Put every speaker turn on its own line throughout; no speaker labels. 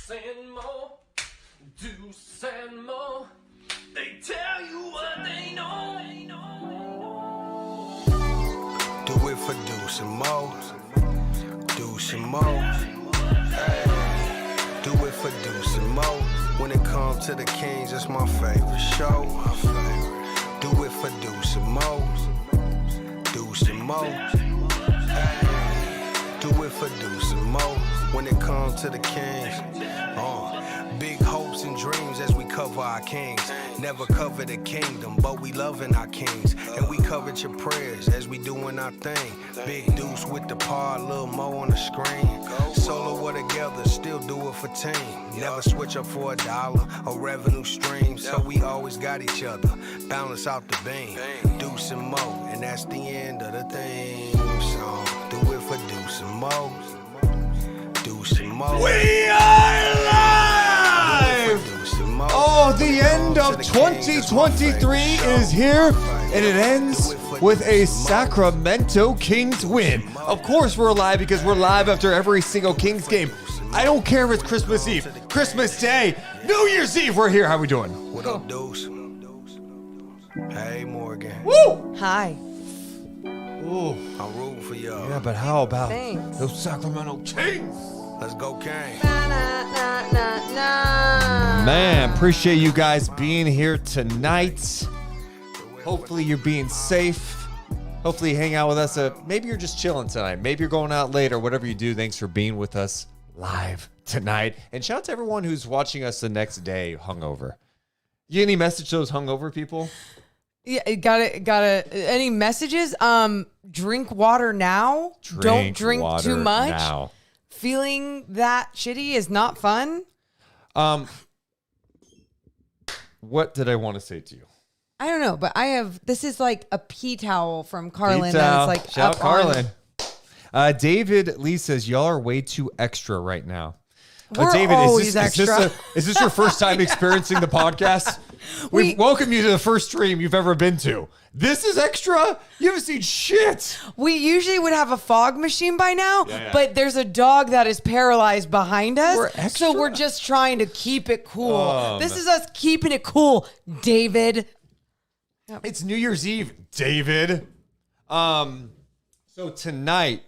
Deuce and Mo, Deuce and Mo, they tell you what they know.
Do it for Deuce and Mo, Deuce and Mo. Hey. Do it for Deuce and Mo. When it comes to the Kings, it's my favorite show. Do it for Deuce and Mo, Deuce and Mo. Hey. Do it for Deuce and Mo. When it comes to the Kings, big hopes and dreams as we cover our kings. Never cover the kingdom, but we loving our kings. And we covered your prayers as we doing our thing. Big Deuce with the par, Lil Mo on the screen. Solo or together, still do it for team. Never switch up for $1 or revenue stream. So we always got each other, balance out the beam. Deuce and Mo, and that's the end of the theme song. Do it for Deuce and Mo, Deuce and Mo.
We are live! Oh, the end of 2023 is here, and it ends with a Sacramento Kings win. Of course we're live because we're live after every single Kings game. I don't care if it's Christmas Eve, Christmas Day, New Year's Eve, we're here. How we doing?
What up, Deuce? Hey, Morgan.
Woo!
Hi.
Ooh.
I'm rooting for y'all.
Yeah, but how about
Thanks.
those Sacramento Kings?
Let's go, Kings.
Man, appreciate you guys being here tonight. Hopefully you're being safe. Hopefully you hang out with us. Maybe you're just chilling tonight. Maybe you're going out later. Whatever you do, thanks for being with us live tonight. And shout out to everyone who's watching us the next day hungover. You any message to those hungover people?
Yeah, got it. Any messages? Drink water now. Don't drink
water
too much.
now.
Feeling that shitty is not fun.
What did I want to say to you?
I don't know, but this is like a pee towel from Carlin.
Pizza.
That is like
Shout
up
Carlin.
on.
David Lee says, y'all are way too extra right now.
We're
David,
always extra.
Is this your first time experiencing the podcast? We welcome you to the first stream you've ever been to. This is extra? You haven't seen shit.
We usually would have a fog machine by now,
Yeah.
but there's a dog that is paralyzed behind us.
We're extra?
So we're just trying to keep it cool. This
man.
is us keeping it cool, David.
It's New Year's Eve, David. So tonight,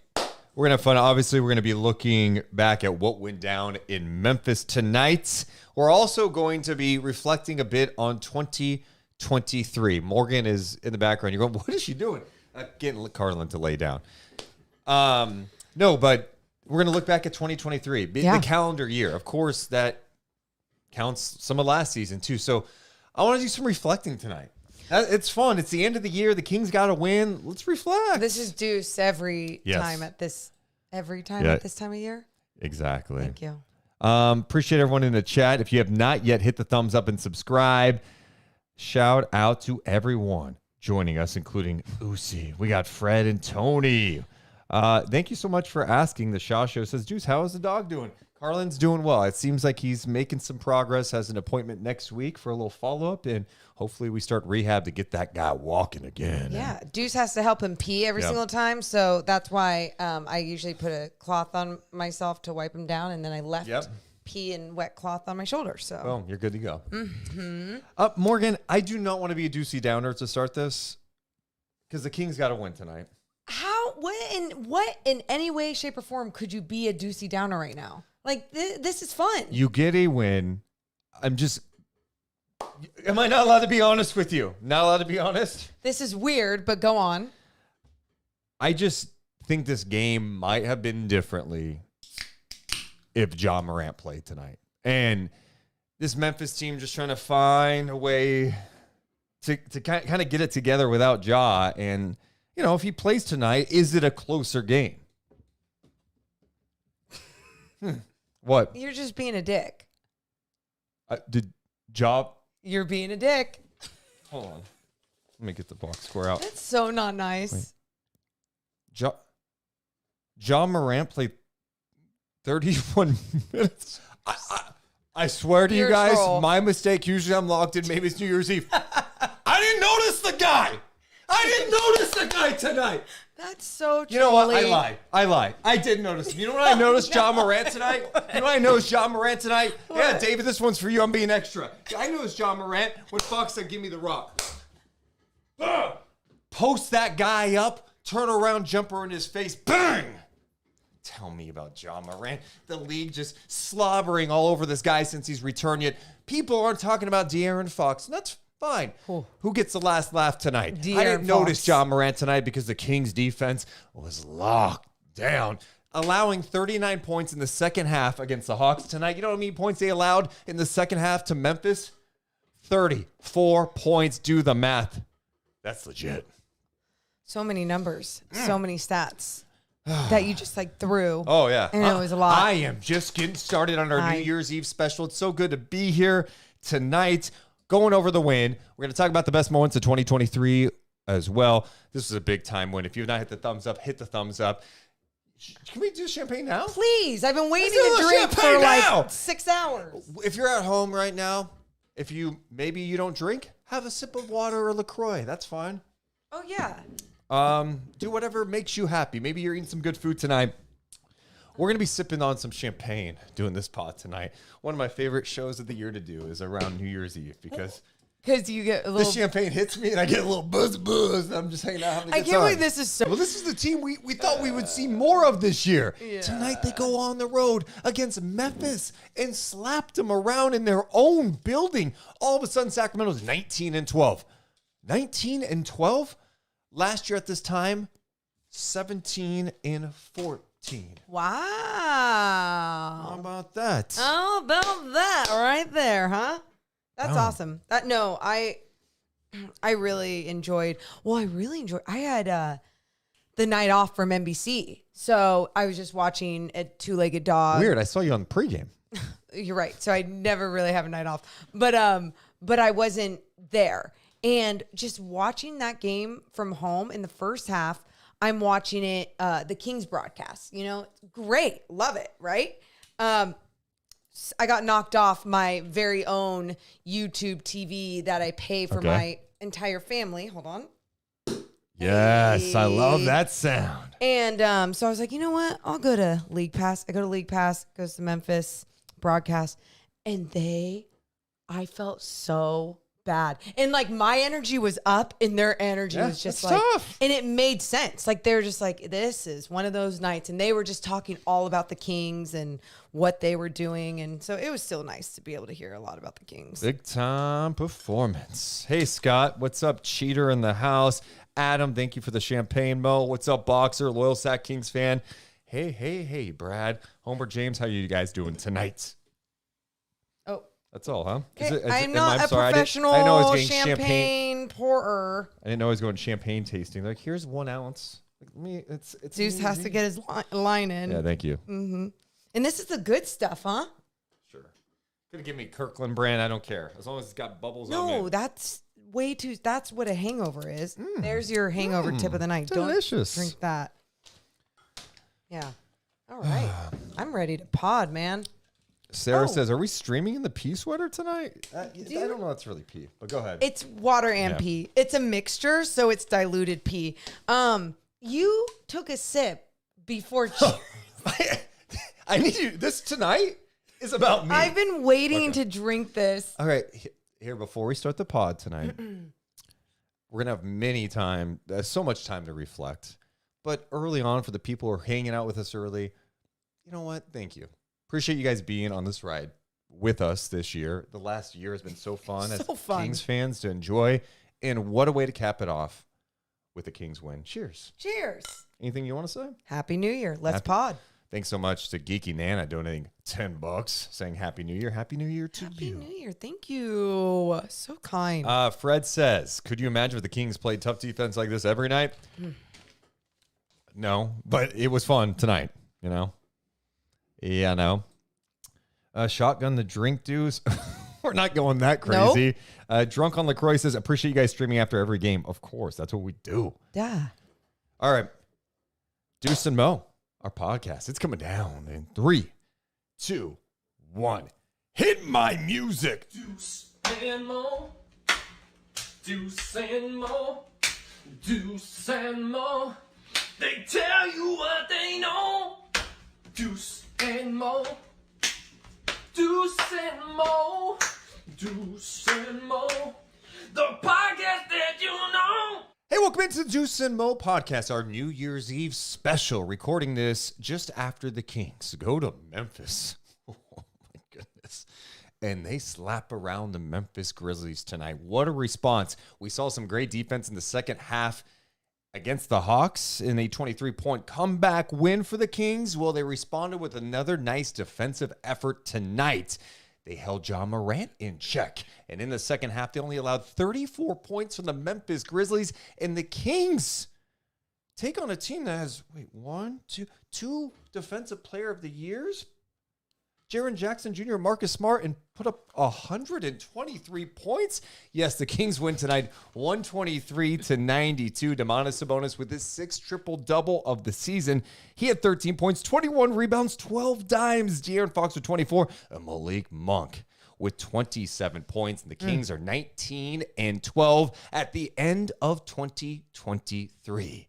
we're going to have fun. Obviously, we're going to be looking back at what went down in Memphis tonight. We're also going to be reflecting a bit on 2023. Morgan is in the background. You're going, what is she doing? Getting Carlin to lay down. No, but we're going to look back at 2023, the calendar year. Of course, that counts some of last season, too. So I want to do some reflecting tonight. It's fun. It's the end of the year. The Kings got to win. Let's reflect.
This is Deuce every time at this time of year.
Exactly.
Thank you.
Appreciate everyone in the chat. If you have not yet, hit the thumbs up and subscribe. Shout out to everyone joining us, including Uzi. We got Fred and Tony. Thank you so much for asking. The Shaw Show says, Deuce, how is the dog doing? Carlin's doing well. It seems like he's making some progress, has an appointment next week for a little follow-up, and hopefully we start rehab to get that guy walking again.
Yeah, Deuce has to help him pee every single time, so that's why I usually put a cloth on myself to wipe him down, and then I left pee and wet cloth on my shoulder. So,
well, you're good to go. Mm-hmm. Morgan, I do not want to be a Deucey Downer to start this because the Kings got to win tonight.
What in any way, shape, or form could you be a Deucey Downer right now? Like, this is fun.
You get a win. Am I not allowed to be honest with you? Not allowed to be honest?
This is weird, but go on.
I just think this game might have been differently if Ja Morant played tonight. And this Memphis team just trying to find a way to kind of get it together without Ja. And, you know, if he plays tonight, is it a closer game? What?
You're just being a dick.
Did Ja...
You're being a dick.
Hold on. Let me get the box score out.
That's so not nice.
Wait. Ja Morant played 31 minutes. I swear to you guys, my mistake. Usually I'm logged in. Maybe it's New Year's Eve. I didn't notice the guy. Tonight.
That's so true.
You know what? I lied. I did notice him. You know what I noticed Ja Morant tonight? Yeah, David, this one's for you. I'm being extra. I noticed Ja Morant when Fox said, give me the rock. Post that guy up, turn around, jumper in his face, bang! Tell me about Ja Morant. The league just slobbering all over this guy since he's returned, yet people aren't talking about De'Aaron Fox, and that's fine. Who gets the last laugh tonight? I didn't notice Ja Morant tonight because the Kings defense was locked down, allowing 39 points in the second half against the Hawks tonight. You know how many points they allowed in the second half to Memphis? 34 points. Do the math. That's legit.
So many numbers, so many stats that you just like threw.
Oh, yeah.
And it was a lot.
I am just getting started on our New Year's Eve special. It's so good to be here tonight. Going over the win. We're going to talk about the best moments of 2023 as well. This is a big time win. If you've not hit the thumbs up, hit the thumbs up. Can we do champagne now?
Please. I've been waiting to drink for like 6 hours.
If you're at home right now, maybe you don't drink, have a sip of water or LaCroix. That's fine.
Oh, yeah.
Do whatever makes you happy. Maybe you're eating some good food tonight. We're going to be sipping on some champagne doing this pod tonight. One of my favorite shows of the year to do is around New Year's Eve because
you get a
the
little...
champagne hits me and I get a little buzz. And I'm just hanging out having a good
I can't
time.
believe this is so...
Well, this is the team we thought we would see more of this year.
Yeah.
Tonight they go on the road against Memphis and slapped them around in their own building. All of a sudden, Sacramento's 19-12. 19-12? Last year at this time, 17-14.
Wow.
How about that?
How about that right there, huh? That's awesome. I really enjoyed. Well, I had the night off from NBC, so I was just watching a two-legged dog.
Weird. I saw you on the pregame.
You're right. So I never really have a night off, but I wasn't there, and just watching that game from home in the first half. I'm watching it, the Kings broadcast. Great, love it. Right. I got knocked off my very own YouTube TV that I pay for my entire family. Hold on.
Yes, I love that sound.
And so I was like, you know what? I'll go to League Pass. I go to League Pass, goes to Memphis broadcast. And I felt so bad. And like my energy was up and their energy was just like,
tough.
And it made sense. Like they were just like, this is one of those nights. And they were just talking all about the Kings and what they were doing. And so it was still nice to be able to hear a lot about the Kings.
Big time performance. Hey, Scott, what's up? Cheater in the house. Adam, thank you for the champagne. Mo, what's up? Boxer, loyal Sac Kings fan. Hey, Brad. Homer James, how you guys doing tonight?
Oh.
That's all, huh?
I'm not a professional champagne pourer.
I didn't know I was going champagne tasting. Like, here's 1 ounce. Like, it's
Deuce has to get his line in.
Yeah, thank you.
Mm-hmm. And this is the good stuff, huh?
Sure. Could give me Kirkland brand. I don't care. As long as it's got bubbles on it.
No, that's way too... That's what a hangover is. There's your hangover tip of the night.
Delicious.
Don't drink that. Yeah. All right. I'm ready to pod, man.
Sarah says, are we streaming in the pea sweater tonight? I don't know if that's really pea, but go ahead.
It's water and pea. It's a mixture, so it's diluted pea. You took a sip before...
I need you. This tonight is about me.
I've been waiting to drink this.
All right. Here, before we start the pod tonight, we're going to have so much time to reflect. But early on, for the people who are hanging out with us early, you know what? Thank you. Appreciate you guys being on this ride with us this year. The last year has been so fun as Kings fans to enjoy. And what a way to cap it off with the Kings win. Cheers.
Cheers.
Anything you want to say?
Happy New Year. Let's pod.
Thanks so much to Geeky Nana donating $10, saying Happy New Year. Happy New Year to you.
Happy New Year. Thank you. So kind.
Fred says, could you imagine if the Kings played tough defense like this every night? No, but it was fun tonight, Yeah, no. Shotgun the drink dues. We're not going that crazy. Nope. Drunk on LaCroix says, appreciate you guys streaming after every game. Of course, that's what we do.
Yeah.
All right. Deuce and Mo, our podcast. It's coming down in 3, 2, 1. Hit my music.
Deuce and Mo. Deuce and Mo. Deuce and Mo. They tell you what they know. Deuce and Mo. Deuce and Mo. Deuce and Mo. The podcast that you know.
Hey, welcome into the Deuce and Mo podcast, our New Year's Eve special. Recording this just after the Kings go to Memphis. Oh, my goodness. And they slap around the Memphis Grizzlies tonight. What a response. We saw some great defense in the second half against the Hawks in a 23-point comeback win for the Kings. Well, they responded with another nice defensive effort tonight. They held Ja Morant in check. And in the second half, they only allowed 34 points from the Memphis Grizzlies. And the Kings take on a team that has, two defensive player of the years? Jaren Jackson Jr., Marcus Smart, and put up 123 points. Yes, the Kings win tonight, 123-92. Domantas Sabonis with his 6th triple-double of the season. He had 13 points, 21 rebounds, 12 dimes. De'Aaron Fox with 24, and Malik Monk with 27 points. And the Kings are 19-12 at the end of 2023.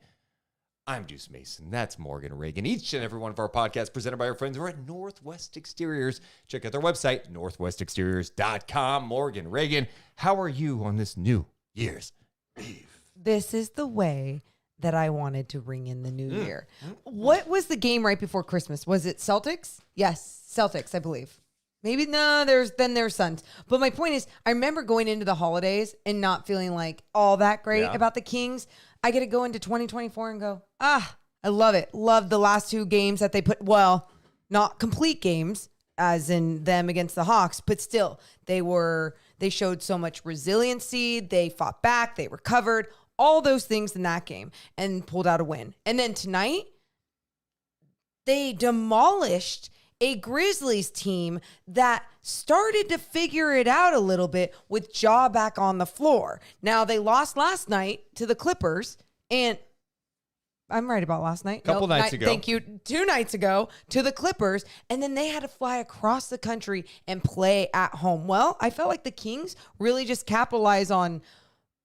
I'm Deuce Mason. That's Morgan Reagan. Each and every one of our podcasts presented by our friends who are at Northwest Exteriors. Check out their website, northwestexteriors.com. Morgan Reagan, how are you on this New Year's Eve?
This is the way that I wanted to ring in the new year. What was the game right before Christmas? Was it Celtics? Yes, Celtics, I believe. Maybe no, there's Suns. But my point is, I remember going into the holidays and not feeling like all that great about the Kings. I get to go into 2024 and go, I love it. Love the last two games that they put, well, not complete games as in them against the Hawks, but still they showed so much resiliency. They fought back, they recovered, all those things in that game and pulled out a win. And then tonight, they demolished a Grizzlies team that started to figure it out a little bit with Ja back on the floor. Now, they lost last night to the Clippers, and I'm right about last night.
Couple nights ago.
Thank you. 2 nights ago to the Clippers, and then they had to fly across the country and play at home. Well, I felt like the Kings really just capitalized on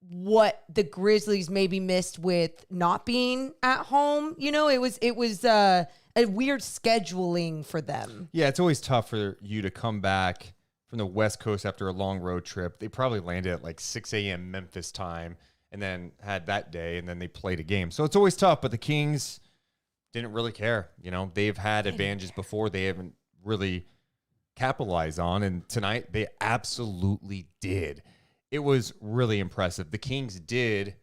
what the Grizzlies maybe missed with not being at home. You know, it was a weird scheduling for them.
Yeah, it's always tough for you to come back from the West Coast after a long road trip. They probably landed at like 6 a.m. Memphis time and then had that day, and then they played a game. So it's always tough, but the Kings didn't really care. You know, they've had advantages before they haven't really capitalized on, and tonight they absolutely did. It was really impressive. The Kings did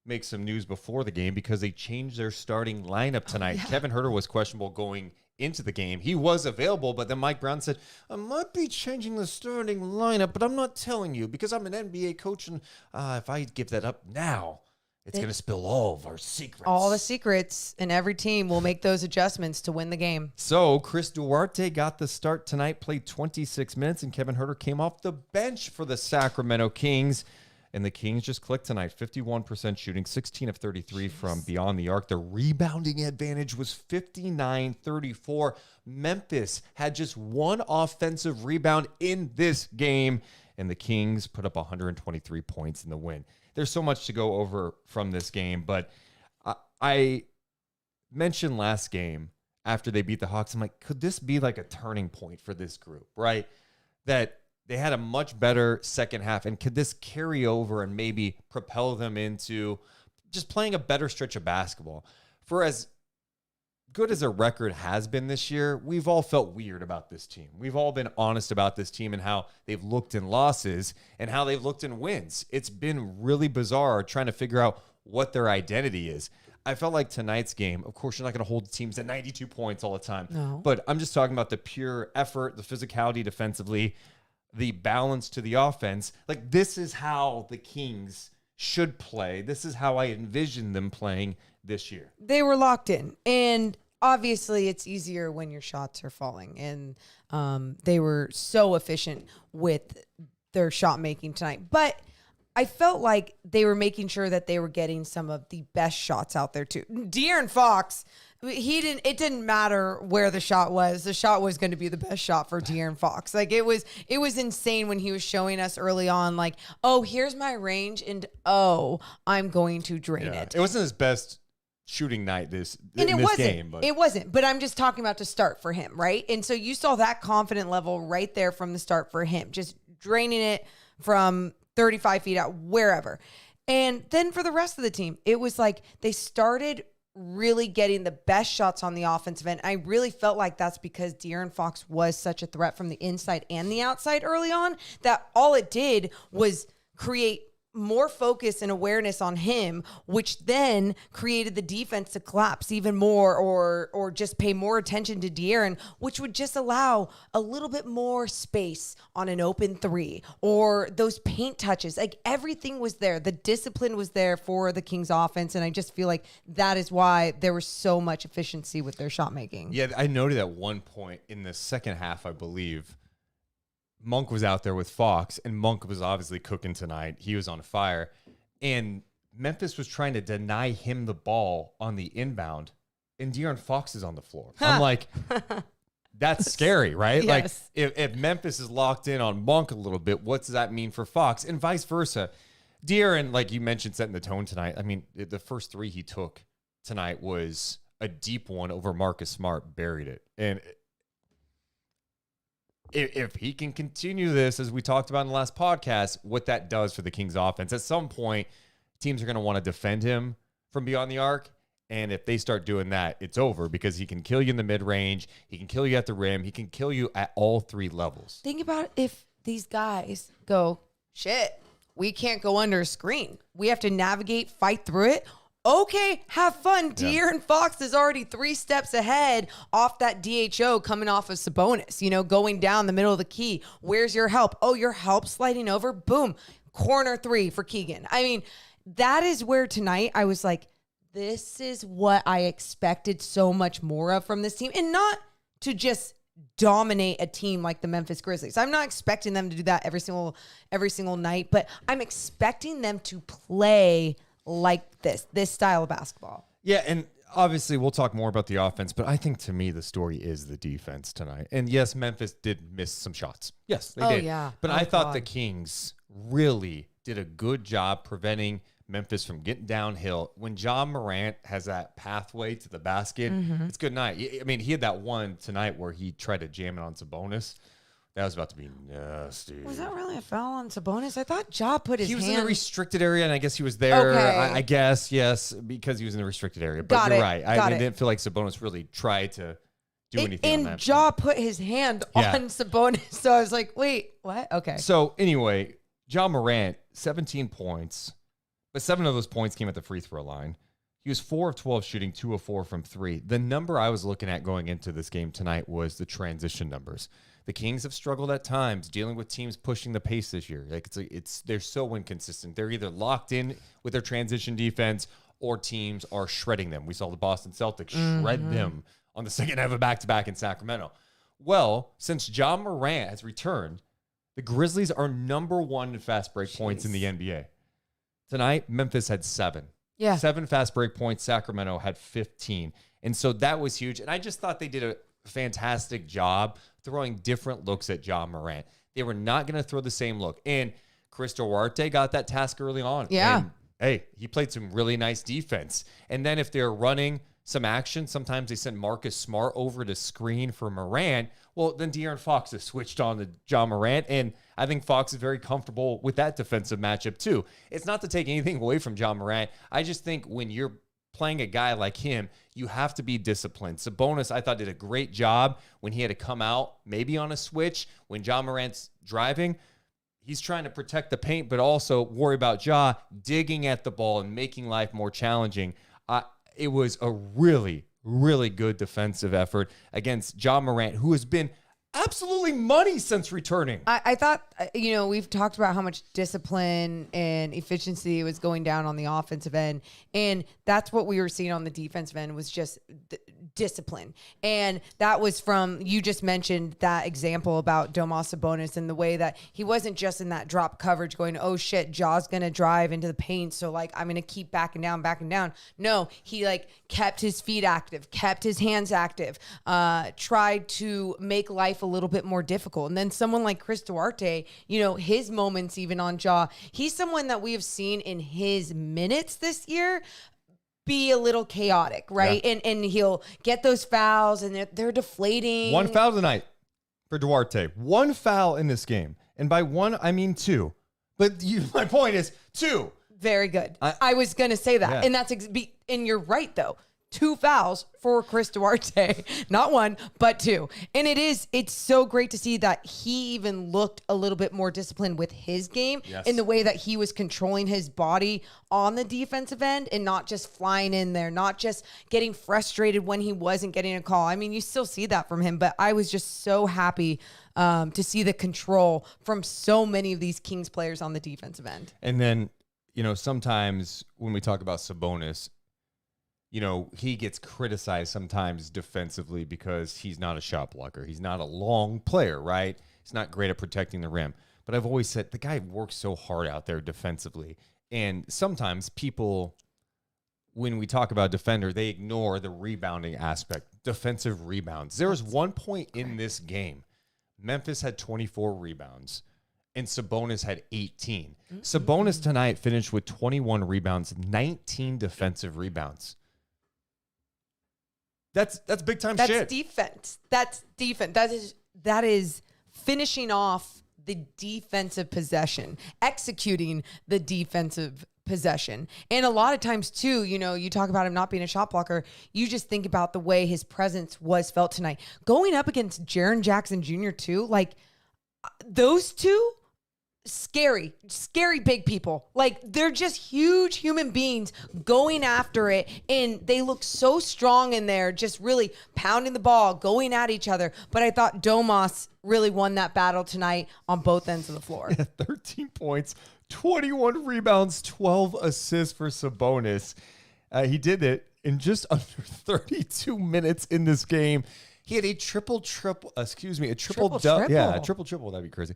make some news before the game because they changed their starting lineup tonight. Kevin Huerter was questionable going into the game. He was available, but then Mike Brown said, I might be changing the starting lineup, but I'm not telling you because I'm an NBA coach, and if I give that up now, it's going to spill all of our secrets.
All the secrets, and every team will make those adjustments to win the game.
So Chris Duarte got the start tonight, played 26 minutes, and Kevin Huerter came off the bench for the Sacramento Kings. And the Kings just clicked tonight, 51% shooting, 16 of 33 from beyond the arc. The rebounding advantage was 59-34. Memphis had just one offensive rebound in this game, and the Kings put up 123 points in the win. There's so much to go over from this game, but I mentioned last game after they beat the Hawks, I'm like, could this be like a turning point for this group, right? That they had a much better second half, and could this carry over and maybe propel them into just playing a better stretch of basketball? For as good as their record has been this year, we've all felt weird about this team. We've all been honest about this team and how they've looked in losses and how they've looked in wins. It's been really bizarre trying to figure out what their identity is. I felt like tonight's game, of course, you're not going to hold teams at 92 points all the time.
No.
But I'm just talking about the pure effort, the physicality defensively, the balance to the offense. Like, this is how the Kings should play. This is how I envision them playing this year.
They were locked in, and obviously it's easier when your shots are falling, and they were so efficient with their shot making tonight. But I felt like they were making sure that they were getting some of the best shots out there too. De'Aaron Fox, it didn't matter where the shot was. The shot was going to be the best shot for De'Aaron Fox. Like, it was insane when he was showing us early on, like, oh, here's my range, and oh, I'm going to drain it.
It wasn't his best shooting night this game. But
It wasn't, but I'm just talking about to start for him, right? And so you saw that confident level right there from the start for him, just draining it from 35 feet out, wherever. And then for the rest of the team, it was like they started really getting the best shots on the offensive end. I really felt like that's because De'Aaron Fox was such a threat from the inside and the outside early on that all it did was create more focus and awareness on him, which then created the defense to collapse even more or just pay more attention to De'Aaron, which would just allow a little bit more space on an open three or those paint touches. Like, everything was there. The discipline was there for the Kings offense, and I just feel like that is why there was so much efficiency with their shot making.
yeah, I noted at one point in the second half, I believe, Monk was out there with Fox, and Monk was obviously cooking tonight. He was on fire. And Memphis was trying to deny him the ball on the inbound, and De'Aaron Fox is on the floor. I'm like, That's scary, right? Like
Yes.
if Memphis is locked in on Monk a little bit, what does that mean for Fox and vice versa? De'Aaron, like you mentioned, setting the tone tonight. I mean, the first three he took tonight was a deep one over Marcus Smart, buried it. And if he can continue this, as we talked about in the last podcast, what that does for the Kings offense, at some point, teams are going to want to defend him from beyond the arc. And if they start doing that, it's over because he can kill you in the mid-range. He can kill you at the rim. He can kill you at all three levels.
Think about if these guys go, shit, we can't go under a screen. We have to navigate, fight through it. Okay, have fun. De'Aaron Fox is already 3 steps ahead off that DHO coming off of Sabonis, going down the middle of the key. Where's your help? Oh, your help sliding over. Boom. Corner 3 for Keegan. I mean, that is where tonight I was like, this is what I expected so much more of from this team. And not to just dominate a team like the Memphis Grizzlies. I'm not expecting them to do that every single night, but I'm expecting them to play like this style of basketball.
Yeah, and obviously we'll talk more about the offense, but I think to me the story is the defense tonight. And yes, Memphis did miss some shots. Yes, they did.
Yeah.
But I thought the Kings really did a good job preventing Memphis from getting downhill. When Ja Morant has that pathway to the basket, it's good night. I mean, he had that one tonight where he tried to jam it on Sabonis. That was about to be nasty.
Was that really a foul on Sabonis? I thought Ja put his
He was
hand.
in the restricted area, and I guess he was there.
Okay.
I guess, yes, because he was in the restricted area. But
Got
you're
it.
right. I didn't feel like Sabonis really tried to do anything on
And
that.
Ja put his hand
Yeah.
on Sabonis. So I was like, wait, what? Okay.
So anyway, Ja Morant, 17 points, but 7 of those points came at the free throw line. He was 4 of 12 shooting, 2 of 4 from 3. The number I was looking at going into this game tonight was the transition numbers. The Kings have struggled at times dealing with teams pushing the pace this year. Like they're so inconsistent. They're either locked in with their transition defense or teams are shredding them. We saw the Boston Celtics shred them on the second half of back-to-back in Sacramento. Well, since Ja Morant has returned, the Grizzlies are number 1 in fast break points in the NBA. Tonight, Memphis had 7.
Yeah.
7 fast break points. Sacramento had 15. And so that was huge. And I just thought they did a fantastic job throwing different looks at Ja Morant. They were not going to throw the same look. And Chris Duarte got that task early on.
Yeah.
And, hey, he played some really nice defense. And then if they're running some action, sometimes they send Marcus Smart over to screen for Morant. Well, then De'Aaron Fox has switched on to Ja Morant, and I think Fox is very comfortable with that defensive matchup too. It's not to take anything away from Ja Morant. I just think when you're playing a guy like him, you have to be disciplined. Sabonis, I thought, did a great job when he had to come out, maybe on a switch. When Ja Morant's driving, he's trying to protect the paint, but also worry about Ja digging at the ball and making life more challenging. It was a really, really good defensive effort against Ja Morant, who has been absolutely money since returning.
I thought, we've talked about how much discipline and efficiency was going down on the offensive end. And that's what we were seeing on the defensive end was just discipline. And that was from, you just mentioned that example about Domas Sabonis and the way that he wasn't just in that drop coverage going, oh shit, Ja's going to drive into the paint. So I'm going to keep backing down. No, he kept his feet active, kept his hands active, tried to make life a little bit more difficult. And then someone like Chris Duarte, his moments even on Ja, he's someone that we have seen in his minutes this year be a little chaotic, right?
Yeah.
And he'll get those fouls and they're deflating.
1 foul tonight for Duarte. 1 foul in this game. And by 1, I mean 2. But my point is 2.
Very good. I was going to say that.
Yeah.
And and you're right though. 2 fouls for Chris Duarte, not 1, but 2. And it's so great to see that he even looked a little bit more disciplined with his game in the way that he was controlling his body on the defensive end and not just flying in there, not just getting frustrated when he wasn't getting a call. I mean, you still see that from him, but I was just so happy to see the control from so many of these Kings players on the defensive end.
And then, sometimes when we talk about Sabonis, he gets criticized sometimes defensively because he's not a shot blocker. He's not a long player, right? He's not great at protecting the rim. But I've always said the guy works so hard out there defensively. And sometimes people, when we talk about defender, they ignore the rebounding aspect. defensive rebounds. There was one point in this game, Memphis had 24 rebounds, and Sabonis had 18. Sabonis tonight finished with 21 rebounds, 19 defensive rebounds. That's big time shit.
That's defense. That's defense. That is finishing off the defensive possession, executing the defensive possession. And a lot of times too, you talk about him not being a shot blocker. You just think about the way his presence was felt tonight. Going up against Jaren Jackson Jr. too, like those two, scary big people. Like they're just huge human beings going after it, and they look so strong in there, just really pounding the ball, going at each other. But I thought Domas really won that battle tonight on both ends of the floor.
13 points, 21 rebounds, 12 assists for Sabonis. He did it in just under 32 minutes in this game. He had a triple. Yeah, a triple. That'd be crazy.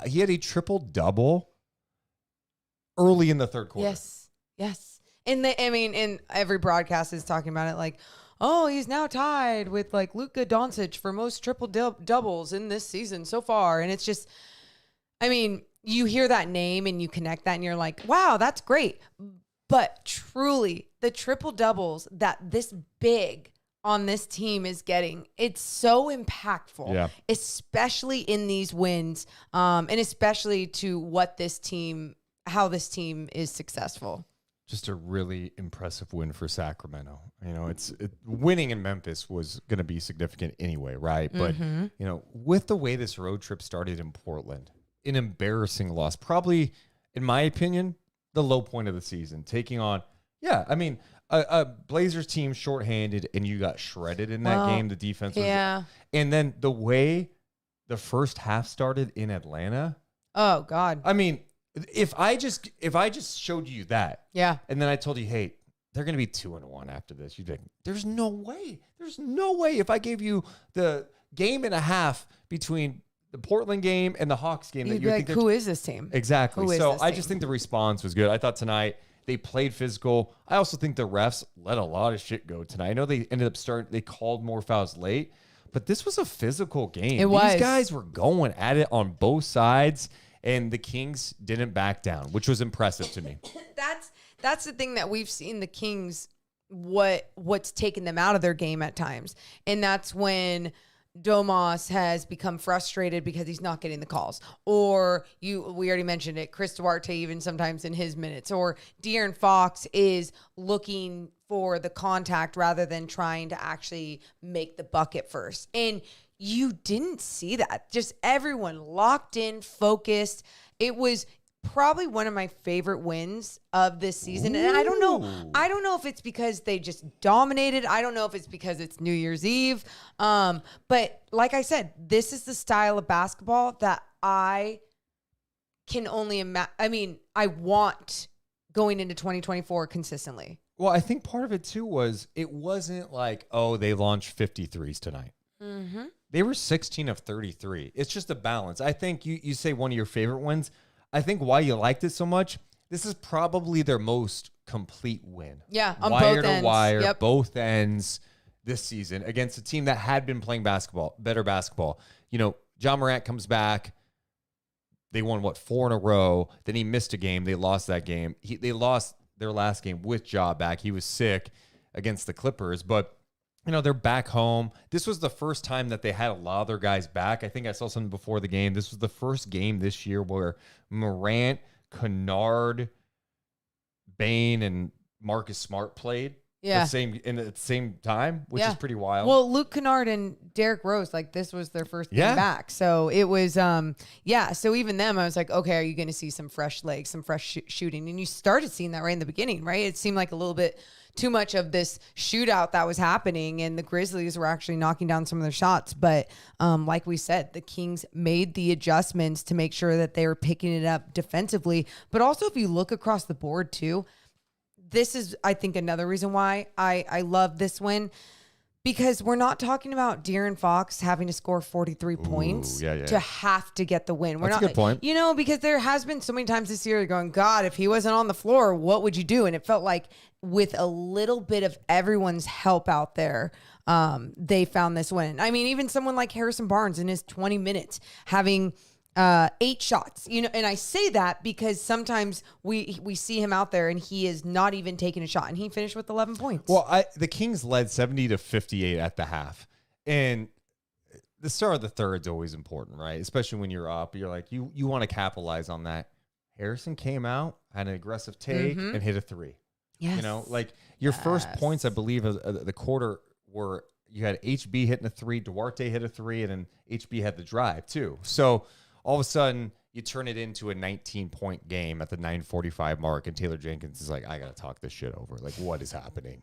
He had a triple-double early in the third quarter.
Yes. And every broadcast is talking about it like, oh, he's now tied with like Luka Doncic for most triple doubles in this season so far. And it's just, you hear that name and you connect that and you're like, wow, that's great. But truly, the triple doubles that this big on this team is getting, it's so impactful, especially in these wins, and especially to how this team is successwith.
Just a really impressive win for Sacramento. Winning in Memphis was going to be significant anyway, right? But, with the way this road trip started in Portland, an embarrassing loss, probably, in my opinion, the low point of the season, taking on, a Blazers team shorthanded and you got shredded in that game. The defense was, and then the way the first half started in Atlanta.
Oh God.
If I just showed you that, and then I told you, hey, they're going to be 2-1 after this, you'd be like, there's no way. If I gave you the game and a half between the Portland game and the Hawks game,
you'd
that
be like, who is this team?
Exactly. So I just think the response was good. I thought tonight they played physical. I also think the refs let a lot of shit go tonight. I know they ended up they called more fouls late, but this was a physical game. These guys were going at it on both sides. And the Kings didn't back down, which was impressive to me.
That's the thing that we've seen the Kings, what's taken them out of their game at times. And that's when Domas has become frustrated because he's not getting the calls. Or we already mentioned it, Chris Duarte even sometimes in his minutes. Or De'Aaron Fox is looking for the contact rather than trying to actually make the bucket first. And you didn't see that. Just everyone locked in, focused. It was probably one of my favorite wins of this season. And I don't know if it's because they just dominated. I don't know if it's because it's New Year's Eve. But like I said, this is the style of basketball that I can only imagine. I want going into 2024 consistently.
Well, I think part of it too was it wasn't like, oh, they launched 53s tonight. Mm-hmm. They were 16 of 33. It's just a balance. I think you say one of your favorite wins. I think why you liked it so much, this is probably their most complete win.
Yeah, on
wire
both
to
ends.
wire, both ends this season against a team that had been playing better basketball. Ja Morant comes back. They won, 4 in a row. Then he missed a game. They lost that game. They lost their last game with Ja back. He was sick against the Clippers, but they're back home. This was the first time that they had a lot of their guys back. I think I saw something before the game. This was the first game this year where Morant, Kennard, Bane, and Marcus Smart played at the same time, which is pretty wild.
Well, Luke Kennard and Derrick Rose, this was their first game back. So it was, so even them, I was like, okay, are you going to see some fresh legs, some fresh shooting? And you started seeing that right in the beginning, right? It seemed like a little bit too much of this shootout that was happening, and the Grizzlies were actually knocking down some of their shots. But like we said, the Kings made the adjustments to make sure that they were picking it up defensively. But also, if you look across the board too, this is, I think, another reason why I love this win. Because we're not talking about De'Aaron Fox having to score 43 points to have to get the win.
That's a good point.
Because there has been so many times this year going, God, if he wasn't on the floor, what would you do? And it felt like with a little bit of everyone's help out there, they found this win. I mean, even someone like Harrison Barnes in his 20 minutes having 8 shots, and I say that because sometimes we see him out there and he is not even taking a shot, and he finished with 11 points.
Well, the Kings led 70-58 at the half, and the start of the third is always important, right? Especially when you're up, you're like, you want to capitalize on that. Harrison came out, had an aggressive take, and hit a 3.
Yes.
Your first points, I believe, of the quarter were you had HB hitting a 3, Duarte hit a 3, and then HB had the drive too. So all of a sudden, you turn it into a 19-point game at the 9:45 mark, and Taylor Jenkins is like, I got to talk this shit over. Like, what is happening?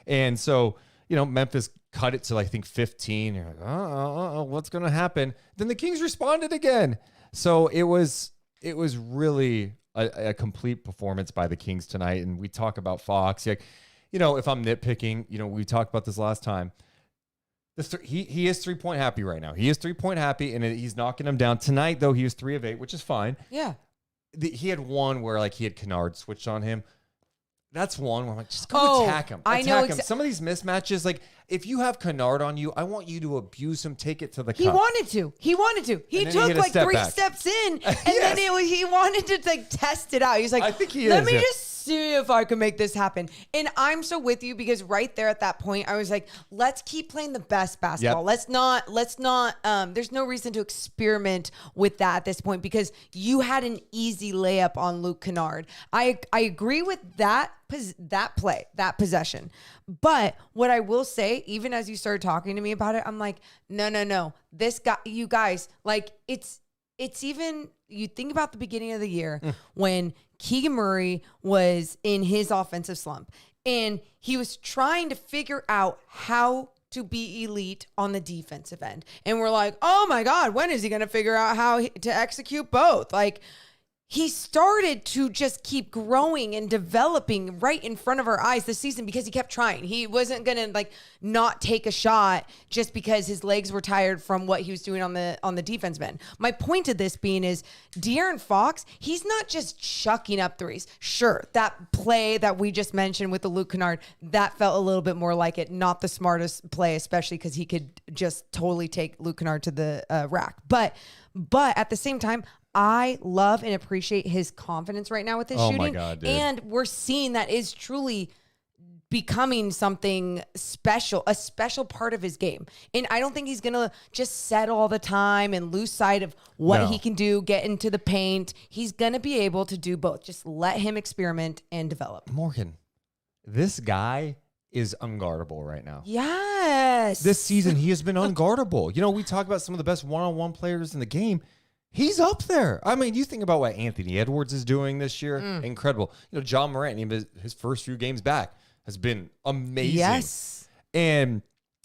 And so, Memphis cut it to, I think, 15. You're like, what's going to happen? Then the Kings responded again. So it was really a complete performance by the Kings tonight. And we talk about Fox. Like, if I'm nitpicking, we talked about this last time. He is 3-point happy right now. He is 3-point happy, and he's knocking them down. Tonight, though, he was 3 of 8, which is fine.
Yeah.
He had one where, he had Kennard switched on him. That's one where I'm like, just go attack him. Attack him. Some of these mismatches, if you have Kennard on you, I want you to abuse him, take it to the cup.
He wanted to. He took 3 steps in, and then he wanted to test it out. He's like,
I think he
let me just see if I can make this happen. And I'm so with you because right there at that point, I was like, let's keep playing the best basketball.
Yep.
Let's not, there's no reason to experiment with that at this point because you had an easy layup on Luke Kennard. I agree with that play, that possession. But what I will say, even as you started talking to me about it, I'm like, no. This guy, you guys, it's even, you think about the beginning of the year when Keegan Murray was in his offensive slump and he was trying to figure out how to be elite on the defensive end. And we're like, oh my God, when is he going to figure out how to execute both? He started to just keep growing and developing right in front of our eyes this season because he kept trying. He wasn't going to not take a shot just because his legs were tired from what he was doing on the defense end. My point of this being is De'Aaron Fox, he's not just chucking up threes. Sure, that play that we just mentioned with the Luke Kennard, that felt a little bit more like it. Not the smartest play, especially because he could just totally take Luke Kennard to the rack. But at the same time, I love and appreciate his confidence right now with his shooting.
Oh my God, dude.
And we're seeing that is truly becoming something special, a special part of his game. And I don't think he's going to just settle all the time and lose sight of what he can do, get into the paint. He's going to be able to do both. Just let him experiment and develop.
Morgan, this guy is unguardable right now.
Yes.
This season, he has been unguardable. We talk about some of the best one-on-one players in the game. He's up there. I mean, you think about what Anthony Edwards is doing this year. Incredible. Ja Morant, his first few games back, has been amazing.
Yes.
And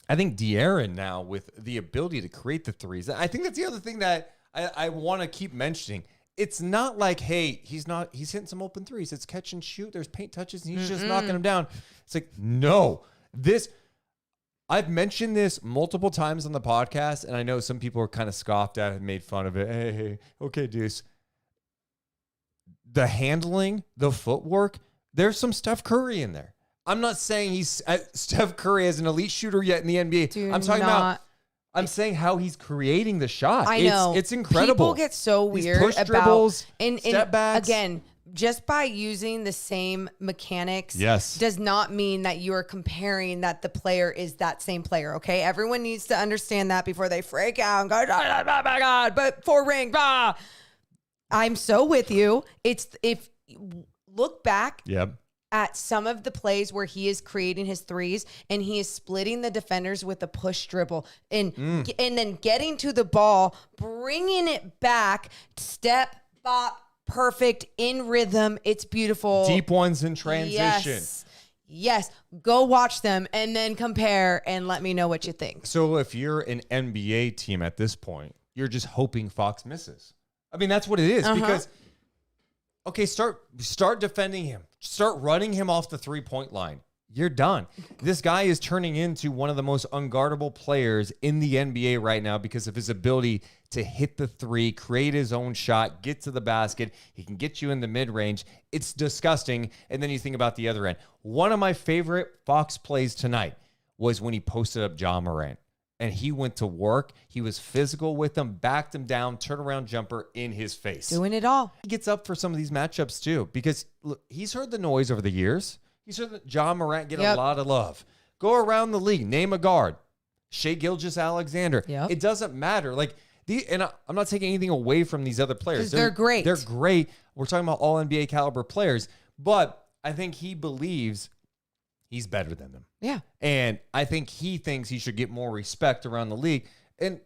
I think De'Aaron now with the ability to create the threes. I think that's the other thing that I want to keep mentioning. It's not like, hey, he's hitting some open threes. It's catch and shoot. There's paint touches and he's just knocking them down. It's like, no, I've mentioned this multiple times on the podcast, and I know some people are kind of scoffed at it and made fun of it. Hey, okay, Deuce. The handling, the footwork, there's some Steph Curry in there. I'm not saying he's Steph Curry as an elite shooter yet in the NBA. I'm saying how he's creating the shot.
I know.
It's incredible.
People get so weird
push
about
dribbles,
and
step backs.
Again, just by using the same mechanics does not mean that you are comparing that the player is that same player, okay? Everyone needs to understand that before they freak out and go, oh my God, but 4 rings, bah. I'm so with you. If look back at some of the plays where he is creating his threes and he is splitting the defenders with a push dribble and then getting to the ball, bringing it back, step, bop, perfect, in rhythm. It's beautiful.
Deep ones in transition.
Yes. Go watch them and then compare and let me know what you think.
So if you're an NBA team at this point, you're just hoping Fox misses. I mean, that's what it is because, okay, start defending him. Start running him off the 3-point line. You're done. This guy is turning into one of the most unguardable players in the NBA right now because of his ability to hit the 3, create his own shot, get to the basket. He can get you in the mid-range. It's disgusting. And then you think about the other end. One of my favorite Fox plays tonight was when he posted up Ja Morant. And he went to work. He was physical with them, backed him down, turnaround jumper in his face.
Doing it all.
He gets up for some of these matchups too, because look, he's heard the noise over the years. He's heard that Ja Morant get a lot of love. Go around the league, name a guard. Shai Gilgeous-Alexander.
Yep.
It doesn't matter. Like I'm not taking anything away from these other players.
They're great.
They're great. We're talking about all NBA caliber players, but I think he believes he's better than them.
Yeah.
And I think he thinks he should get more respect around the league. And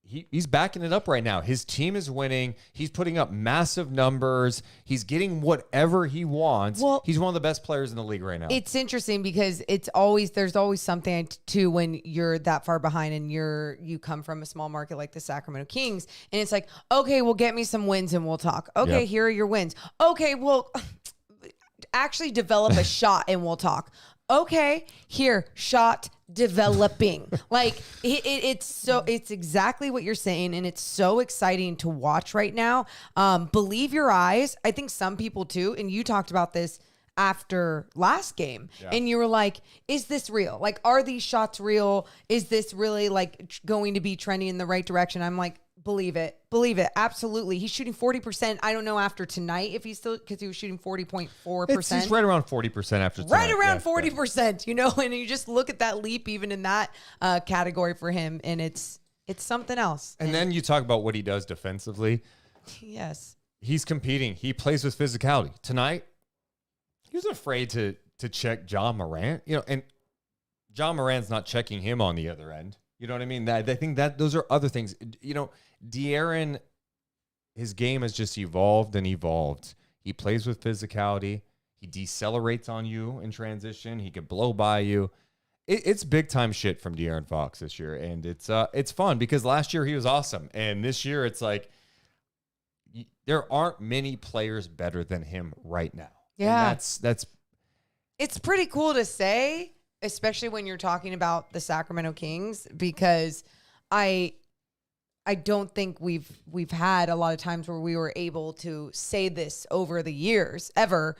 he's backing it up right now. His team is winning. He's putting up massive numbers. He's getting whatever he wants.
Well,
he's one of the best players in the league right now.
It's interesting because there's always something to when you're that far behind and you come from a small market like the Sacramento Kings, and it's like, okay, well, get me some wins and we'll talk. Okay, Here are your wins. Okay, well, actually develop a shot and we'll talk. Okay, here, shot developing. Like it's exactly what you're saying, and it's so exciting to watch right now. Believe your eyes. I think some people too, and you talked about this after last game, and you were like, is this real? Like, are these shots real? Is this really like going to be trending in the right direction? I'm like, believe it. Absolutely. He's shooting 40%. I don't know after tonight if he's still, because he was shooting 40.4%.
He's right around 40% after tonight.
Right around 40%, and you just look at that leap even in that category for him, and it's something else.
And then you talk about what he does defensively.
Yes.
He's competing. He plays with physicality. Tonight, he was afraid to check Ja Morant, and Ja Morant's not checking him on the other end. You know what I mean? I think that those are other things. De'Aaron, his game has just evolved and evolved. He plays with physicality. He decelerates on you in transition. He can blow by you. It's big time shit from De'Aaron Fox this year, and it's fun because last year he was awesome, and this year it's like there aren't many players better than him right now.
Yeah,
and that's.
It's pretty cool to say, especially when you're talking about the Sacramento Kings, because I don't think we've had a lot of times where we were able to say this over the years ever.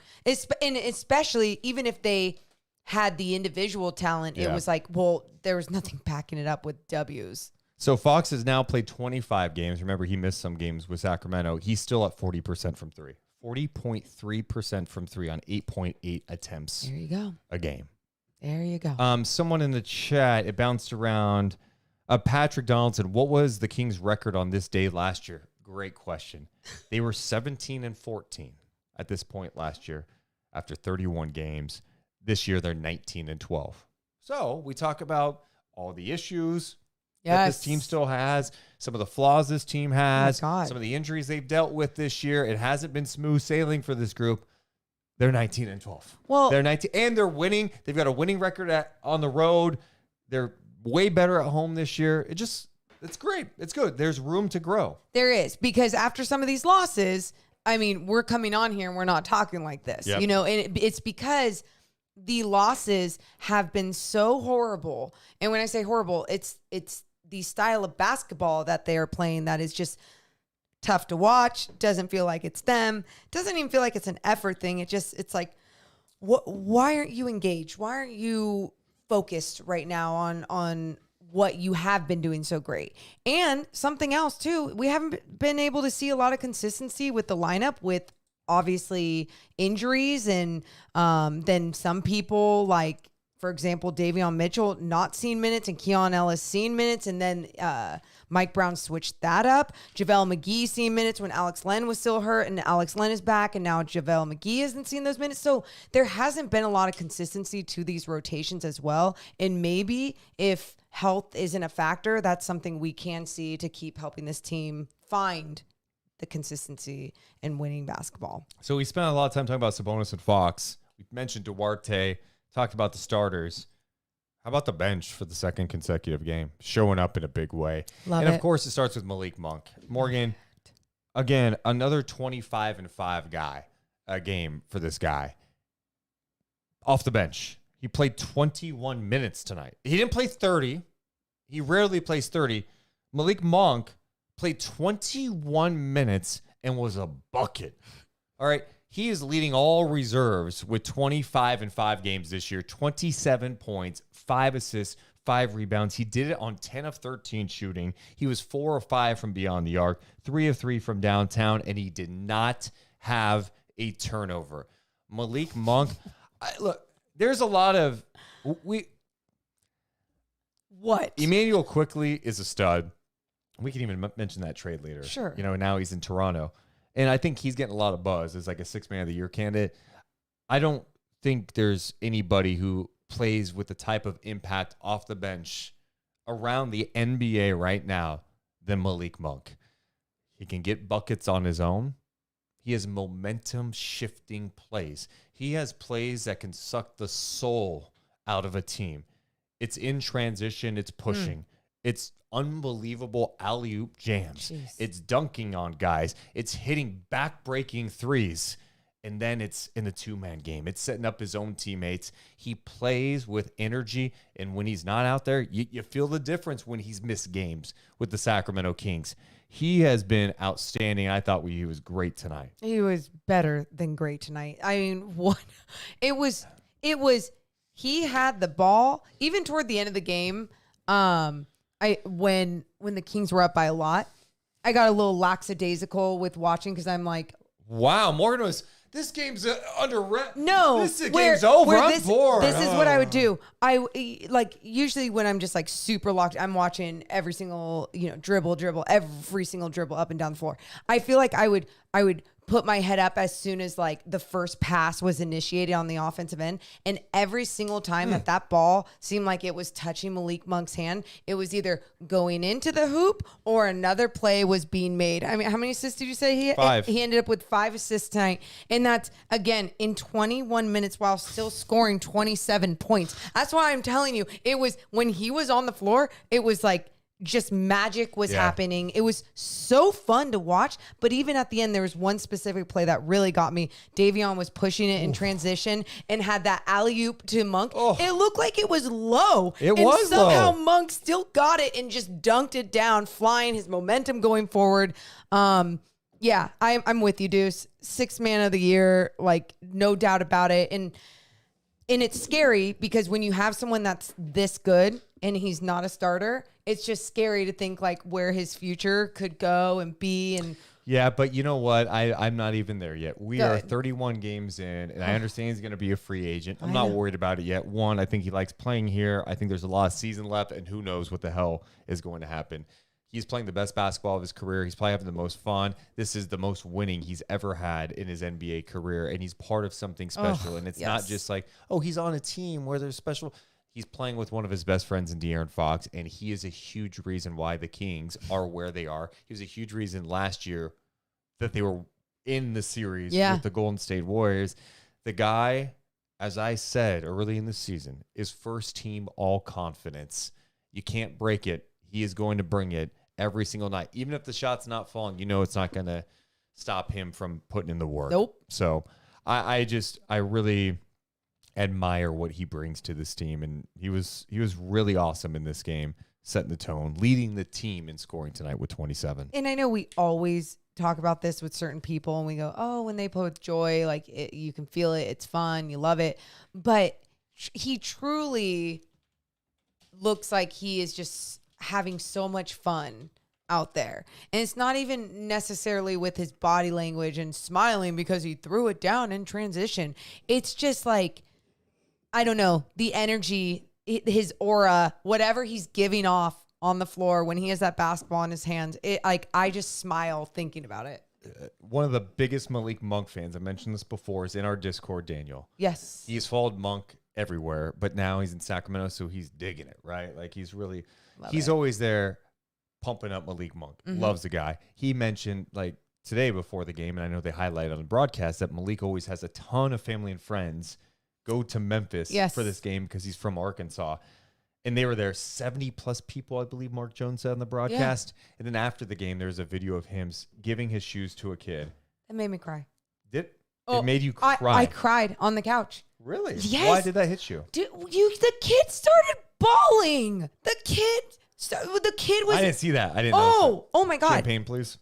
And especially even if they had the individual talent, it was like, well, there was nothing backing it up with W's.
So Fox has now played 25 games. Remember, he missed some games with Sacramento. He's still at 40% from three. 40.3% from three on 8.8 attempts.
There you go.
A game.
There you go.
Someone in the chat, it bounced around. Patrick Donaldson, what was the Kings' record on this day last year? Great question. They were 17-14 at this point last year after 31 games. This year, they're 19-12. So we talk about all the issues that this team still has, some of the flaws this team has, some of the injuries they've dealt with this year. It hasn't been smooth sailing for this group. They're 19-12.
Well,
they're 19, and they're winning. They've got a winning record on the road. They're way better at home this year. It's great. It's good. There's room to grow.
There is, because after some of these losses, I mean, we're coming on here and we're not talking like this,
Yep.
And it's because the losses have been so horrible. And when I say horrible, it's the style of basketball that they are playing that is just tough to watch. Doesn't feel like it's them. Doesn't even feel like it's an effort thing. It's like, why aren't you engaged? Why aren't you focused right now on what you have been doing so great? And something else too, we haven't been able to see a lot of consistency with the lineup, with obviously injuries, and then some people, like for example Davion Mitchell not seeing minutes and Keon Ellis seeing minutes, and then Mike Brown switched that up. JaVale McGee seeing minutes when Alex Len was still hurt, and Alex Len is back, and now JaVale McGee isn't seeing those minutes. So there hasn't been a lot of consistency to these rotations as well. And maybe if health isn't a factor, that's something we can see to keep helping this team find the consistency in winning basketball.
So we spent a lot of time talking about Sabonis and Fox. We mentioned Duarte, talked about the starters. How about the bench for the second consecutive game? Showing up in a big way. Of course, it starts with Malik Monk. Morgan, again, another 25-5 guy, a game for this guy. Off the bench. He played 21 minutes tonight. He didn't play 30. He rarely plays 30. Malik Monk played 21 minutes and was a bucket. All right. He is leading all reserves with 25 in 5 games this year, 27 points, 5 assists, 5 rebounds. He did it on 10 of 13 shooting. He was 4 of 5 from beyond the arc, 3 of 3 from downtown, and he did not have a turnover. Malik Monk, look, there's a lot of
What?
Emmanuel Quickly is a stud. We can even mention that trade later.
Sure.
Now he's in Toronto. And I think he's getting a lot of buzz as like a 6 man of the year candidate. I don't think there's anybody who plays with the type of impact off the bench around the NBA right now than Malik Monk. He can get buckets on his own. He has momentum shifting plays. He has plays that can suck the soul out of a team. It's in transition. It's pushing. It's unbelievable alley-oop jams.
Jeez.
It's dunking on guys. It's hitting back-breaking threes. And then it's in the 2-man game. It's setting up his own teammates. He plays with energy. And when he's not out there, you feel the difference when he's missed games with the Sacramento Kings. He has been outstanding. I thought he was great tonight.
He was better than great tonight. I mean, what? It was, he had the ball, even toward the end of the game, when the Kings were up by a lot, I got a little lackadaisical with watching because I'm like,
wow, Morgan was, this game's under rep.
No,
this game's over. I'm bored.
This is what I would do. Usually when I'm just like super locked, I'm watching every single, dribble, every single dribble up and down the floor. I feel like I would put my head up as soon as like the first pass was initiated on the offensive end. And every single time that ball seemed like it was touching Malik Monk's hand, it was either going into the hoop or another play was being made. I mean, how many assists did you say he
5?
He ended up with 5 assists tonight. And that's, again, in 21 minutes while still scoring 27 points. That's why I'm telling you, it was, when he was on the floor, it was like, just magic was happening. It was so fun to watch. But even at the end, there was one specific play that really got me. Davion was pushing it in transition and had that alley-oop to Monk. Oh. It looked like it was low. Somehow Monk still got it and just dunked it down, flying, his momentum going forward. I'm with you, Deuce. 6 man of the year, like no doubt about it. And it's scary because when you have someone that's this good and he's not a starter, it's just scary to think like where his future could go and be. And
yeah, but you know what? I'm not even there yet. We are 31 games in, and I understand he's going to be a free agent. I'm not worried about it yet. One, I think he likes playing here. I think there's a lot of season left, and who knows what the hell is going to happen. He's playing the best basketball of his career. He's probably having the most fun. This is the most winning he's ever had in his NBA career, and he's part of something special. And it's not just like, he's on a team where there's special. He's playing with one of his best friends in De'Aaron Fox, and he is a huge reason why the Kings are where they are. He was a huge reason last year that they were in the series with the Golden State Warriors. The guy, as I said early in the season, is first team all confidence. You can't break it. He is going to bring it every single night. Even if the shot's not falling, it's not going to stop him from putting in the work.
Nope.
So I really admire what he brings to this team, and he was really awesome in this game, setting the tone, leading the team in scoring tonight with 27.
And I know we always talk about this with certain people, and we go, when they play with joy, like you can feel it, it's fun, you love it. But he truly looks like he is just having so much fun out there. And it's not even necessarily with his body language and smiling because he threw it down in transition. It's just like, I don't know, the energy, his aura, whatever he's giving off on the floor when he has that basketball in his hands, I just smile thinking about it.
One of the biggest Malik Monk fans, I mentioned this before, is in our Discord, Daniel.
Yes.
He's followed Monk everywhere, but now he's in Sacramento, so he's digging it, right? Like he's always there pumping up Malik Monk. Mm-hmm. Loves the guy. He mentioned like today before the game, and I know they highlight on the broadcast that Malik always has a ton of family and friends go to Memphis for this game because he's from Arkansas. And they were there, 70 plus people, I believe Mark Jones said on the broadcast. Yeah. And then after the game, there's a video of him giving his shoes to a kid.
It made me cry.
It made you cry?
I cried on the couch.
Really?
Yes.
Why did that hit you?
The kid started bawling. The kid was...
I didn't see that. I didn't know.
Oh my God.
Champagne, please.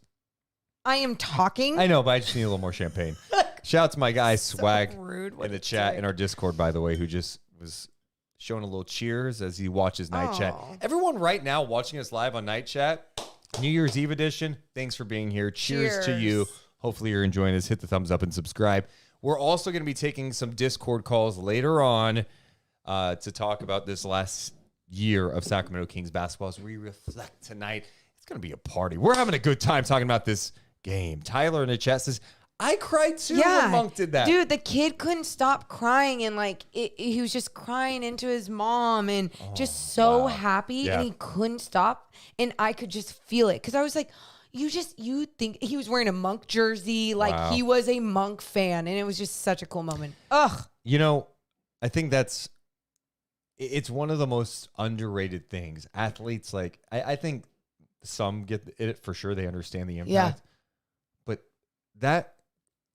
I am talking.
I know, but I just need a little more champagne. Shout out to my guy Swag
rude what
in the
he's
chat
doing.
in our Discord, by the way, who just was showing a little cheers as he watches Night Chat.
Aw.
Everyone right now watching us live on Night Chat, New Year's Eve edition, thanks for being here. Cheers to you. Hopefully you're enjoying this. Hit the thumbs up and subscribe. We're also going to be taking some Discord calls later on to talk about this last year of Sacramento Kings basketball as we reflect tonight. It's going to be a party. We're having a good time talking about this game. Tyler in the chat says, I cried too when Monk did that.
Dude, the kid couldn't stop crying and he was just crying into his mom and just so happy
Yeah.
and he couldn't stop. And I could just feel it because I was like, you think he was wearing a Monk jersey, like he was a Monk fan, and it was just such a cool moment. Ugh.
You know, I think it's one of the most underrated things. Athletes, like, I think some get it for sure. They understand the impact.
Yeah.
But that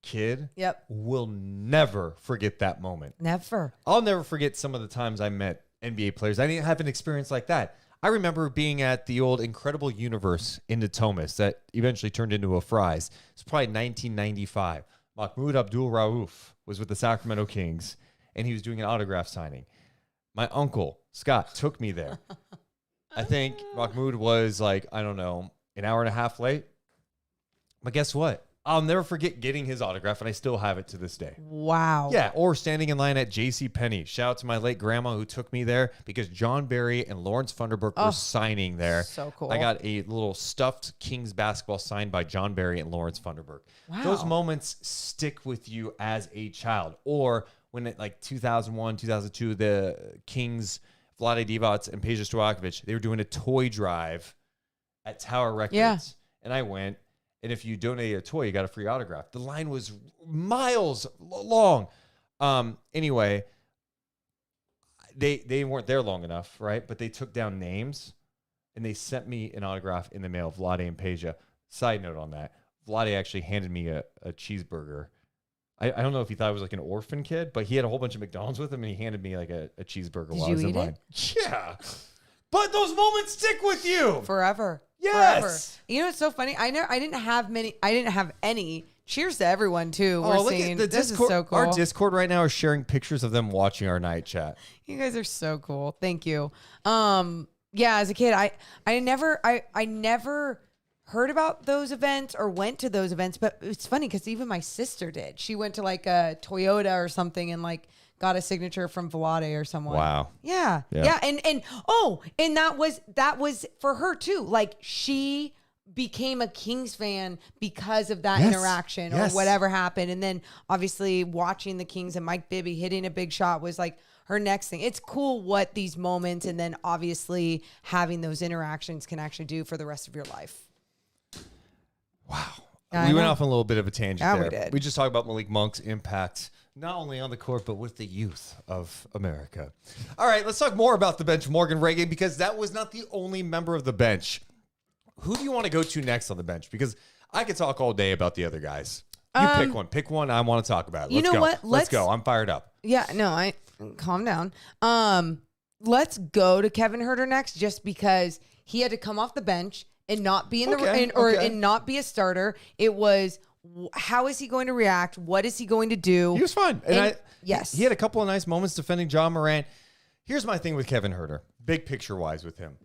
kid will never forget that moment.
Never.
I'll never forget some of the times I met NBA players. I didn't have an experience like that. I remember being at the old Incredible Universe in Natomas that eventually turned into a Fry's. It's probably 1995. Mahmoud Abdul-Rauf was with the Sacramento Kings, and he was doing an autograph signing. My uncle, Scott, took me there. I think Mahmoud was like, I don't know, an hour and a half late. But guess what? I'll never forget getting his autograph, and I still have it to this day.
Wow.
Yeah, or standing in line at JCPenney. Shout out to my late grandma who took me there because John Barry and Lawrence Funderburk were signing there.
So cool.
I got a little stuffed Kings basketball signed by John Barry and Lawrence Funderburk.
Wow.
Those moments stick with you as a child. Or when it, like 2001, 2002, the Kings, Vlade Divac and Peja Stojakovic, they were doing a toy drive at Tower Records.
Yeah.
And I went. And if you donated a toy, you got a free autograph. The line was miles long. Anyway, they weren't there long enough, right? But they took down names, and they sent me an autograph in the mail, Vlade and Peja. Side note on that, Vlade actually handed me a cheeseburger. I don't know if he thought I was like an orphan kid, but he had a whole bunch of McDonald's with him, and he handed me like a cheeseburger while I was in line. Yeah. But those moments stick with you.
Forever.
Yes.
Forever. You know what's so funny? I didn't have any. Cheers to everyone too.
Oh,
We're
look
seeing
at the
this
Discord.
is so cool.
Our Discord right now is sharing pictures of them watching our Night Chat.
You guys are so cool. Thank you. Yeah, as a kid, I never heard about those events or went to those events, but it's funny because even my sister did. She went to like a Toyota or something and like got a signature from Vlade or someone.
Wow.
Yeah.
Yeah.
And that was for her too. Like she became a Kings fan because of that
Yes.
interaction
Yes.
or whatever happened. And then obviously watching the Kings and Mike Bibby hitting a big shot was like her next thing. It's cool what these moments and then obviously having those interactions can actually do for the rest of your life.
Wow.
Yeah,
We
I
went
know.
off on a little bit of a tangent
Yeah,
there.
we did.
We just talked about Malik Monk's impact, not only on the court, but with the youth of America. All right, let's talk more about the bench, Morgan Reagan, because that was not the only member of the bench. Who do you want to go to next on the bench? Because I could talk all day about the other guys. You pick one. Pick one. I want to talk about it.
You
Let's
know
go.
what?
Let's go. I'm fired up.
Yeah, no, calm down. Let's go to Kevin Huerter next, just because he had to come off the bench and not be in and not be a starter. It was how is he going to react? What is he going to do?
He was fine.
Yes.
He had a couple of nice moments defending Ja Morant. Here's my thing with Kevin Huerter, big picture wise with him.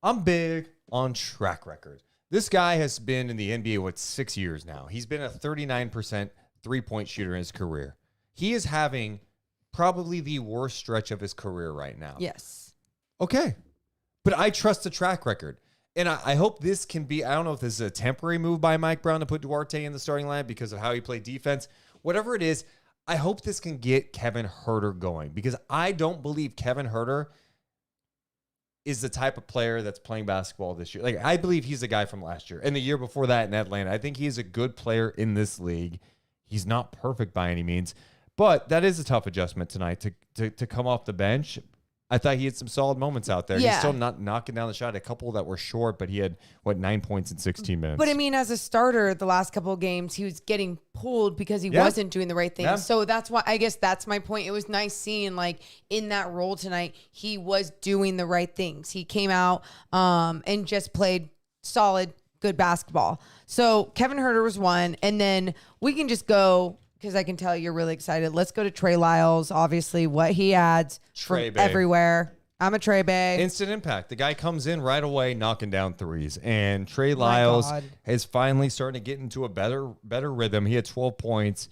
I'm big on track record. This guy has been in the NBA, 6 years now? He's been a 39% three-point shooter in his career. He is having probably the worst stretch of his career right now.
Yes.
Okay. But I trust the track record. And I hope this can be, I don't know if this is a temporary move by Mike Brown to put Duarte in the starting line because of how he played defense. Whatever it is, I hope this can get Kevin Huerter going because I don't believe Kevin Huerter is the type of player that's playing basketball this year. Like, I believe he's a guy from last year and the year before that in Atlanta. I think he is a good player in this league. He's not perfect by any means, but that is a tough adjustment tonight to come off the bench. I thought he had some solid moments out there.
Yeah.
He's still not knocking down the shot. A couple that were short, but he had, 9 points in 16 minutes.
But I mean, as a starter, the last couple of games, he was getting pulled because he
Yeah.
wasn't doing the right thing.
Yeah.
So that's why, I guess that's my point. It was nice seeing, like, in that role tonight, he was doing the right things. He came out and just played solid, good basketball. So Kevin Huerter was one. And then we can just go because I can tell you're really excited. Let's go to Trey Lyles. Obviously, what he adds
Trey
from
Bay.
everywhere. I'm a Trey Bay.
Instant impact. The guy comes in right away, knocking down threes. And Trey Lyles
God.
is finally starting to get into a better rhythm. He had 12 points.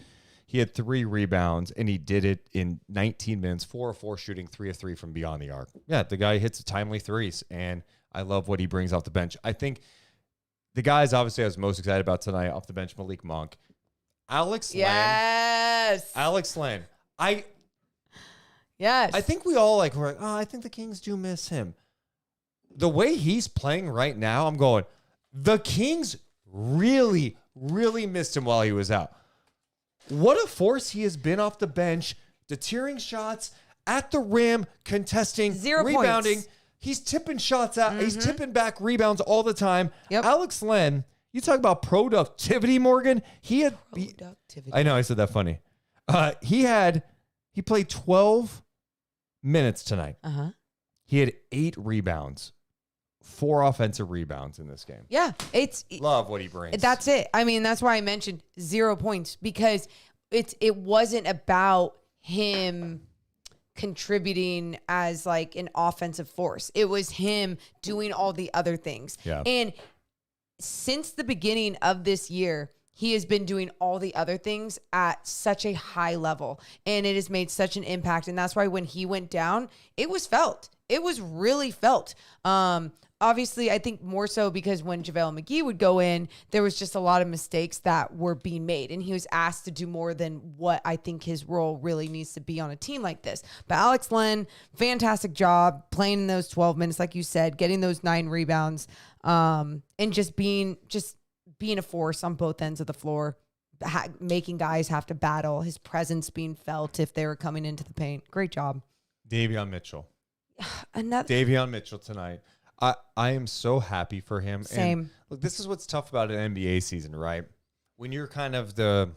He had 3 rebounds, and he did it in 19 minutes, 4 of 4 shooting, 3 of 3 from beyond the arc. Yeah, the guy hits timely threes, and I love what he brings off the bench. I think the guys obviously I was most excited about tonight off the bench, Malik Monk. Alex Len. I think we all we're like, I think the Kings do miss him. The way he's playing right now, I'm going, the Kings really, really missed him while he was out. What a force he has been off the bench, deterring shots at the rim, contesting,
0
rebounding.
points.
He's tipping shots out. He's tipping back rebounds all the time.
Yep.
Alex Len, you talk about productivity, Morgan.
Productivity.
I know I said that funny. He played 12 minutes tonight.
Uh-huh.
He had 8 rebounds, 4 offensive rebounds in this game.
Yeah,
Love what he brings.
That's it. I mean, that's why I mentioned 0 points, because it wasn't about him contributing as like an offensive force. It was him doing all the other things.
Yeah.
And since the beginning of this year, he has been doing all the other things at such a high level, and it has made such an impact. And that's why when he went down, it was felt. It was really felt. Obviously, I think more so because when JaVale McGee would go in, there was just a lot of mistakes that were being made, and he was asked to do more than what I think his role really needs to be on a team like this. But Alex Len, fantastic job playing in those 12 minutes, like you said, getting those 9 rebounds, and just being a force on both ends of the floor, making guys have to battle, his presence being felt if they were coming into the paint. Great job.
Davion Mitchell.
Another
Davion Mitchell tonight. I am so happy for him.
Same.
And look, this is what's tough about an NBA season, right? When you're kind of the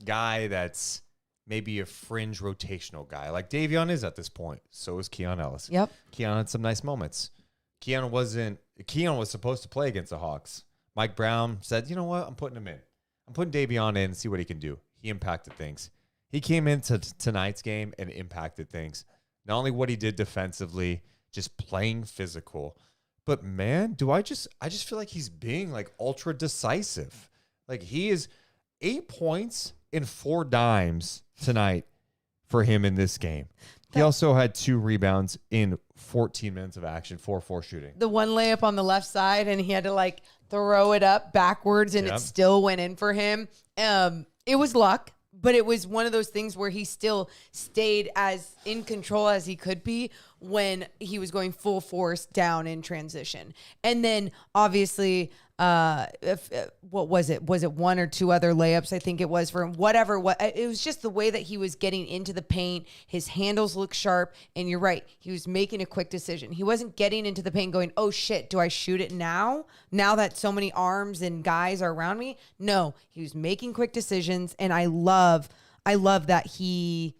guy that's maybe a fringe rotational guy, like Davion is at this point. So is Keon Ellis.
Yep.
Keon had some nice moments. Keon was supposed to play against the Hawks. Mike Brown said, you know what? I'm putting him in. I'm putting Davion in and see what he can do. He impacted things. He came into tonight's game and impacted things. Not only what he did defensively, just playing physical, but man, I just feel like he's being like ultra decisive. Like he is 8 points and 4 dimes tonight for him in this game. He also had 2 rebounds in 14 minutes of action, 4-4 shooting.
The one layup on the left side, and he had to like throw it up backwards, and it still went in for him. It was luck, but it was one of those things where he still stayed as in control as he could be when he was going full force down in transition. And then obviously, what was it? Was it 1 or 2 other layups? I think it was for him. Whatever. It was just the way that he was getting into the paint. His handles looked sharp. And you're right. He was making a quick decision. He wasn't getting into the paint going, oh shit, do I shoot it now? Now that so many arms and guys are around me? No, he was making quick decisions. And I love that I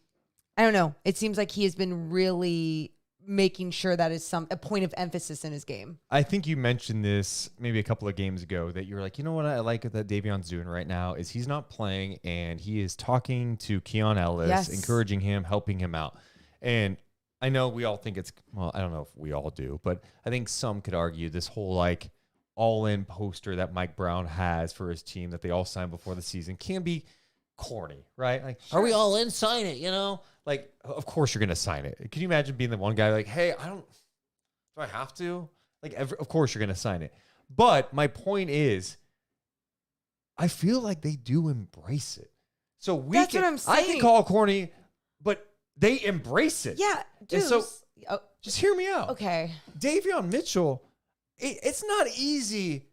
don't know. It seems like he has been really making sure that is a point of emphasis in his game.
I think you mentioned this maybe a couple of games ago that you were like, you know what I like that Davion's doing right now is he's not playing and he is talking to Keon Ellis, encouraging him, helping him out. And I know we all think I don't know if we all do, but I think some could argue this whole like all-in poster that Mike Brown has for his team that they all signed before the season can be corny, right? Like, are we all in? Sign it, you know? Like, of course you're going to sign it. Can you imagine being the one guy like, hey, do I have to? Like, of course you're going to sign it. But my point is, I feel like they do embrace it. So
That's what I'm saying.
I can call it corny, but they embrace it.
Yeah, dude.
So just hear me out.
Okay.
Davion Mitchell, it's not easy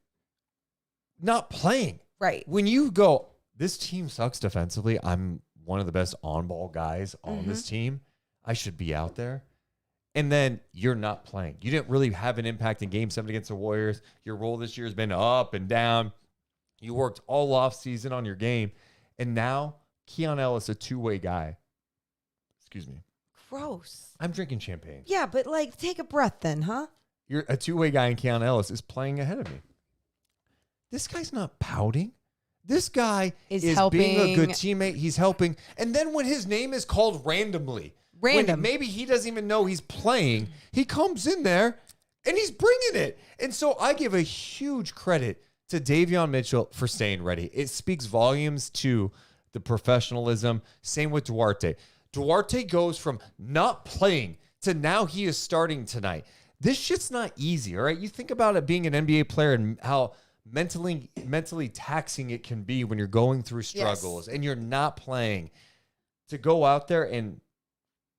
not playing.
Right.
When you go, this team sucks defensively. I'm one of the best on-ball guys on this team. I should be out there. And then you're not playing. You didn't really have an impact in Game 7 against the Warriors. Your role this year has been up and down. You worked all off season on your game. And now Keon Ellis, a two-way guy. Excuse me.
Gross.
I'm drinking champagne.
Yeah, but like, take a breath then, huh?
You're a two-way guy, and Keon Ellis is playing ahead of me. This guy's not pouting. This guy is being a good teammate. He's helping. And then when his name is called randomly, when maybe he doesn't even know he's playing, he comes in there and he's bringing it. And so I give a huge credit to Davion Mitchell for staying ready. It speaks volumes to the professionalism. Same with Duarte. Duarte goes from not playing to now he is starting tonight. This shit's not easy, all right? You think about it being an NBA player and how mentally taxing it can be when you're going through struggles and you're not playing. To go out there and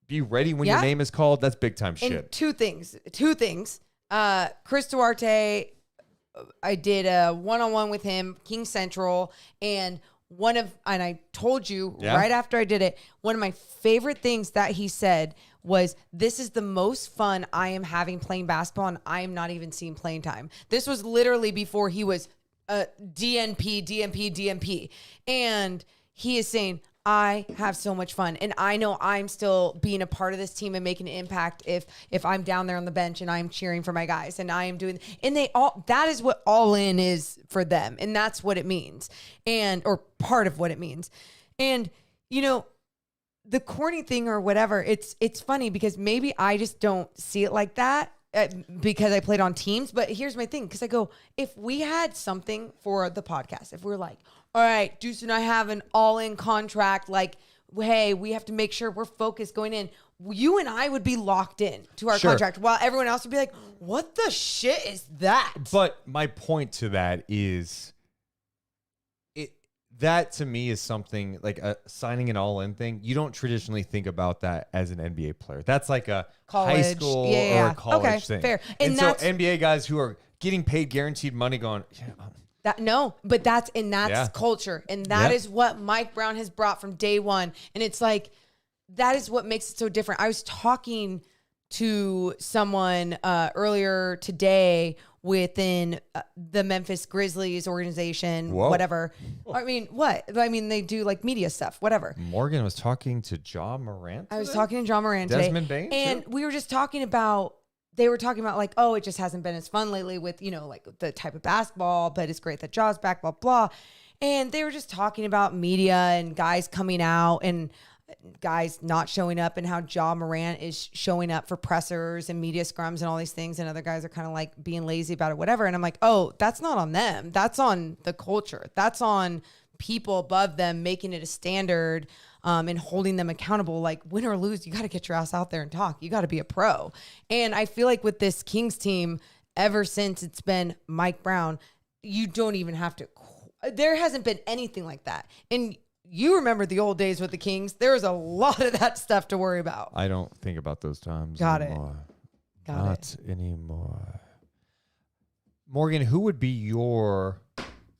be ready when your name is called, that's big time shit.
And two things. Chris Duarte, I did a one-on-one with him, King Central, and I told you right after I did it, one of my favorite things that he said was, this is the most fun I am having playing basketball, and I am not even seeing playing time. This was literally before he was DNP. And he is saying, I have so much fun, and I know I'm still being a part of this team and making an impact if I'm down there on the bench and I'm cheering for my guys and I am doing, and that is what all in is for them, and that's what it means, or part of what it means. And the corny thing or whatever, it's funny because maybe I just don't see it like that because I played on teams. But here's my thing, because I go, if we had something for the podcast, if we're like, all right, Deuce and I have an all-in contract, like, hey, we have to make sure we're focused going in, you and I would be locked in to our contract, while everyone else would be like, what the shit is that?
But my point to that is, that to me is something like signing an all-in thing. You don't traditionally think about that as an NBA player. That's like a high school or a college thing.
Fair.
And so NBA guys who are getting paid guaranteed money going,
but that's culture. And that is what Mike Brown has brought from day one. And it's like, that is what makes it so different. I was talking to someone earlier today within the Memphis Grizzlies organization, whatever. I mean, what? I mean, they do like media stuff, whatever.
Morgan was talking to Ja Morant.
I was talking to Ja Morant today.
Desmond Bain?
And we were just talking about, they were talking about like, oh, it just hasn't been as fun lately with, like the type of basketball, but it's great that Ja's back, blah, blah. And they were just talking about media and guys coming out and guys not showing up, and how Ja Morant is showing up for pressers and media scrums and all these things, and other guys are kind of like being lazy about it, whatever. And I'm like, oh, that's not on them. That's on the culture. That's on people above them making it a standard and holding them accountable. Like, win or lose, you got to get your ass out there and talk. You got to be a pro. And I feel like with this Kings team, ever since it's been Mike Brown, you don't even have to. There hasn't been anything like that. And you remember the old days with the Kings. There was a lot of that stuff to worry about.
I don't think about those times
anymore.
Not anymore. Morgan, who would be your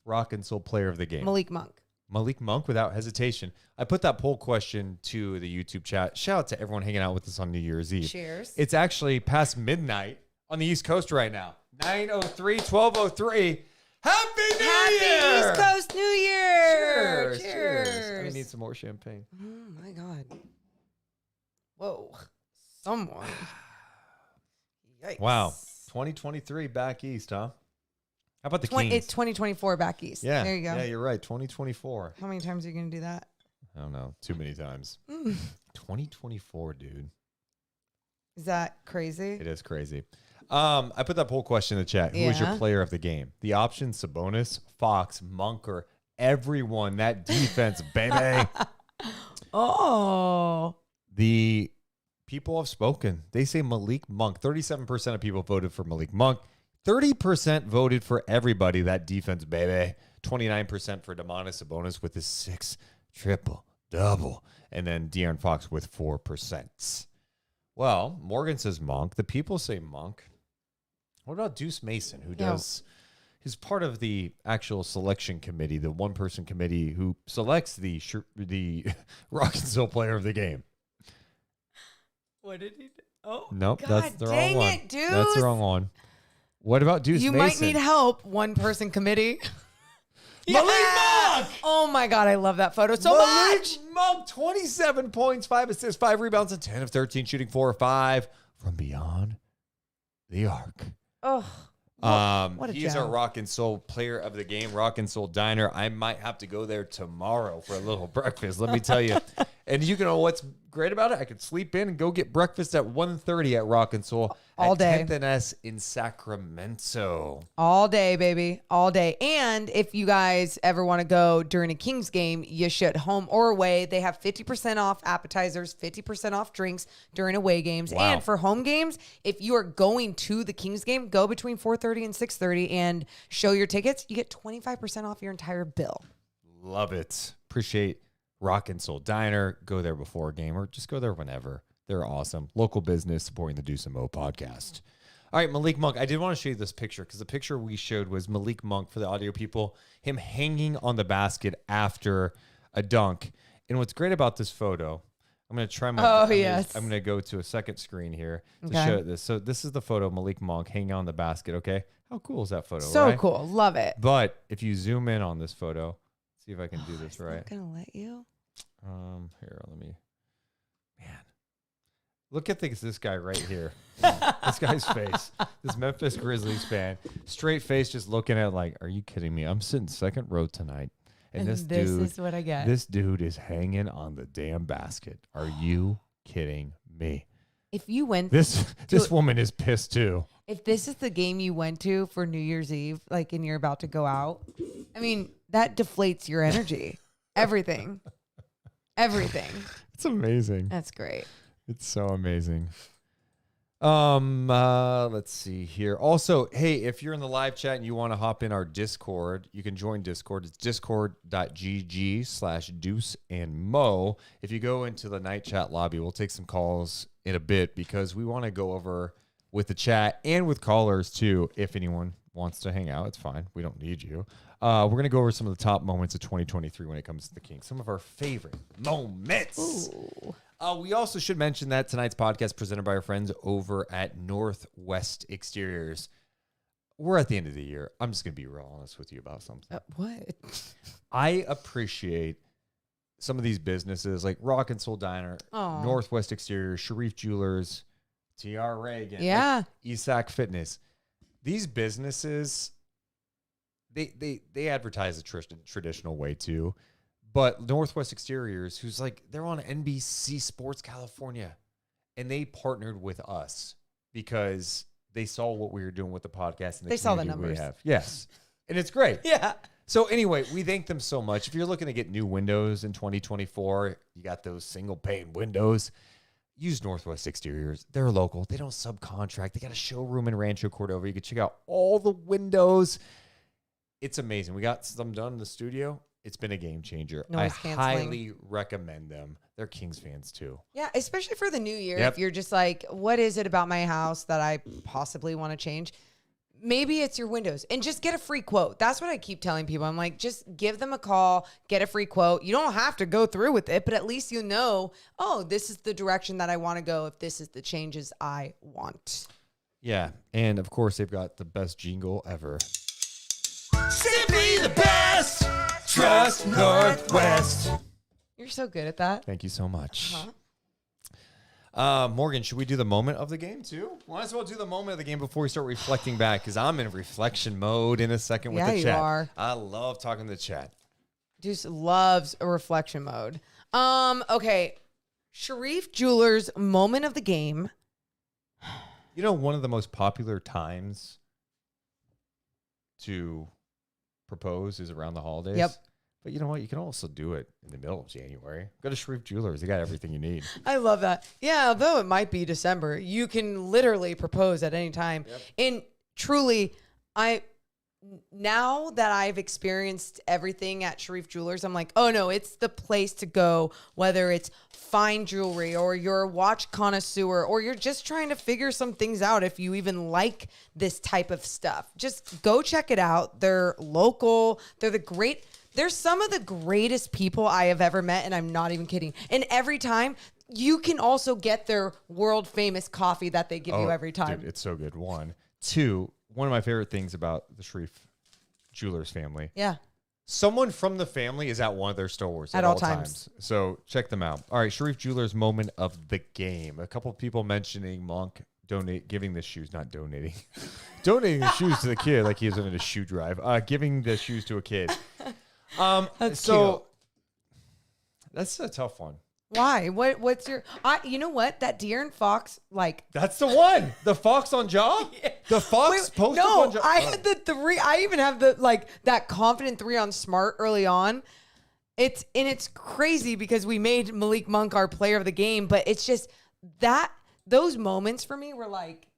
rock and soul player of the game?
Malik Monk.
Malik Monk, without hesitation. I put that poll question to the YouTube chat. Shout out to everyone hanging out with us on New Year's Eve.
Cheers.
It's actually past midnight on the East Coast right now. 9:03, 12:03. Happy New Year!
East Coast New Year!
Cheers. I need some more champagne.
Oh my God. Whoa. Someone. Yikes.
Wow. 2023 back east, huh? How about the Kings?
It's 2024 back east.
Yeah.
There you go.
Yeah, you're right. 2024.
How many times are you going to do that?
I don't know. Too many times. 2024, dude.
Is that crazy?
It is crazy. I put that poll question in the chat. Who was your player of the game? The options: Sabonis, Fox, Munker, everyone. That defense, baby.
Oh.
The people have spoken. They say Malik Monk. 37% of people voted for Malik Monk. 30% voted for everybody. That defense, baby. 29% for Domantas Sabonis with his 6 triple-double. And then De'Aaron Fox with 4%. Well, Morgan says Monk. The people say Monk. What about Deuce Mason, who who's part of the actual selection committee, the one-person committee who selects the rock and soul player of the game?
What did he do? Oh,
nope,
God,
that's the wrong one.
it, Deuce.
That's the wrong one. What about Deuce
You
Mason?
might need help, one-person committee.
Malik Monk!
Oh, my God, I love that photo so much.
Malik Monk, 27 points, 5 assists, 5 rebounds, and 10 of 13, shooting 4 of 5 from beyond the arc.
Oh, What a
He's
gem.
our Rock and Soul player of the game, Rock and Soul Diner. I might have to go there tomorrow for a little breakfast, let me tell you. And you know what's great about it? I could sleep in and go get breakfast at 1:30 at Rock and Soul
All
at
day.
10th and S in Sacramento.
All day, baby. All day. And if you guys ever want to go during a Kings game, you should, home or away. They have 50% off appetizers, 50% off drinks during away games.
Wow.
And for home games, if you are going to the Kings game, go between 4:30 and 6:30 and show your tickets. You get 25% off your entire bill.
Love it. Appreciate Rock and Soul Diner. Go there before a game or just go there whenever. They're awesome. Local business supporting the Deuce and Mo podcast. All right, Malik Monk. I did want to show you this picture because the picture we showed was Malik Monk, for the audio people, him hanging on the basket after a dunk. And what's great about this photo, I'm going to try my
Oh,
I'm gonna-
yes.
I'm going to go to a second screen here to
Okay.
show this. So this is the photo of Malik Monk hanging on the basket, okay? How cool is that photo,
So
right?
cool. Love it.
But if you zoom in on this photo, see if I can do this
Is that
right.
gonna let you?
Here, let me. Man, look at this guy right here. This guy's face. This Memphis Grizzlies fan, straight face, just looking at like, are you kidding me? I'm sitting second row tonight, and this dude,
is what I get.
this dude is hanging on the damn basket. Are you kidding me?
If you went,
This woman is pissed too.
if this is the game you went to for New Year's Eve, like, and you're about to go out, I mean, that deflates your energy. Everything.
It's amazing.
That's great.
It's so amazing. Let's see here. Also, hey, if you're in the live chat and you want to hop in our Discord, you can join Discord. It's discord.gg/Deuce and Mo. If you go into the night chat lobby, we'll take some calls in a bit because we want to go over with the chat and with callers too. If anyone wants to hang out, it's fine. We don't need you. We're going to go over some of the top moments of 2023 when it comes to the Kings. Some of our favorite moments.
Ooh.
We also should mention that tonight's podcast presented by our friends over at Northwest Exteriors. We're at the end of the year. I'm just going to be real honest with you about something.
What?
I appreciate some of these businesses like Rock and Soul Diner,
Aw.
Northwest Exteriors, Sharif Jewelers, TR Reagan,
Yeah.
Isaac Fitness. These businesses, they advertise the traditional way too. But Northwest Exteriors, who's like, they're on NBC Sports California, and they partnered with us because they saw what we were doing with the podcast. And
They saw the
community we
numbers.
have. Yes. And it's great.
Yeah.
So anyway, we thank them so much. If you're looking to get new windows in 2024, you got those single pane windows, use Northwest Exteriors. They're local. They don't subcontract. They got a showroom in Rancho Cordova. You can check out all the windows. It's amazing. We got some done in the studio. It's been a game changer.
Noise
I
canceling.
highly recommend them. They're Kings fans too.
Yeah, especially for the new year.
Yep.
If you're just like, what is it about my house that I possibly want to change? Maybe it's your windows, and just get a free quote. That's what I keep telling people. I'm like, just give them a call, get a free quote. You don't have to go through with it, but at least you know, oh, this is the direction that I want to go if this is the changes I want.
Yeah. And of course, they've got the best jingle ever.
Simply the best. Trust Northwest.
You're so good at that.
Thank you so much.
Uh-huh.
Morgan, should we do the moment of the game too? Might as well do the moment of the game before we start reflecting back because I'm in reflection mode in a second with
Yeah,
the
you
chat.
are.
I love talking to the chat.
Deuce loves a reflection mode. Okay. Sharif Jewelers moment of the game.
You know, one of the most popular times to propose is around the holidays.
Yep.
But you know what? You can also do it in the middle of January. Go to Sharif Jewelers. They got everything you need.
I love that. Yeah, although it might be December, you can literally propose at any time.
Yep.
And truly, now that I've experienced everything at Sharif Jewelers, I'm like, oh no, it's the place to go, whether it's fine jewelry or you're a watch connoisseur or you're just trying to figure some things out if you even like this type of stuff. Just go check it out. They're local. They're some of the greatest people I have ever met, and I'm not even kidding. And every time, you can also get their world famous coffee that they give you every time.
Dude, it's so good. One. Two, one of my favorite things about the Sharif Jewelers family.
Yeah.
Someone from the family is at one of their stores
At all times.
So check them out. All right, Sharif Jewelers moment of the game. A couple of people mentioning Monk giving the shoes, not donating, donating the shoes to the kid like he was in a shoe drive. Giving the shoes to a kid.
That's
so
cute.
That's a tough one.
Why? What's your? You know what? That De'Aaron Fox, like
That's the one. The Fox on Ja. The Fox posted on Ja.
I had the 3. I even have that confident 3 on Smart early on. It's crazy because we made Malik Monk our player of the game, but it's just that those moments for me were like,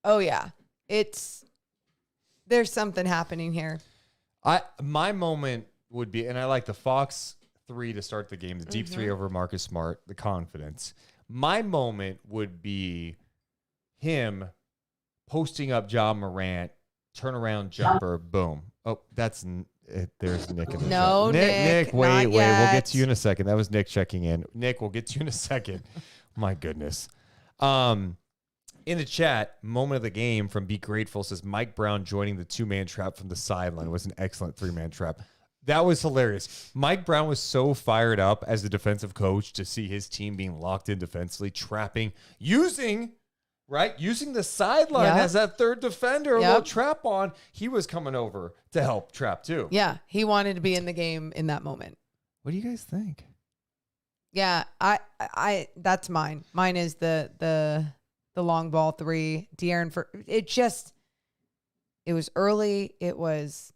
oh yeah, there's something happening here.
My moment would be, and I like the Fox 3 to start the game, the deep 3 over Marcus Smart, the confidence. My moment would be him posting up Ja Morant, turnaround jumper, boom. Oh, there's Nick in the
No,
chat. Nick, wait, we'll get to you in a second. That was Nick checking in. Nick, we'll get to you in a second. My goodness. In the chat, moment of the game from Be Grateful says Mike Brown joining the 2-man trap from the sideline was an excellent 3-man trap. That was hilarious. Mike Brown was so fired up as the defensive coach to see his team being locked in defensively, trapping, using the sideline as that third defender, a little trap on. He was coming over to help trap too.
Yeah, he wanted to be in the game in that moment.
What do you guys think?
Yeah, I that's mine. Mine is the long ball 3. De'Aaron it was early. It was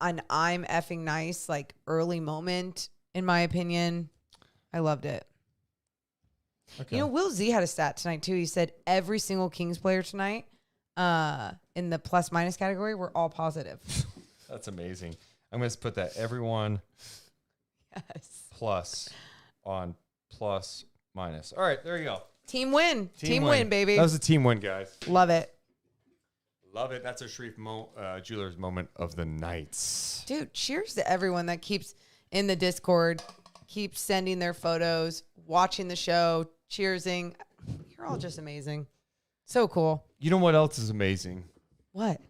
an I'm effing nice, like early moment, in my opinion. I loved it. Okay. You know, Will Z had a stat tonight too. He said every single Kings player tonight in the plus minus category were all positive.
That's amazing. I'm going to put that everyone plus on plus minus. All right, there you go.
Team win. Team win, baby.
That was a team win, guys.
Love it.
Love it. That's a Sharif Jewelers moment of the nights.
Dude, cheers to everyone that keeps in the Discord, keeps sending their photos, watching the show, cheersing. You're all just amazing. So cool.
You know what else is amazing?
What?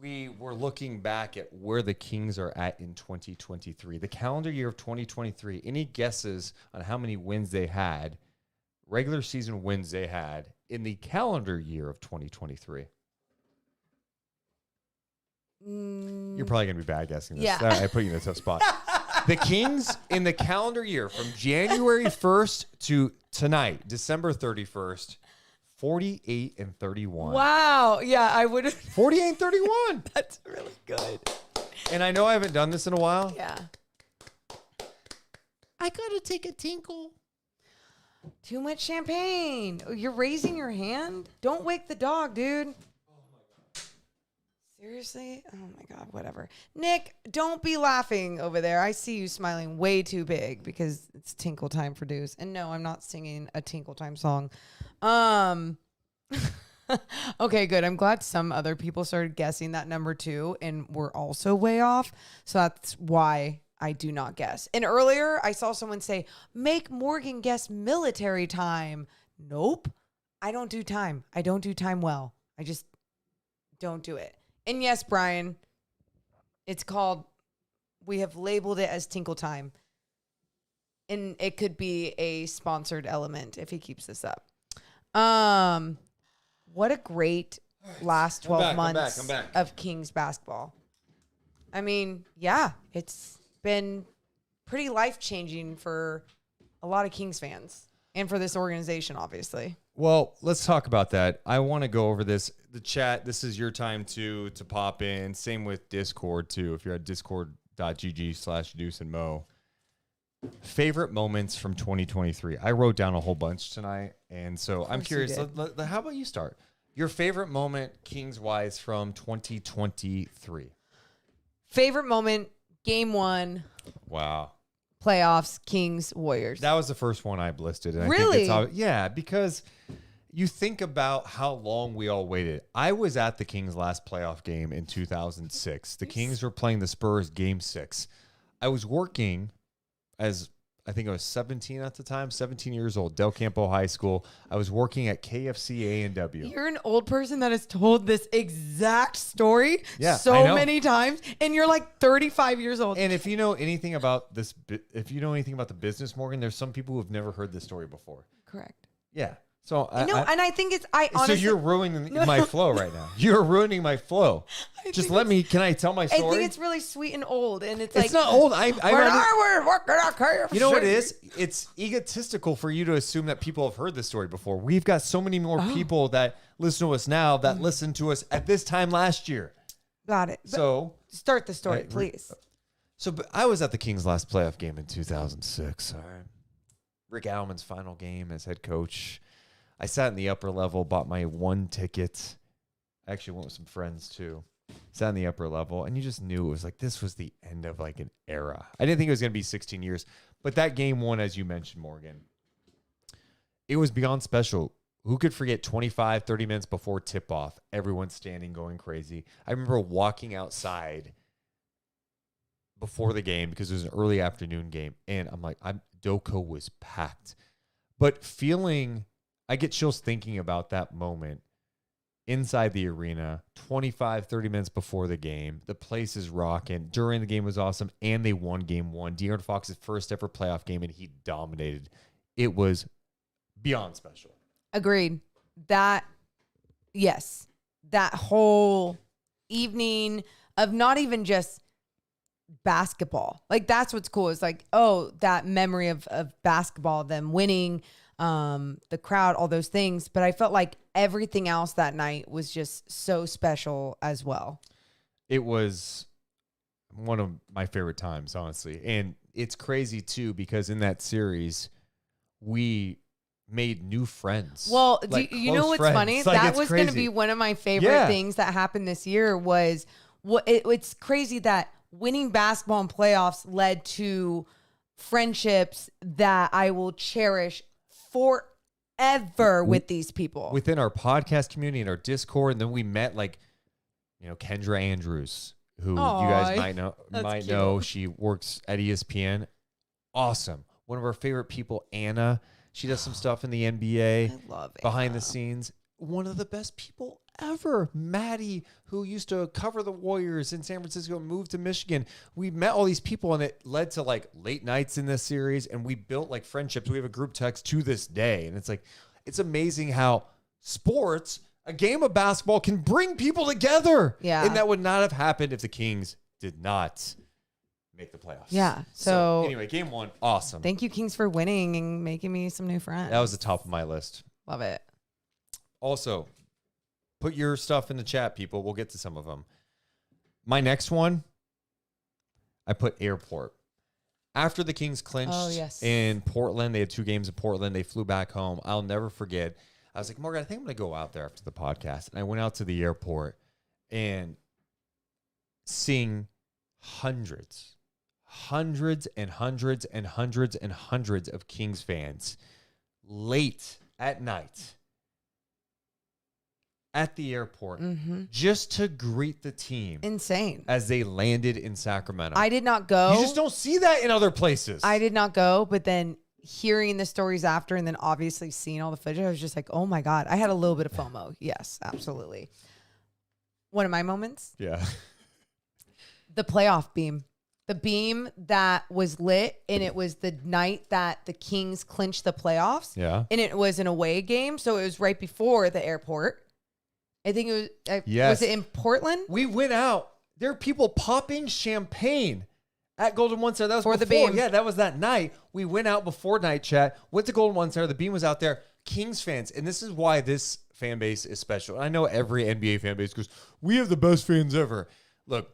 We were looking back at where the Kings are at in 2023. The calendar year of 2023. Any guesses on how many wins they had, regular season wins they had in the calendar year of 2023? You're probably going to be bad guessing this.
Yeah.
I put you in a tough spot. The Kings in the calendar year from January 1st to tonight, December 31st, 48-31.
Wow. Yeah, I would have.
48-31.
That's really good.
And I know I haven't done this in a while.
Yeah.
I got to take a tinkle.
Too much champagne. Oh, you're raising your hand? Don't wake the dog, dude. Seriously? Oh my God, whatever. Nick, don't be laughing over there. I see you smiling way too big because it's tinkle time for Deuce. And no, I'm not singing a tinkle time song. Okay, good. I'm glad some other people started guessing that number too and were also way off. So that's why I do not guess. And earlier I saw someone say, make Morgan guess military time. Nope. I don't do time. I don't do time well. I just don't do it. And yes, Brian, we have labeled it as Tinkle Time. And it could be a sponsored element if he keeps this up. What a great last 12 months of Kings basketball. I mean, yeah, it's been pretty life-changing for a lot of Kings fans and for this organization, obviously.
Well, let's talk about that. I want to go over this. The chat, this is your time to pop in. Same with Discord, too. If you're at discord.gg/Deuce and Mo. Favorite moments from 2023. I wrote down a whole bunch tonight, and so I'm curious. How about you start? Your favorite moment, Kings-wise, from 2023.
Favorite moment, Game 1.
Wow.
Playoffs, Kings, Warriors.
That was the first one I listed. And
really?
I think yeah, because you think about how long we all waited. I was at the Kings' last playoff game in 2006. The Kings were playing the Spurs Game 6. I was working as, I think I was 17 at the time, 17 years old, Del Campo High School. I was working at KFC A&W.
You're an old person that has told this exact story many times, and you're like 35 years old.
And if you know anything about this, if you know anything about the business, Morgan, there's some people who have never heard this story before.
Correct.
Yeah. So
and I think it's honestly.
So you're ruining my flow right now. You're ruining my flow. Just let me. Can I tell my story?
I think it's really sweet and old, and it's
not old.
We're working on KFC.
You know what it is? It's egotistical for you to assume that people have heard this story before. We've got so many more people that listen to us now that listened to us at this time last year.
Got it.
So
start the story, please.
So I was at the Kings' last playoff game in 2006. All right. Rick Alman's final game as head coach. I sat in the upper level, bought my one ticket. I actually went with some friends too. Sat in the upper level, and you just knew it was like this was the end of like an era. I didn't think it was going to be 16 years, but that game one, as you mentioned, Morgan, it was beyond special. Who could forget 25, 30 minutes before tip-off, everyone standing, going crazy. I remember walking outside before the game because it was an early afternoon game, and I'm like, Doco was packed. But I get chills thinking about that moment inside the arena, 25, 30 minutes before the game. The place is rocking. During the game was awesome, and they won game one. De'Aaron Fox's first ever playoff game, and he dominated. It was beyond special.
Agreed. That whole evening of not even just basketball. Like, that's what's cool. It's like, oh, that memory of basketball, them winning, the crowd, all those things. But I felt like everything else that night was just so special as well.
It was one of my favorite times, honestly. And it's crazy, too, because in that series, we made new friends.
Well, you know what's
friends.
funny?
Like,
that was going to be one of my favorite things that happened this year was it's crazy that winning basketball in playoffs led to friendships that I will cherish forever with these people.
Within our podcast community and our Discord, and then we met Kendra Andrews, who you guys might know. She works at ESPN. Awesome. One of our favorite people, Anna. She does some stuff in the NBA.
I love it.
Behind the scenes. One of the best people ever. Maddie, who used to cover the Warriors in San Francisco, moved to Michigan. We met all these people, and it led to late nights in this series, and we built friendships. We have a group text to this day, and it's amazing how sports, a game of basketball, can bring people together.
Yeah.
And that would not have happened if the Kings did not make the playoffs.
Yeah. So
anyway, game one, awesome.
Thank you, Kings, for winning and making me some new friends.
That was the top of my list.
Love it.
Also, put your stuff in the chat, people. We'll get to some of them. My next one, I put airport. After the Kings clinched in Portland, they had 2 games in Portland. They flew back home. I'll never forget. I was like, Morgan, I think I'm going to go out there after the podcast. And I went out to the airport and seeing hundreds and hundreds and hundreds and hundreds of Kings fans late at night at the airport just to greet the team.
Insane.
As they landed in Sacramento.
I did not go.
You just don't see that in other places.
I did not go, but then hearing the stories after and then obviously seeing all the footage, I was just like, oh my God. I had a little bit of FOMO. Yes, absolutely. One of my moments.
Yeah.
The playoff beam. The beam that was lit, and it was the night that the Kings clinched the playoffs.
Yeah.
And it was an away game, so it was right before the airport. I think it was, was it in Portland?
We went out. There are people popping champagne at Golden One Center. That was
for
before.
The beam.
Yeah, that was that night. We went out before night chat, went to Golden One Center. The beam was out there. Kings fans, and this is why this fan base is special. I know every NBA fan base goes, we have the best fans ever. Look,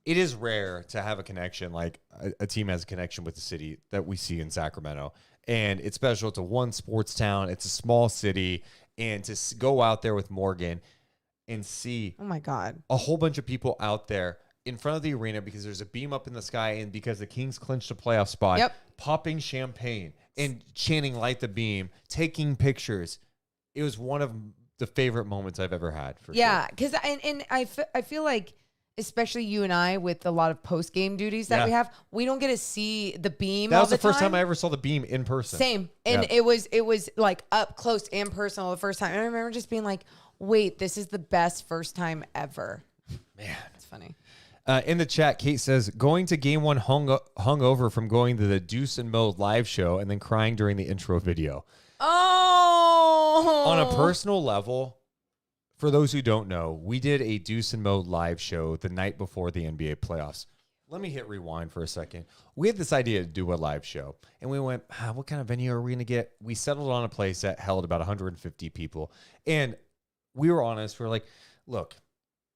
it is rare to have a connection like a team has a connection with the city that we see in Sacramento. And it's special. It's a one sports town. It's a small city. And to go out there with Morgan and see
oh my God,
a whole bunch of people out there in front of the arena because there's a beam up in the sky and because the Kings clinched a playoff spot, popping champagne and chanting light the beam, taking pictures. It was one of the favorite moments I've ever had. For
sure. Because I feel like, especially you and I, with a lot of post-game duties that we have, we don't get to see the beam.
That
all
was the first
time
time I ever saw the beam in person.
Same. And it was like up close and personal the first time. And I remember just being like, wait, this is the best first time ever.
Man.
It's funny.
In the chat, Kate says, going to game one hung over from going to the Deuce and Mo live show and then crying during the intro video.
Oh,
On a personal level, for those who don't know, we did a Deuce and Mo live show the night before the NBA playoffs. Let me hit rewind for a second. We had this idea to do a live show, and we went, what kind of venue are we going to get? We settled on a place that held about 150 people, and we were honest. We were like, look,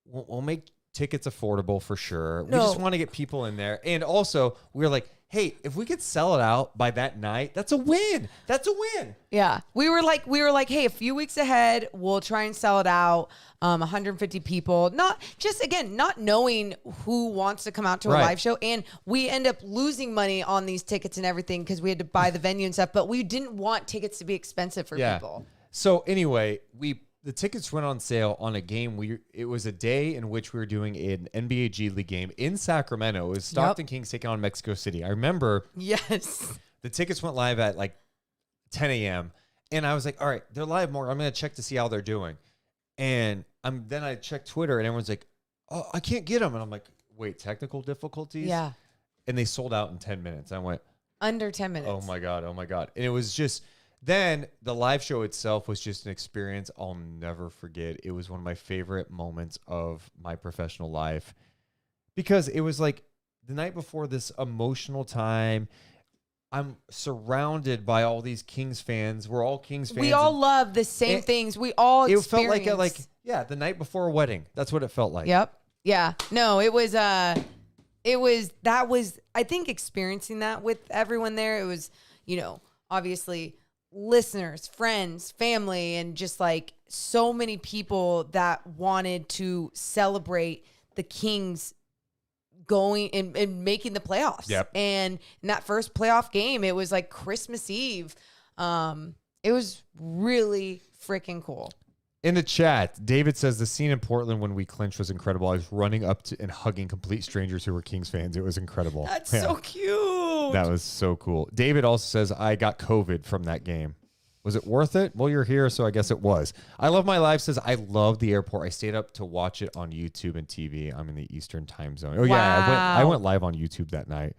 we'll make tickets affordable for sure. We just want to get people in there. And also, we were like, hey, if we could sell it out by that night, that's a win. That's a win.
Yeah. We were like, hey, a few weeks ahead, we'll try and sell it out. 150 people. Not knowing who wants to come out to a live show. And we end up losing money on these tickets and everything because we had to buy the venue and stuff. But we didn't want tickets to be expensive for people.
So anyway, the tickets went on sale on a game. It was a day in which we were doing an NBA G League game in Sacramento. It was Stockton Kings taking on Mexico City. I remember.
Yes.
The tickets went live at like 10 a.m. And I was like, all right, they're live more. I'm going to check to see how they're doing. And then I checked Twitter and everyone's like, oh, I can't get them. And I'm like, wait, technical difficulties?
Yeah.
And they sold out in 10 minutes. I went.
Under 10 minutes.
Oh my God. And it was just. Then the live show itself was just an experience I'll never forget. It was one of my favorite moments of my professional life because it was like the night before this emotional time. I'm surrounded by all these Kings fans. We're all Kings fans.
We all love the same things. We all
It felt like the night before a wedding. That's what it felt like.
Yep. Yeah. No, I think experiencing that with everyone there, it was, obviously listeners, friends, family, and just like so many people that wanted to celebrate the Kings going and making the playoffs.
Yep.
And in that first playoff game, it was like Christmas Eve. It was really freaking cool.
In the chat, David says the scene in Portland when we clinched was incredible. I was running up to and hugging complete strangers who were Kings fans. It was incredible.
That's so cute.
That was so cool. David also says, I got COVID from that game. Was it worth it? Well, you're here, so I guess it was. I Love My Life says, I love the airport. I stayed up to watch it on YouTube and TV. I'm in the Eastern time zone. Oh, yeah. I went live on YouTube that night.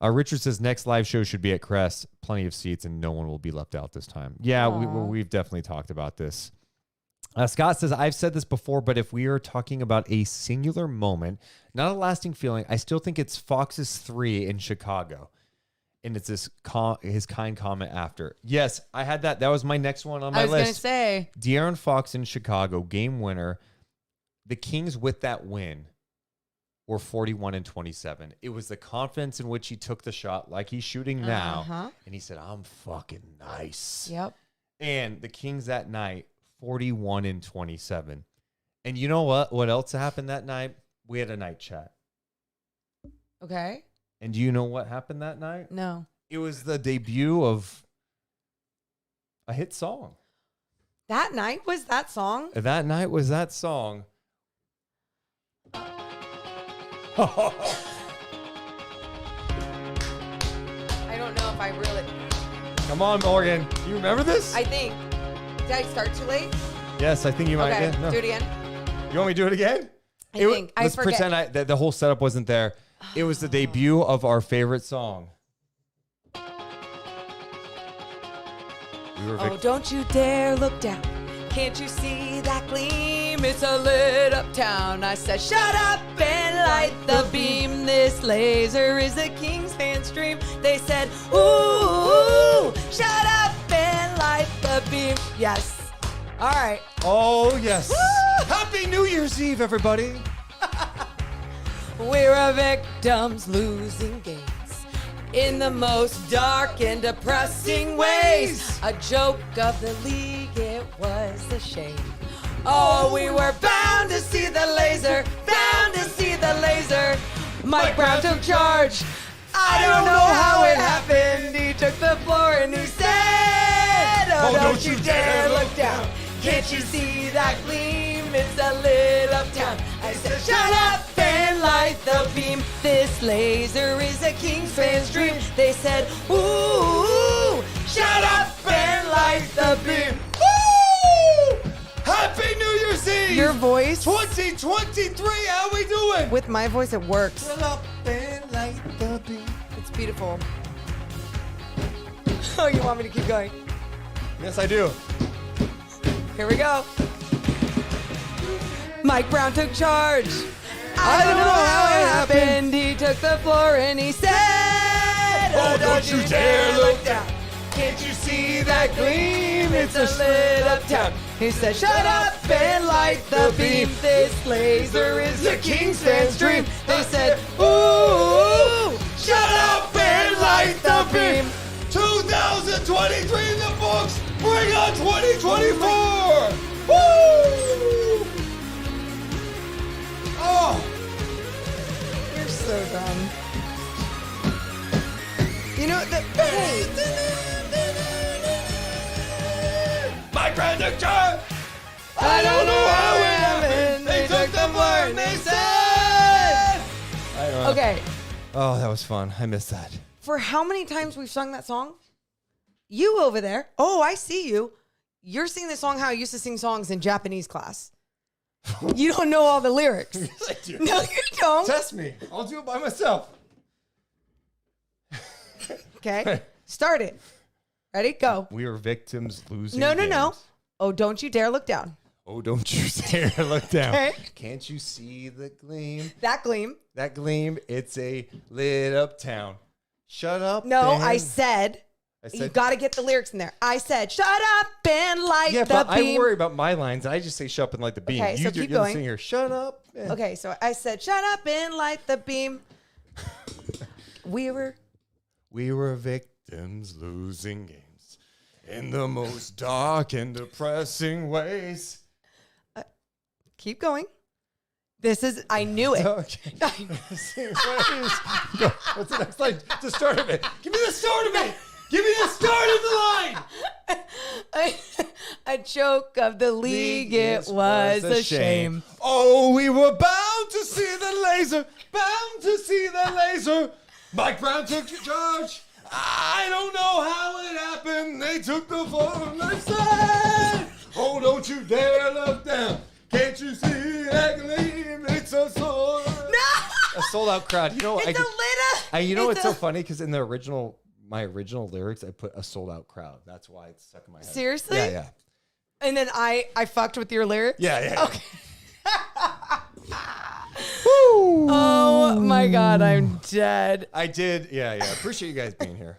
Richard says, next live show should be at Crest. Plenty of seats, and no one will be left out this time. Yeah, we've definitely talked about this. Scott says, I've said this before, but if we are talking about a singular moment, not a lasting feeling, I still think it's Fox's 3 in Chicago. And it's his kind comment after. Yes, I had that. That was my next one on my list.
I was going to say.
De'Aaron Fox in Chicago, game winner. The Kings with that win were 41-27. It was the confidence in which he took the shot like he's shooting now. And he said, I'm fucking nice.
Yep.
And the Kings that night, 41-27. And you know what? What else happened that night? We had a night chat.
Okay.
And do you know what happened that night?
No.
It was the debut of a hit song.
That night was that song?
That night was that song.
I don't know if I really...
Come on, Morgan. You remember this?
I think. Did I start too late?
Yes, I think you might.
Okay,
Yeah, no.
do it again.
You want me to do it again?
I think.
Let's pretend that the whole setup wasn't there. It was the debut of our favorite song.
Don't you dare look down. Can't you see that gleam? It's a lit up town. I said, shut up and light the beam. This laser is a Kings fan's dream. They said, ooh, shut up and light the beam. Yes. All right.
Oh, yes.
Woo!
Happy New Year's Eve, everybody.
We're a victims losing games in the most dark and depressing ways. A joke of the league, it was a shame. Oh, we were bound to see the laser, bound to see the laser. Mike Brown took charge. I don't know how it happened. He took the floor and he said, oh, don't you dare look down. Can't you see that gleam? It's a lit up town. I said, shut up and light the beam. This laser is a Kings fan's dream. They said, ooh, shut up and light the beam.
Woo! Happy New Year's Eve!
Your voice
2023, how we doing?
with my voice, it works.
Shut up and light the beam.
It's beautiful. Oh, you want me to keep going?
Yes, I do.
Here we go. Mike Brown took charge. I don't know how it happened. He took the floor and he said,
Oh, don't you dare look down. Can't you see that gleam? It's a lit up town.
He said, shut up and light the beam. This laser is the Kings fans' dream. They said, ooh, shut up and light the beam.
2023 in the books. Bring on 2024. Woo! Oh,
You're so dumb. You know,
my grand charge.
I don't know how it happened. They took the floor and they said. Okay,
Oh, that was fun. I missed that.
for how many times we've sung that song? You over there. Oh, I see you. You're singing the song how I used to sing songs in Japanese class. You don't know all the lyrics.
Yes, I do.
No, you don't.
Test me. I'll do it by myself.
Okay, start it. Ready? Go.
We are victims losing.
No.
games.
Oh, don't you dare look down.
Oh, don't you dare look down.
Okay.
Can't you see the gleam?
That gleam.
That gleam, it's a lit up town. Shut up.
No,
Ben.
I said you got to get the lyrics in there. I said, shut up and light
Yeah,
the
but I
beam.
worry about my lines. I just say shut up and light the beam.
Okay, so
You're
keep
the
going.
singer. Shut up. Ben.
Okay, so I said, shut up and light the beam. We were
victims losing games in the most dark and depressing ways.
keep going. This is, I knew it.
Okay. Depressing ways. Go. What's the next line? The start of it. Give me the start of it. Give me the start of the line.
A joke of the league, it was a shame.
Oh, we were bound to see the laser. Bound to see the laser. Mike Brown took charge. I don't know how it happened. They took the floor and they said, oh, don't you dare look down. Can't you see that gleam? It's a sold a sold out crowd. You know,
It's a lit
you know
up.
what's so funny? Because in the my original lyrics, I put a sold out crowd. That's why it's stuck in my head.
Seriously?
Yeah.
And then I fucked with your lyrics?
Yeah.
Okay. Oh my God, I'm dead.
I did. Yeah. Appreciate you guys being here.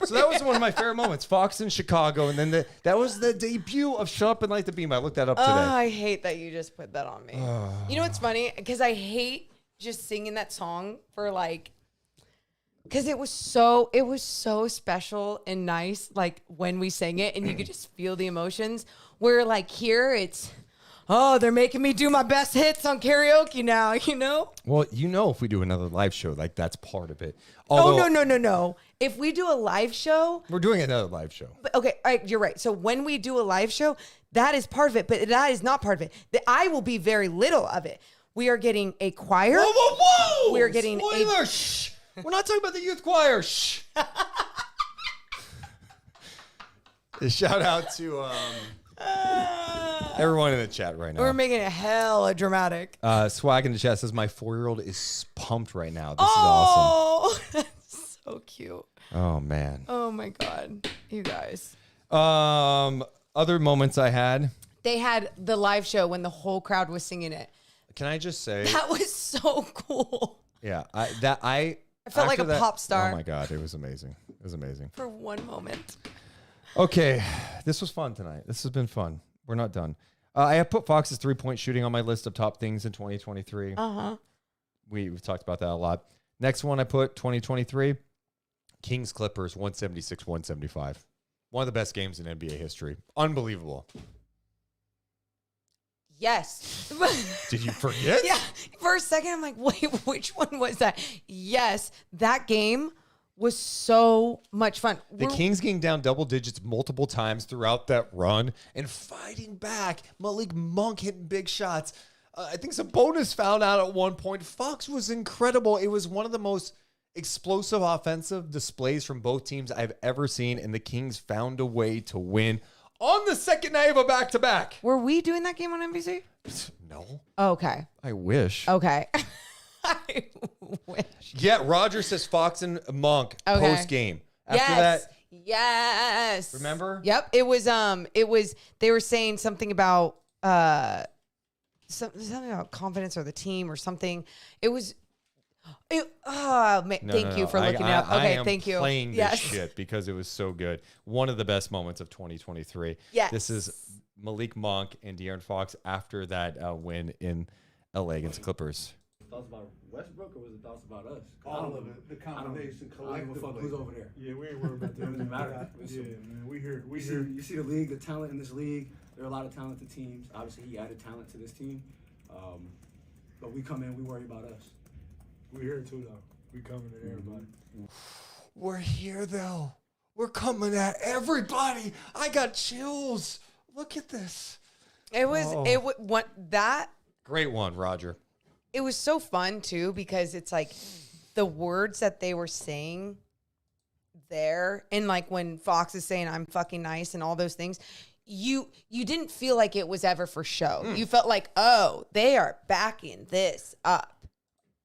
So that was one of my favorite moments. Fox in Chicago. And then that was the debut of Shut Up and Light the Beam. I looked that up today.
Oh, I hate that you just put that on me. You know what's funny? Because I hate just singing that song for like, because it was so special and nice, like when we sang it and you could just feel the emotions. Where like here it's, oh, they're making me do my best hits on karaoke now, you know?
Well, if we do another live show, like that's part of it.
Oh, no. If we do a live show,
We're doing another live show.
but okay, all right, you're right. So when we do a live show, that is part of it, but that is not part of it. I will be very little of it. We are getting a choir.
Whoa!
We're getting
Spoiler! Shh! We're not talking about the youth choir. Shh! A shout out to everyone in the chat right now.
We're making it hella dramatic.
Swag in the chat says my 4-year-old is pumped right now. This is awesome.
Oh, that's so cute.
Oh man.
Oh my God, you guys.
Other moments I had.
They had the live show when the whole crowd was singing it.
Can I just say?
That was so cool.
Yeah, I
felt like
after
a pop star.
Oh my God, it was amazing. It was amazing.
For one moment.
Okay, this was fun tonight. This has been fun. We're not done. I have put Fox's 3-point shooting on my list of top things in 2023. We've talked about that a lot. Next one I put 2023, Kings Clippers 176-175. One of the best games in NBA history. Unbelievable.
Yes.
Did you forget?
Yeah. For a second, I'm like, wait, which one was that? Yes. That game was so much fun.
The Kings getting down double digits multiple times throughout that run and fighting back. Malik Monk hitting big shots. I think Sabonis found out at one point. Fox was incredible. It was one of the most explosive offensive displays from both teams I've ever seen, and the Kings found a way to win on the second night of a back-to-back.
Were we doing that game on NBC?
No.
Okay.
I wish.
Okay. I wish.
Yeah, Roger says Fox and Monk
Okay.
post-game. After that,
Yes.
Remember?
Yep. It was they were saying something about something about confidence or the team or something. It was thank you for looking it up. Okay,
I am
thank you.
Playing this shit because it was so good. One of the best moments of 2023.
Yes.
This is Malik Monk and De'Aaron Fox after that win in LA against Clippers.
Thoughts about Westbrook, or was it thoughts about us?
All of it, the combination collectively.
I don't give a fuck who's over there.
Yeah, we ain't worried about that.
It doesn't matter.
Yeah, man, we here.
You see the league, the talent in this league. There are a lot of talented teams. Obviously, he added talent to this team. But we come in, we worry about us.
We here too, though. We coming at everybody.
We're here, though. We're coming at everybody. I got chills. Look at this.
It was
Great one, Roger.
it was so fun too because it's like the words that they were saying there, and like when Fox is saying I'm fucking nice and all those things, you didn't feel like it was ever for show. You felt like, oh, they are backing this up.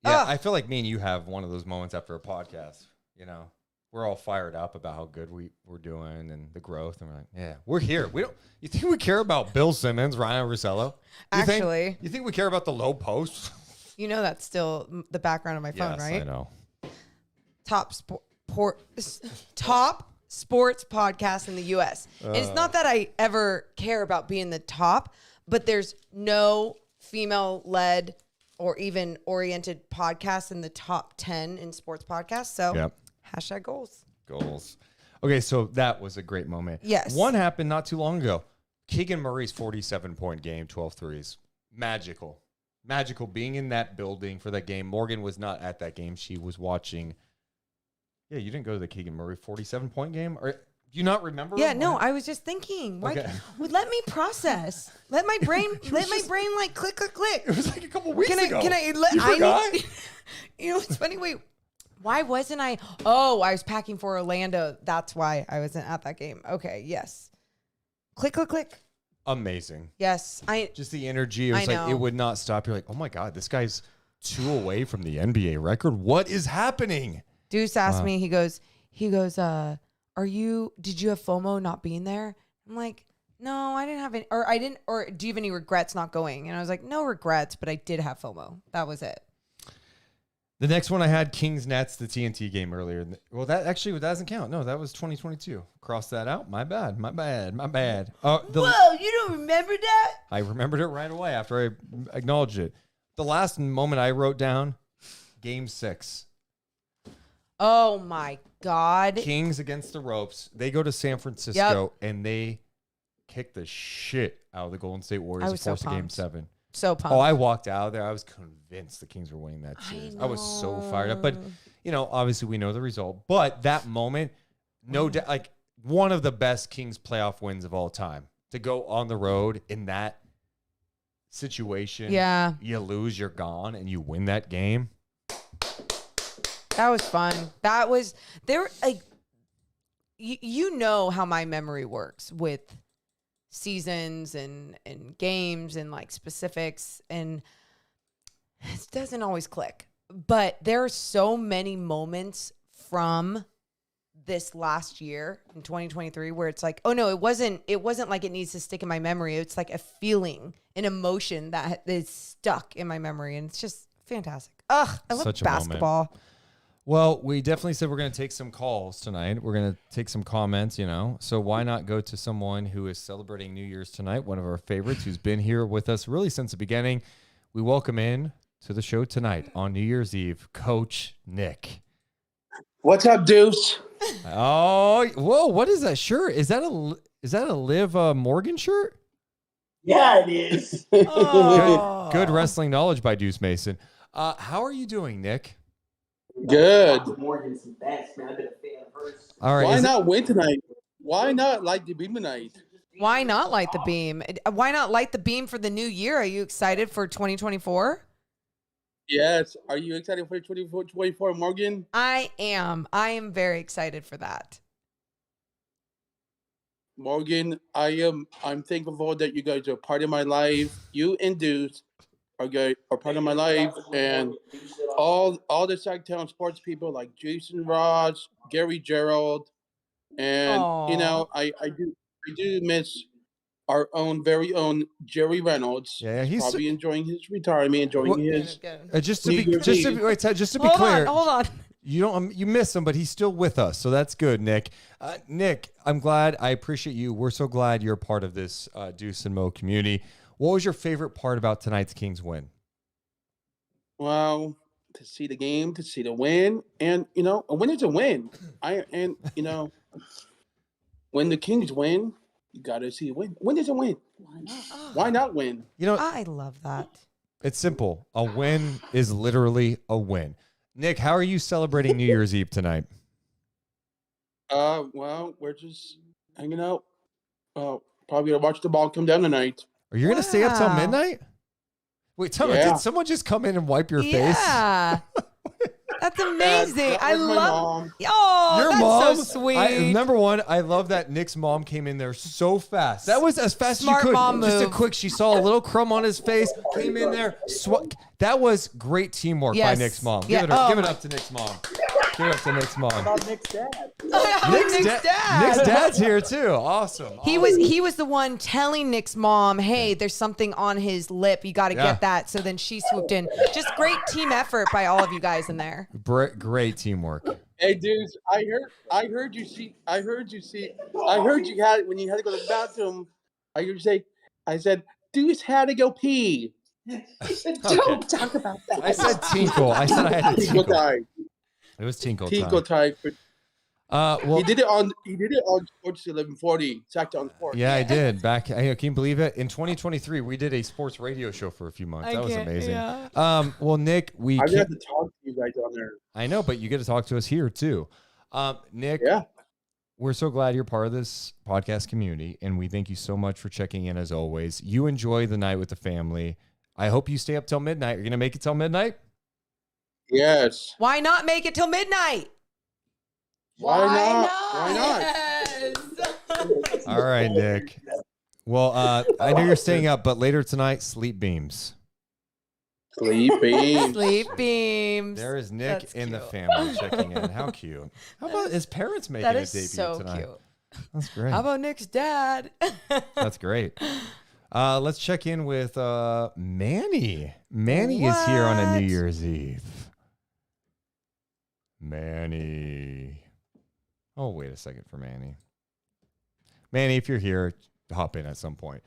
Yeah,
Ugh.
I feel like me and you have one of those moments after a podcast. You know, we're all fired up about how good we're doing and the growth, and we're like, yeah, we're here. We don't. You think we care about Bill Simmons, Ryan Russello?
Actually,
you think we care about the low post?
You know that's still the background of my phone,
Yes,
right?
I know.
Top sports podcast in the U.S. And it's not that I ever care about being the top, but there's no female-led or even oriented podcast in the top 10 in sports podcasts. So
Yep.
hashtag goals.
Goals. Okay, so that was a great moment.
Yes.
One happened not too long ago. Keegan Murray's 47-point game, 12 threes. Magical. Magical being in that building for that game. Morgan was not at that game. She was watching. Yeah, you didn't go to the Keegan Murray 47-point game? Or do you not remember?
Yeah, no, I was just thinking. Why,
Okay.
let me process. Let my brain like click.
It was like a couple weeks ago.
You
forgot?
You know, it's funny. Wait, why wasn't I? Oh, I was packing for Orlando. That's why I wasn't at that game. Okay, yes. Click.
Amazing.
Yes,
Just the energy. It was
I
like,
know.
it would not stop. You're like, oh my God, this guy's 2 away from the NBA record. What is happening?
Deuce asked me. He goes. Did you have FOMO not being there? I'm like, no, I didn't have any, or do you have any regrets not going? And I was like, no regrets, but I did have FOMO. That was it.
The next one I had Kings Nets, the TNT game earlier. Well, that doesn't count. No, that was 2022. Cross that out. My bad.
Whoa, you don't remember that?
I remembered it right away after I acknowledged it. The last moment I wrote down, Game 6.
Oh my God.
Kings against the ropes. They go to San Francisco and they kick the shit out of the Golden State Warriors and force a Game 7.
So pumped.
Oh, I walked out of there. I was convinced the Kings were winning that series. I was so fired up. But, you know, obviously we know the result. But that moment, no doubt, like one of the best Kings playoff wins of all time. To go on the road in that situation, you lose, you're gone, and you win that game.
That was fun. That was there. Like, you know how my memory works with seasons and games and like specifics, and it doesn't always click. But there are so many moments from this last year in 2023 where it's like, oh no, it wasn't like it needs to stick in my memory. It's like a feeling, an emotion that is stuck in my memory, and it's just fantastic. Ugh, I love
Such a
basketball.
moment. Well, we definitely said we're going to take some calls tonight. We're going to take some comments, you know. So why not go to someone who is celebrating New Year's tonight, one of our favorites who's been here with us really since the beginning. We welcome in to the show tonight on New Year's Eve, Coach Nick.
What's up, Deuce?
Oh, whoa, what is that shirt? Is that a Liv Morgan shirt?
Yeah, it is.
Good wrestling knowledge by Deuce Mason. How are you doing, Nick?
Good.
Morgan's the best, man. I've been a fan of hers.
All right.
Why not win tonight? Why not light the beam tonight?
Why not light the beam? Why not light the beam for the new year? Are you excited for 2024?
Yes. Are you excited for 2024, Morgan?
I am. I am very excited for that.
Morgan, I'm thankful that you guys are part of my life. You and Deuce are part of my life, and all the Sacktown sports people like Jason Ross, Gary Gerald, And you know, I do miss our very own Jerry Reynolds.
Yeah, he's
probably enjoying his retirement, enjoying his
just to
New
be
Year's
just to
Eve.
be, wait, Ted, just to be
Hold
clear.
on, hold on.
You don't you miss him, but he's still with us, so that's good, Nick. Nick, I'm glad. I appreciate you. We're so glad you're part of this Deuce and Mo community. What was your favorite part about tonight's Kings win?
Well, to see the game, to see the win, and you know, a win is a win. When the Kings win, you gotta see a win. Win is a win. Why not? Why not win?
You know,
I love that.
it's simple. A win is literally a win. Nick, how are you celebrating New Year's Eve tonight?
Well, we're just hanging out. Probably gonna watch the ball come down tonight.
Are you going to stay up till
Wow.
midnight? Wait, tell me,
Yeah.
did someone just come in and wipe your face?
Yeah. That's amazing.
That
I
was my
love.
mom.
Oh,
Your
that's
mom,
so sweet.
number one, I love that Nick's mom came in there so fast. That was as fast
Smart
as you could.
mom
Just a
move.
quick, she saw a little crumb on his face, came in there. That was great teamwork by
Yes.
Nick's mom.
Yeah.
Give it
Oh,
up to Nick's mom. Give it up to Nick's mom.
About Nick's dad.
Nick's dad.
Nick's dad's here too. Awesome.
He was the one telling Nick's mom, "Hey, there's something on his lip. You got to
Yeah.
get that." So then she swooped in. Just great team effort by all of you guys in there.
Great teamwork.
Hey, dudes, I heard you had when you had to go to the bathroom. I said, Deuce had to go pee.
Don't talk about that.
I said tinkle. I said I had to
Tinkle
tinkle.
time.
It was tinkle
Tinkle
time.
time.
Well,
He did it on Sports 1140. Sacked on Sports.
yeah, I did. Can you believe it? In 2023, we did a sports radio show for a few months. That was amazing.
Yeah.
Well, Nick,
I have to talk to you guys on there.
I know, but you get to talk to us here too. Nick,
Yeah.
we're so glad you're part of this podcast community, and we thank you so much for checking in as always. You enjoy the night with the family. I hope you stay up till midnight. You're going to make it till midnight?
Yes.
Why not make it till midnight?
Why not? Why not?
Yes.
All right, Nick. Well, I know you're staying up, but later tonight, sleep beams.
Sleeping.
Sleep beams.
There is Nick
That's
and the
cute.
family checking in. How cute. How about his parents making
That
a
is
debut
so
tonight?
cute.
That's great.
How about Nick's dad?
That's great. Let's check in with Manny. Manny is here on a
What?
New Year's Eve. Manny. Oh, wait a second for Manny. Manny, if you're here, hop in at some point.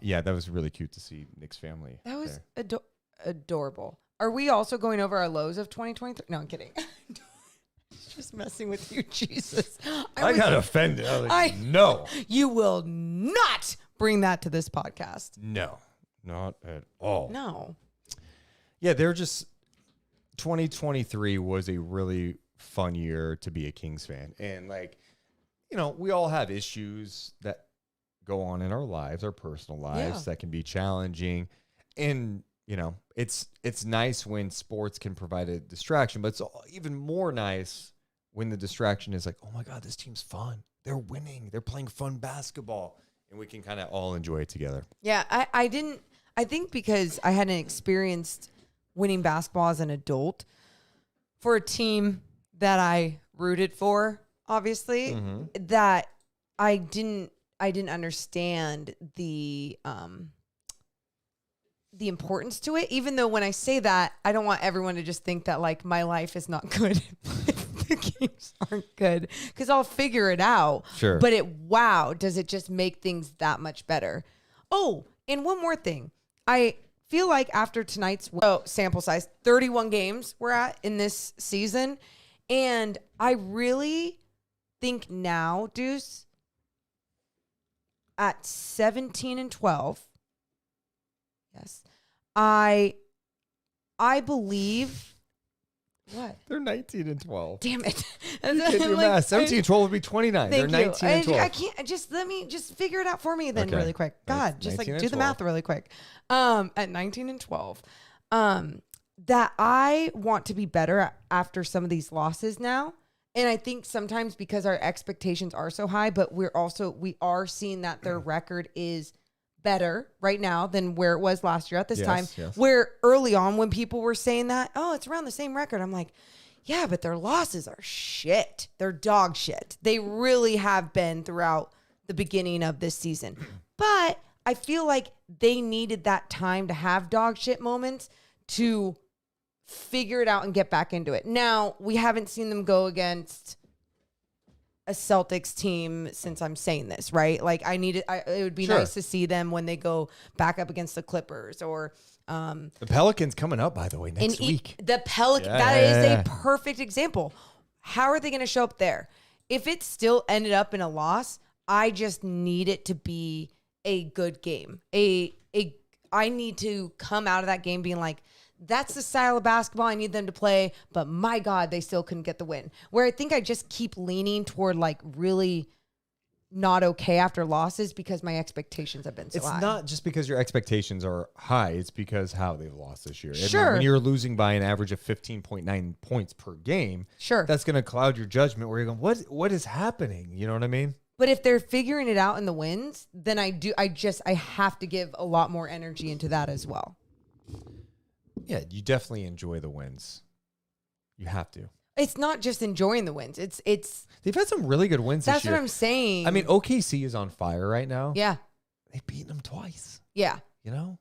Yeah, that was really cute to see Nick's family.
That was
there.
adorable. Are we also going over our lows of 2023? No, I'm kidding. Just messing with you, Jesus.
I got offended. I was like, no.
You will not bring that to this podcast.
No, not at all.
No.
Yeah, they're just 2023 was a really fun year to be a Kings fan. And we all have issues that go on in our lives, our personal lives that can be challenging. And, it's nice when sports can provide a distraction, but it's even more nice when the distraction is like, oh my God, this team's fun. They're winning. They're playing fun basketball. And we can kind of all enjoy it together.
Yeah, I think because I hadn't experienced winning basketball as an adult for a team that I rooted for, obviously, that I didn't understand the importance to it. Even though when I say that, I don't want everyone to just think that like my life is not good if the games aren't good, because I'll figure it out.
Sure.
But does it just make things that much better? Oh, and one more thing. I feel like after tonight's sample size, 31 games we're at in this season. And I really think now, Deuce, at 17-12, yes, I believe what?
They're 19 and 12.
Damn it.
You can't do math. 17 and 12 would be 29. They're 19 and 12.
I can't, let me figure it out for me then
Okay.
really quick. God, just
19 and
do the
12.
math really quick. At 19 and 12, that I want to be better after some of these losses now. And I think sometimes because our expectations are so high, but we are seeing that their record is better right now than where it was last year at this time.
Yes.
Where early on when people were saying that, oh, it's around the same record. I'm like, Yeah, but their losses are shit. They're dog shit. They really have been throughout the beginning of this season. But I feel like they needed that time to have dog shit moments to figure it out and get back into it. Now, we haven't seen them go against a Celtics team since I'm saying this, right? Like it would be nice to see them when they go back up against the Clippers or
the Pelicans coming up, by the way, next week.
The that is a perfect example. How are they going to show up there? If it still ended up in a loss, I just need it to be a good game. I need to come out of that game being like, that's the style of basketball I need them to play, but my God, they still couldn't get the win. Where I think I just keep leaning toward like really not okay after losses because my expectations have been so high.
It's not just because your expectations are high. It's because how they've lost this year.
Sure.
And when you're losing by an average of 15.9 points per game, that's going to cloud your judgment where you're going, what is happening? You know what I mean?
But if they're figuring it out in the wins, then I have to give a lot more energy into that as well.
Yeah, you definitely enjoy the wins. You have to.
It's not just enjoying the wins. It's
they've had some really good wins this year.
That's what I'm saying.
I mean, OKC is on fire right now.
Yeah.
They've beaten them twice.
Yeah.
You know?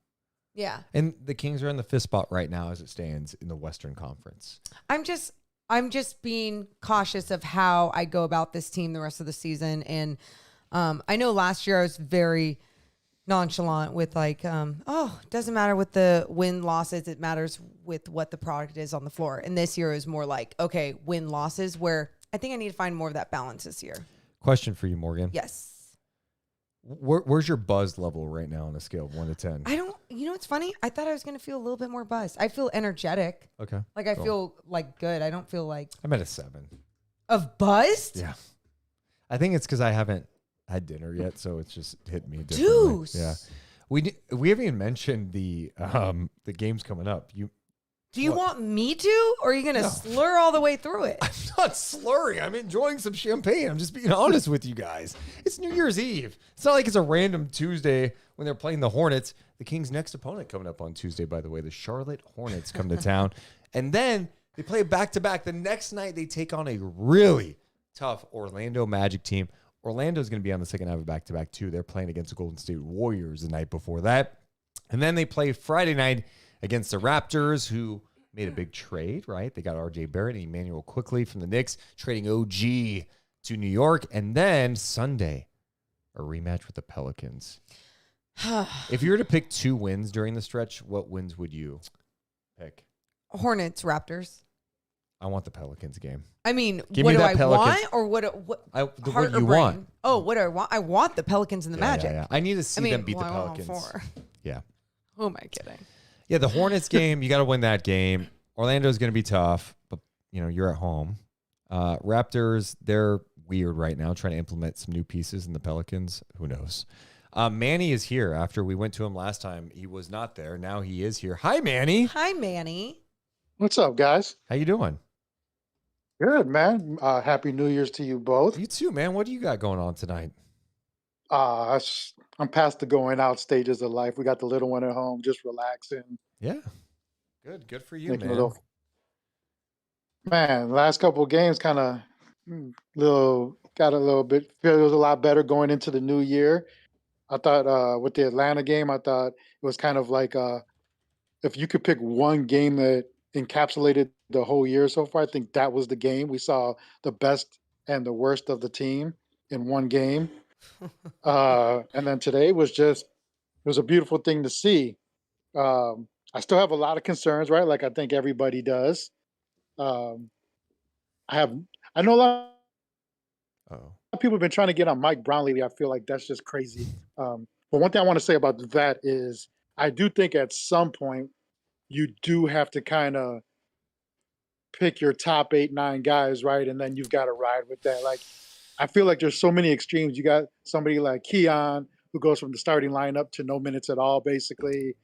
Yeah.
And the Kings are in the fifth spot right now as it stands in the Western Conference.
I'm just being cautious of how I go about this team the rest of the season. And I know last year I was very nonchalant with like, it doesn't matter with the win losses. It matters with what the product is on the floor. And this year is more like, okay, win losses, where I think I need to find more of that balance this year.
Question for you, Morgan.
Yes.
Where's your buzz level right now on a scale of 1 to 10?
You know what's funny? I thought I was going to feel a little bit more buzzed. I feel energetic.
Okay.
Like I feel like good. I don't feel like.
I'm at a 7.
Of buzzed?
Yeah. I think it's because I haven't had dinner yet, so it's just hit me differently.
Deuce.
Yeah. We haven't even mentioned the games coming up.
Do you want me to, or are you going to slur all the way through it?
I'm not slurring. I'm enjoying some champagne. I'm just being honest with you guys. It's New Year's Eve. It's not like it's a random Tuesday when they're playing the Hornets. The Kings' next opponent coming up on Tuesday, by the way, the Charlotte Hornets come to town. And then they play back-to-back. The next night, they take on a really tough Orlando Magic team. Orlando's going to be on the second half of back-to-back, too. They're playing against the Golden State Warriors the night before that. And then they play Friday night against the Raptors, who made a big trade, right? They got RJ Barrett and Emmanuel Quickly from the Knicks, trading OG to New York. And then Sunday, a rematch with the Pelicans. If you were to pick 2 wins during the stretch, what wins would you pick?
Hornets, Raptors.
I want the Pelicans game.
I mean,
Give
what
me
do
that
I
Pelicans.
want, or what
What you want?
Oh, what do I want? I want the Pelicans and the Magic.
Yeah. I need to see them beat the
I want all
Pelicans.
4.
Yeah.
Who am I kidding?
Yeah, the Hornets game, you got to win that game. Orlando's going to be tough, but you're at home. Raptors, they're weird right now, trying to implement some new pieces in the Pelicans. Who knows? Manny is here. After we went to him last time, he was not there. Now he is here. Hi, Manny.
Hi, Manny.
What's up, guys?
How you doing?
Good, man. Happy New Year's to you both.
You too, man. What do you got going on tonight?
I'm past the going out stages of life. We got the little one at home, just relaxing.
Yeah. Good for you,
Making
man.
Man, last couple of games kind of got a little bit, feels a lot better going into the new year. I thought with the Atlanta game, I thought it was kind of like if you could pick one game that encapsulated the whole year so far, I think that was the game. We saw the best and the worst of the team in one game. And then today was it was a beautiful thing to see. I still have a lot of concerns, right? Like I think everybody does. I know a lot of people have been trying to get on Mike Brown lately. I feel like that's just crazy. But one thing I want to say about that is I do think at some point you do have to kind of pick your top 8, 9 guys, right? And then you've got to ride with that. Like, I feel like there's so many extremes. You got somebody like Keon who goes from the starting lineup to no minutes at all, basically.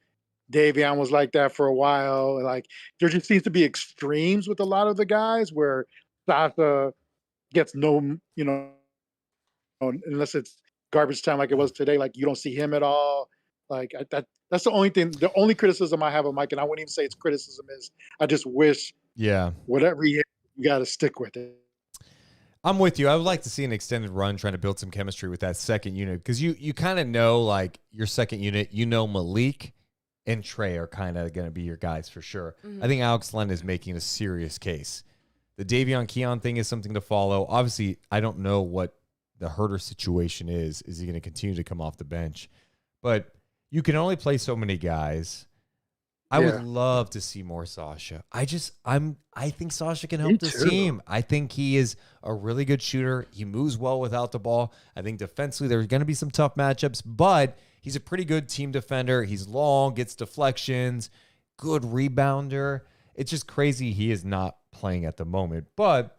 Davion was like that for a while. Like, there just seems to be extremes with a lot of the guys where Sasha gets no, unless it's garbage time like it was today, like you don't see him at all. Like that's the only thing, the only criticism I have of Mike, and I wouldn't even say it's criticism, is I just wish whatever he you got to stick with it.
I'm with you. I would like to see an extended run trying to build some chemistry with that second unit because you kind of know like your second unit, Malik and Trey are kind of going to be your guys for sure. I think Alex Len is making a serious case. The Davion Keon thing is something to follow. Obviously, I don't know what the Herter situation is. Is he going to continue to come off the bench? But you can only play so many guys. I would love to see more Sasha. I think Sasha can help this team. I think he is a really good shooter. He moves well without the ball. I think defensively there's going to be some tough matchups, but he's a pretty good team defender. He's long, gets deflections, good rebounder. It's just crazy he is not playing at the moment. But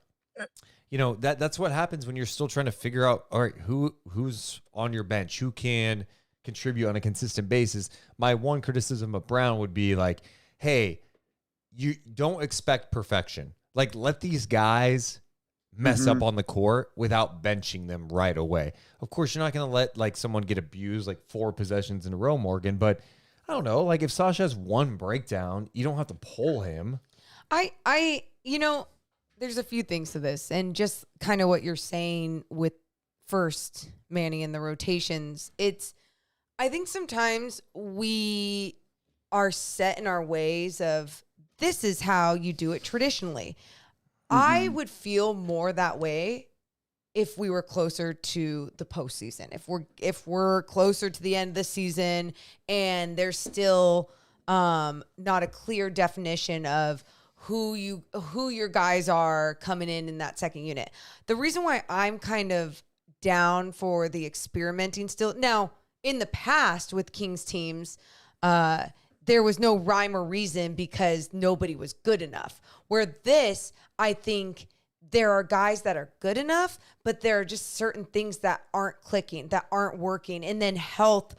that's what happens when you're still trying to figure out, all right, who's on your bench, who can contribute on a consistent basis. My one criticism of Brown would be like, hey, you don't expect perfection. Like, let these guys mess up on the court without benching them right away. Of course, you're not going to let like someone get abused like 4 possessions in a row, Morgan, but I don't know. Like if Sasha has one breakdown, you don't have to pull him.
There's a few things to this, and just kind of what you're saying with first Manny and the rotations. I think sometimes we are set in our ways of this is how you do it traditionally. I would feel more that way if we were closer to the postseason. If we're closer to the end of the season and there's still not a clear definition of who your guys are coming in that second unit. The reason why I'm kind of down for the experimenting still now. In the past with Kings teams, there was no rhyme or reason because nobody was good enough. Where this, I think there are guys that are good enough, but there are just certain things that aren't clicking, that aren't working. And then health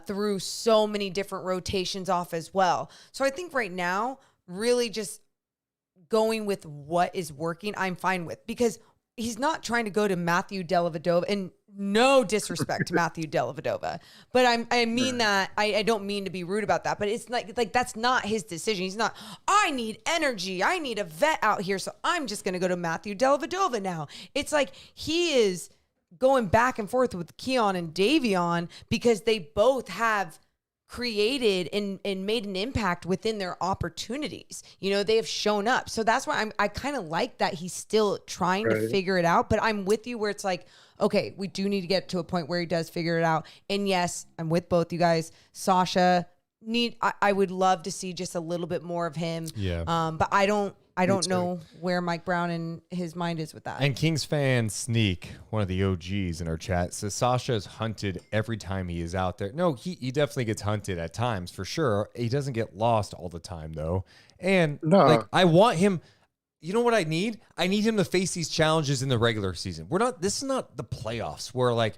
through so many different rotations off as well. So I think right now, really just going with what is working, I'm fine with. Because he's not trying to go to Matthew Dellavedova, and no disrespect to Matthew Dellavedova, but I mean that I don't mean to be rude about that, but it's like that's not his decision. He's not, I need energy, I need a vet out here, so I'm just going to go to Matthew Dellavedova now. It's like he is going back and forth with Keon and Davion because they both have created and made an impact within their opportunities. They have shown up. So that's why I kind of like that he's still trying to figure it out. But I'm with you where it's like, okay, we do need to get to a point where he does figure it out. And yes, I'm with both you guys. Sasha, I would love to see just a little bit more of him.
Yeah.
But I don't know where Mike Brown and his mind is with that.
And Kings fan Sneak, one of the OGs in our chat, says Sasha is hunted every time he is out there. No, he definitely gets hunted at times for sure. He doesn't get lost all the time though. And I want him. You know what I need? I need him to face these challenges in the regular season. This is not the playoffs where like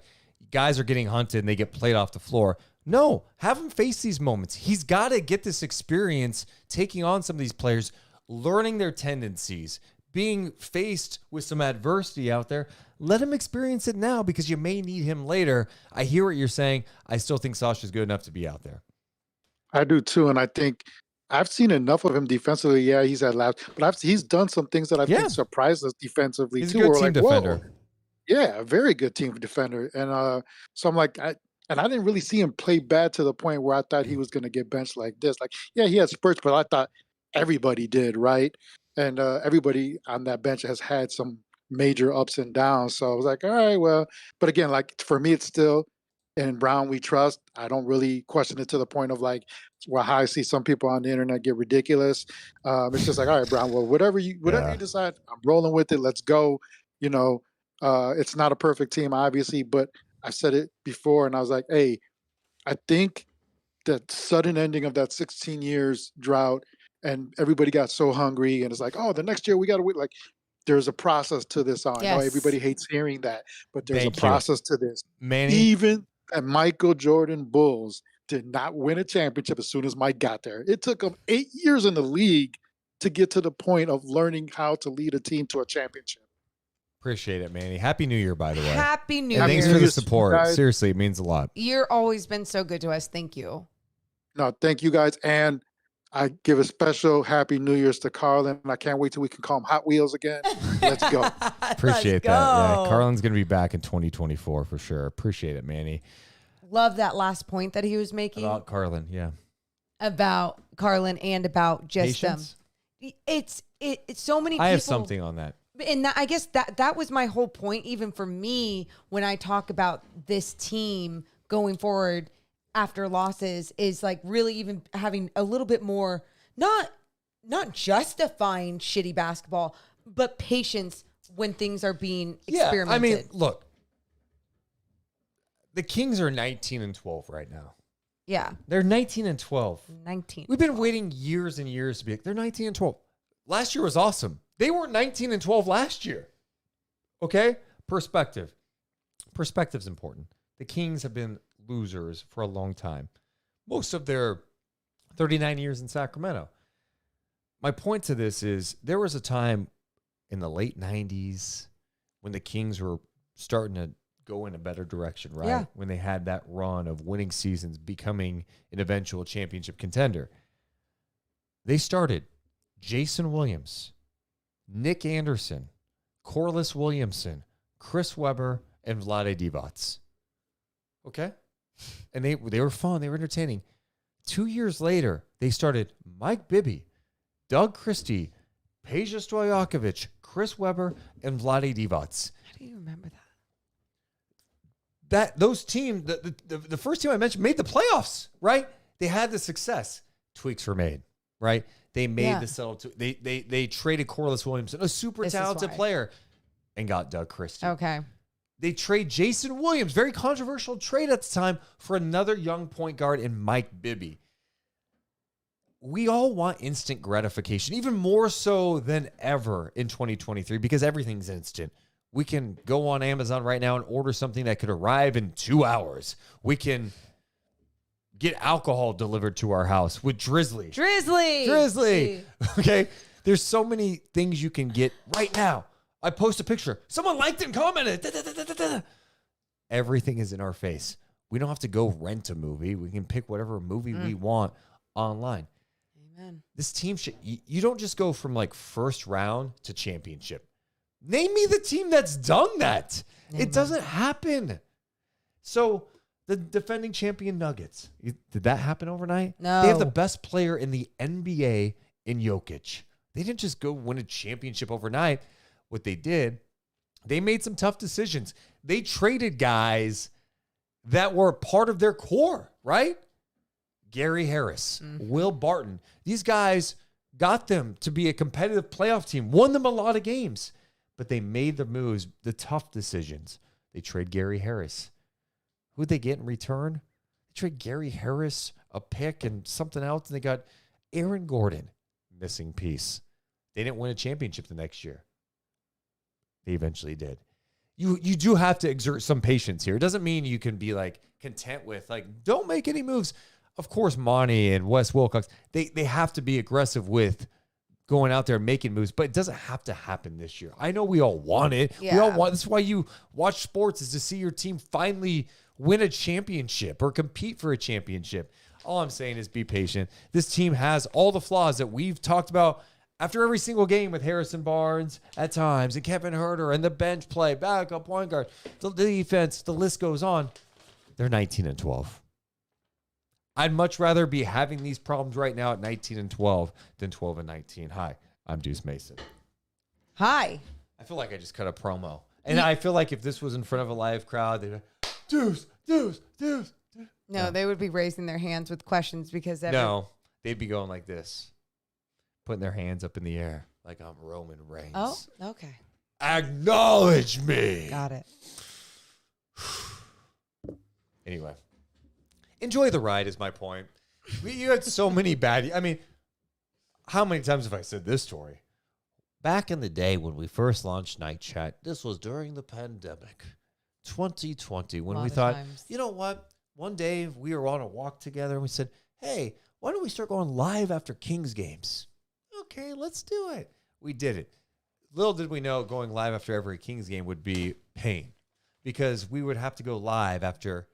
guys are getting hunted and they get played off the floor. No, have him face these moments. He's got to get this experience taking on some of these players, learning their tendencies, being faced with some adversity out there. Let him experience it now because you may need him later. I hear what you're saying. I still think Sasha's good enough to be out there.
I do too, and I think I've seen enough of him defensively. Yeah, he's had laps, but he's done some things that I think surprised us defensively
he's
too.
He's a good team defender.
Whoa. Yeah, a very good team defender. And so I'm like, I didn't really see him play bad to the point where I thought he was going to get benched like this. Like, yeah, he had spurts, but I thought everybody did, right? And everybody on that bench has had some major ups and downs. So I was like, all right, well, but again, like for me, it's still in Brown we trust. I don't really question it to the point of like, well, how I see some people on the internet get ridiculous. It's just like, all right, Brown, well, whatever you decide, I'm rolling with it. Let's go. It's not a perfect team, obviously, but I said it before, and I was like, hey, I think that sudden ending of that 16 years drought, and everybody got so hungry, and it's like, oh, the next year we got to wait. Like, there's a process to this. I know everybody hates hearing that, but there's a process to this.
Manny.
Even the Michael Jordan Bulls did not win a championship as soon as Mike got there. It took him 8 years in the league to get to the point of learning how to lead a team to a championship.
Appreciate it, Manny. Happy New Year, by the way.
Happy New
and
Year.
Thanks for the support. Seriously, it means a lot.
You're always been so good to us. Thank you.
No, thank you guys. And I give a special Happy New Year's to Carlin. I can't wait till we can call him Hot Wheels again. Let's go.
Appreciate that. Yeah, Carlin's going to be back in 2024 for sure. Appreciate it, Manny.
Love that last point that he was making
About Carlin, yeah.
about Carlin and about just
Patience?
It's so many people.
I have something on that.
And I guess that was my whole point, even for me, when I talk about this team going forward after losses, is like really even having a little bit more, not justifying shitty basketball, but patience when things are being experimented.
I mean, look, the Kings are 19-12 right now.
Yeah.
They're 19-12.
19.
We've been waiting years and years to be like, they're 19-12. Last year was awesome. They were 19-12 last year. Okay? Perspective. Perspective's important. The Kings have been losers for a long time. Most of their 39 years in Sacramento. My point to this is there was a time in the late 90s when the Kings were starting to go in a better direction, right?
Yeah.
When they had that run of winning seasons, becoming an eventual championship contender. They started Jason Williams, Nick Anderson, Corliss Williamson, Chris Webber, and Vlade Divac. Okay? And they were fun. They were entertaining. 2 years later, they started Mike Bibby, Doug Christie, Peja Stojakovic, Chris Webber, and Vlade Divac.
How do you remember
Those teams, the first team I mentioned, made the playoffs, right? They had the success. Tweaks were made, right? They made the settle. They traded Corliss Williamson, a super talented player, and got Doug Christie.
Okay.
They trade Jason Williams, very controversial trade at the time, for another young point guard in Mike Bibby. We all want instant gratification, even more so than ever in 2023, because everything's instant. We can go on Amazon right now and order something that could arrive in 2 hours. We can get alcohol delivered to our house with Drizzly.
Drizzly.
Okay? There's so many things you can get right now. I post a picture. Someone liked it and commented. Da, da, da, da, da, da. Everything is in our face. We don't have to go rent a movie. We can pick whatever movie we want online.
Amen.
This team should, you don't just go from like first round to championship. Name me the team that's done that. It doesn't happen. So the defending champion Nuggets, did that happen overnight?
No.
They have the best player in the NBA in Jokic. They didn't just go win a championship overnight. What they did, they made some tough decisions. They traded guys that were part of their core, right? Gary Harris, Will Barton. These guys got them to be a competitive playoff team, won them a lot of games, but they made the moves, the tough decisions. They trade Gary Harris. Who'd they get in return? They trade Gary Harris, a pick, and something else, and they got Aaron Gordon, missing piece. They didn't win a championship the next year. They eventually did. You do have to exert some patience here. It doesn't mean you can be like content with like, don't make any moves. Of course, Monty and Wes Wilcox, they have to be aggressive with going out there and making moves, but it doesn't have to happen this year. I know we all want it.
Yeah.
We all want. That's why you watch sports, is to see your team finally win a championship or compete for a championship. All I'm saying is be patient. This team has all the flaws that we've talked about after every single game with Harrison Barnes at times and Kevin Huerter and the bench play, backup point guard, the defense, the list goes on. They're 19-12. I'd much rather be having these problems right now at 19-12 than 12-19. Hi, I'm Deuce Mason.
Hi.
I feel like I just cut a promo. And I feel like if this was in front of a live crowd, they'd be like, Deuce, Deuce, Deuce.
No, they would be raising their hands with questions because
No, they'd be going like this, putting their hands up in the air like I'm Roman Reigns.
Oh, okay.
Acknowledge me.
Got it.
Anyway, enjoy the ride is my point. You had so many bad. I mean, how many times have I said this story? Back in the day when we first launched Night Chat, this was during the pandemic, 2020, when we thought, you know what? One day we were on a walk together and we said, hey, why don't we start going live after Kings games? Okay, let's do it. We did it. Little did we know going live after every Kings game would be pain because we would have to go live after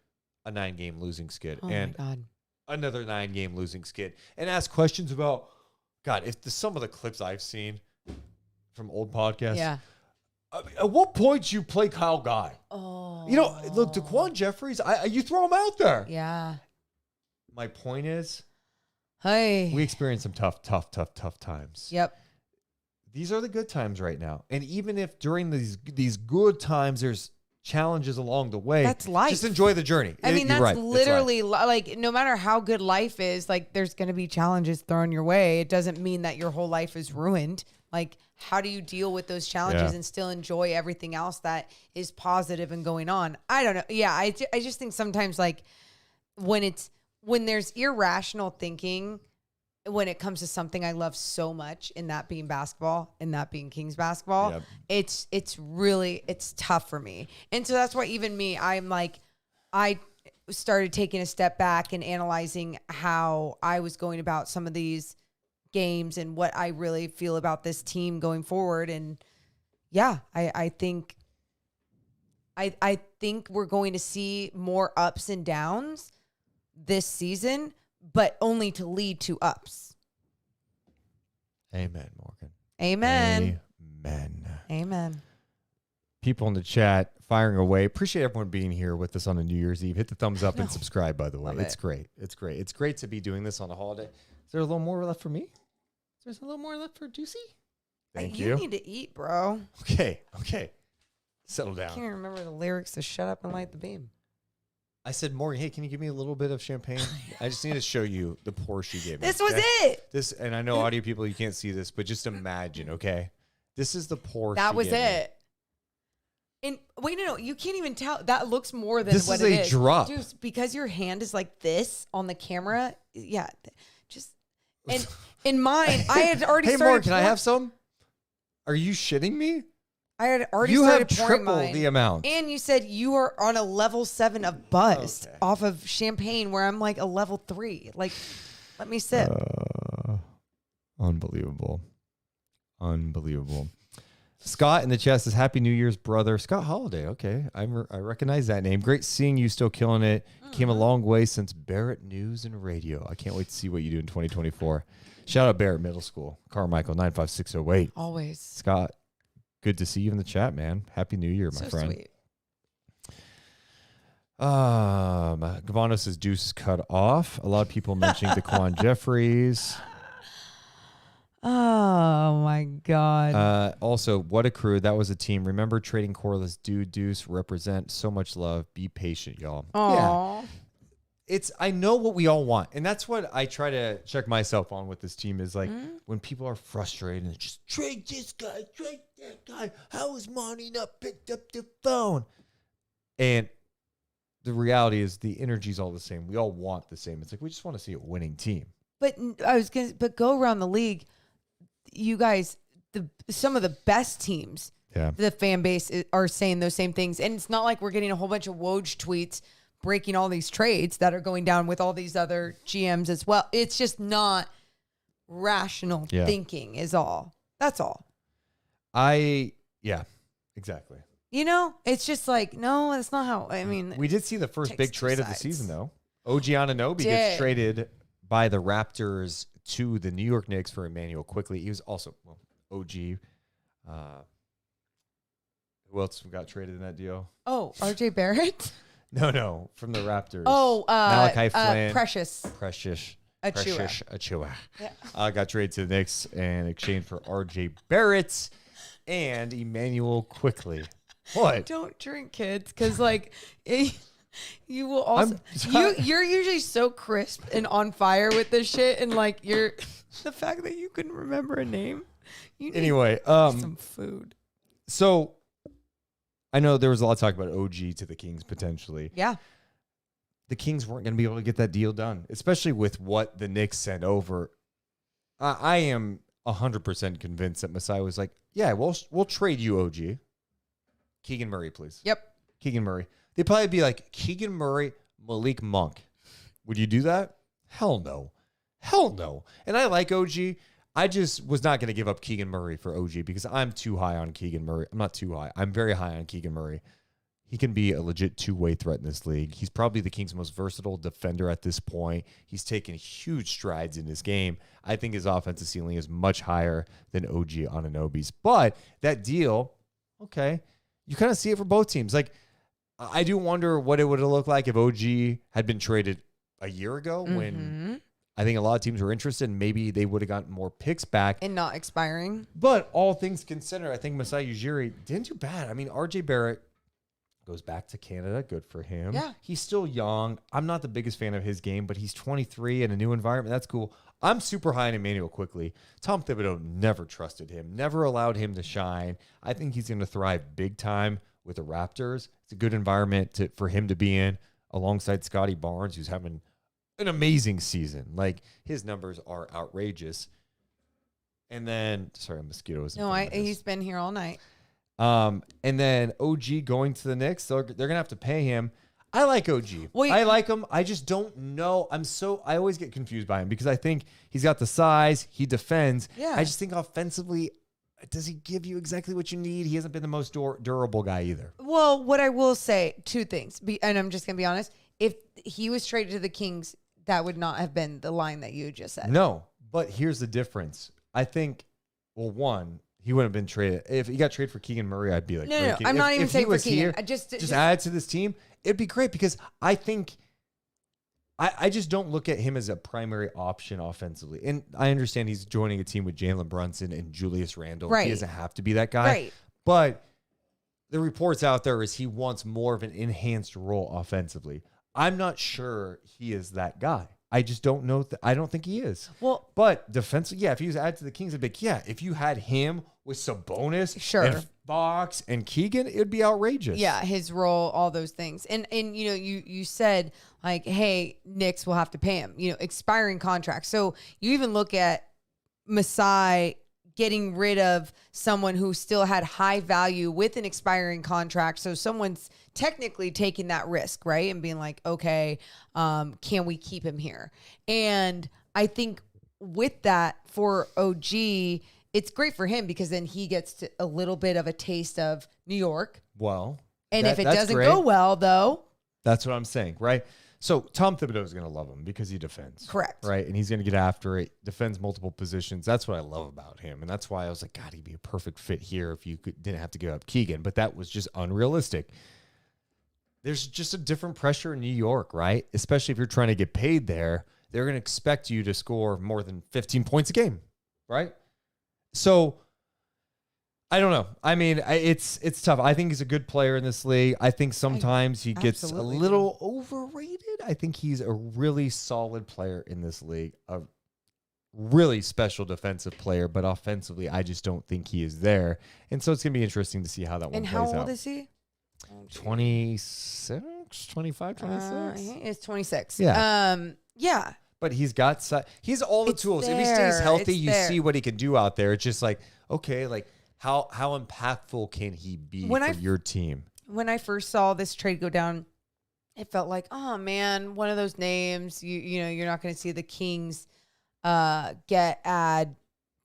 a 9-game losing skid.
Oh
and
my God.
another 9-game losing skid and ask questions about, God, if some of the clips I've seen from old podcasts.
Yeah.
At what point you play Kyle Guy?
Oh.
You know, look, Daquan Jeffries, you throw him out there.
Yeah.
My point is,
Hey.
we experience some tough times.
Yep.
These are the good times right now. And even if during these good times there's challenges along the way,
that's life.
Just enjoy the journey.
I mean,
You're
that's
right.
literally like, no matter how good life is, like there's going to be challenges thrown your way. It doesn't mean that your whole life is ruined. Like, how do you deal with those challenges and still enjoy everything else that is positive and going on? I don't know. Yeah, I just think sometimes like when there's irrational thinking when it comes to something I love so much, and that being basketball, and that being Kings basketball, it's tough for me. And so that's why even me, I'm like, I started taking a step back and analyzing how I was going about some of these games and what I really feel about this team going forward. And yeah, I think we're going to see more ups and downs this season, but only to lead to ups.
Amen, Morgan.
Amen.
Amen. People in the chat firing away. Appreciate everyone being here with us on a New Year's Eve. Hit the thumbs up and subscribe, by the way. It's great. It's great. It's great to be doing this on a holiday. Is there a little more left for me? Is there a little more left for Juicy? Thank you.
You need to eat, bro.
Okay. Settle down.
I can't remember the lyrics to Shut Up and Light the Beam.
I said, Morgan, hey, can you give me a little bit of champagne? I just need to show you the pour she gave me.
This was it.
This, and I know audio people, you can't see this, but just imagine, okay? This is the pour
That
she
was
gave me.
it. And wait, no, you can't even tell. That looks more than
This
what
is
it
a
is.
drop.
Dude, because your hand is like this on the camera. Yeah. Just, and in mine, I had already
Hey,
started.
Morgan, can I have some? Are you shitting me?
I had already
You
started
have
pouring
triple
mine.
the amount.
And you said you are on a level 7 of buzzed off of champagne, where I'm like a level 3. Like, let me sip.
Unbelievable. Scott in the chat says, Happy New Year's, brother. Scott Holiday. Okay. I recognize that name. Great seeing you, still killing it. Came a long way since Barrett News and Radio. I can't wait to see what you do in 2024. Shout out Barrett Middle School. Carmichael 95608.
Always.
Scott, good to see you in the chat, man. Happy New Year, my friend.
Sweet.
Gavano says Deuce cut off. A lot of people mentioning Daquan Jeffries.
Oh my God.
Also, what a crew. That was a team. Remember trading Corliss, Deuce, represent so much love. Be patient, y'all.
Aww.
Yeah. I know what we all want. And that's what I try to check myself on with this team is like when people are frustrated and just trade this guy, trade that guy. How is Monty not picked up the phone? And the reality is the energy's all the same. We all want the same. It's like we just want to see a winning team.
But go around the league. You guys, some of the best teams, the fan base are saying those same things. And it's not like we're getting a whole bunch of Woj tweets breaking all these trades that are going down with all these other GMs as well. It's just not rational thinking is all. That's all.
Exactly.
You know, it's just like, no, that's not how, I mean.
We did see the first big trade of the season, though. OG Anunoby gets traded by the Raptors to the New York Knicks for Emmanuel quickly. He was also OG. Who else got traded in that deal?
Oh, RJ Barrett?
No, from the Raptors.
Oh,
Malachi Flynn.
Precious
Achua. Got traded to the Knicks in exchange for RJ Barrett and Emmanuel quickly. What?
Don't drink, kids, because like you will also you're usually so crisp and on fire with this shit, and like you're the fact that you couldn't remember a name. You need some food.
So I know there was a lot of talk about OG to the Kings potentially.
Yeah.
The Kings weren't going to be able to get that deal done, especially with what the Knicks sent over. I am 100% convinced that Masai was like, yeah, we'll trade you OG. Keegan Murray, please.
Yep.
Keegan Murray. They'd probably be like, Keegan Murray, Malik Monk. Would you do that? Hell no. And I like OG. I just was not going to give up Keegan Murray for OG because I'm too high on Keegan Murray. I'm not too high. I'm very high on Keegan Murray. he can be a legit two-way threat in this league. He's probably the Kings' most versatile defender at this point. He's taken huge strides in his game. I think his offensive ceiling is much higher than OG Anunoby's. But that deal, okay, you kind of see it for both teams. Like, I do wonder what it would have looked like if OG had been traded a year ago when I think a lot of teams were interested, and maybe they would have gotten more picks back.
And not expiring.
But all things considered, I think Masai Ujiri didn't do bad. I mean, RJ Barrett goes back to Canada. Good for him.
Yeah.
He's still young. I'm not the biggest fan of his game, but he's 23 in a new environment. That's cool. I'm super high on Emmanuel Quickly. Tom Thibodeau never trusted him, never allowed him to shine. I think he's going to thrive big time with the Raptors. It's a good environment for him to be in alongside Scotty Barnes, who's having an amazing season. Like, his numbers are outrageous. And then, sorry, a mosquito is.
No, he's been here all night.
And then OG going to the Knicks, they're gonna have to pay him. I like OG.
Well,
I like him. I just don't know. I always get confused by him because I think he's got the size, he defends.
Yeah.
I just think offensively, does he give you exactly what you need? He hasn't been the most durable guy either.
Well, what I will say, two things, and I'm just gonna be honest. If he was traded to the Kings, that would not have been the line that you just said.
No, but here's the difference. I think, well, one, he wouldn't have been traded. If he got traded for Keegan Murray, I'd be like,
no. I'm not even saying for Keegan.
Here, just add to this team. It'd be great because I think I just don't look at him as a primary option offensively. And I understand he's joining a team with Jalen Brunson and Julius Randle.
Right.
He doesn't have to be that guy.
Right.
But the reports out there is he wants more of an enhanced role offensively. I'm not sure he is that guy. I just don't know. I don't think he is.
Well,
but defensively, yeah, if he was added to the Kings, I'd be like, yeah, if you had him with Sabonis,
Sure.
and Fox and Keegan, it would be outrageous.
Yeah, his role, all those things. And you know, you said like, hey, Knicks will have to pay him, you know, expiring contracts. So you even look at Masai getting rid of someone who still had high value with an expiring contract. So someone's technically taking that risk, right? And being like, okay, can we keep him here? And I think with that for OG, it's great for him because then he gets a little bit of a taste of New York.
Well,
and if it doesn't go well, though.
That's what I'm saying, right? So Tom Thibodeau is going to love him because he defends.
Correct.
Right? And he's going to get after it, defends multiple positions. That's what I love about him. And that's why I was like, God, he'd be a perfect fit here if you didn't have to give up Keegan. But that was just unrealistic. There's just a different pressure in New York, right? Especially if you're trying to get paid there. They're going to expect you to score more than 15 points a game, right? So I don't know. I mean, it's tough. I think he's a good player in this league. I think sometimes he gets a little overrated. I think he's a really solid player in this league, a really special defensive player, but offensively, I just don't think he is there. And so it's going to be interesting to see how that one plays out.
And how old is he?
26, 25, 26?
It's 26.
Yeah.
Yeah.
But he's got he's all the tools. If he stays healthy, you see what he can do out there. It's just like, okay, like how impactful can he be for your team?
When I first saw this trade go down, it felt like, oh man, one of those names. You know, you're not going to see the Kings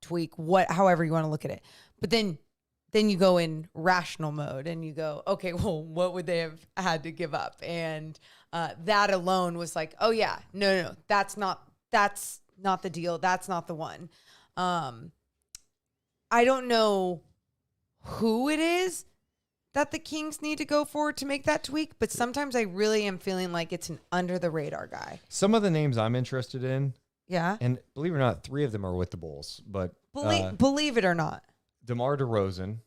tweak, however you want to look at it. But then you go in rational mode and you go, okay, well, what would they have had to give up? And that alone was like, oh yeah, no, that's not the deal. That's not the one. I don't know who it is that the Kings need to go for to make that tweak, but sometimes I really am feeling like it's an under the radar guy.
Some of the names I'm interested in.
Yeah.
And believe it or not, 3 of them are with the Bulls, but
believe it or not.
DeMar DeRozan,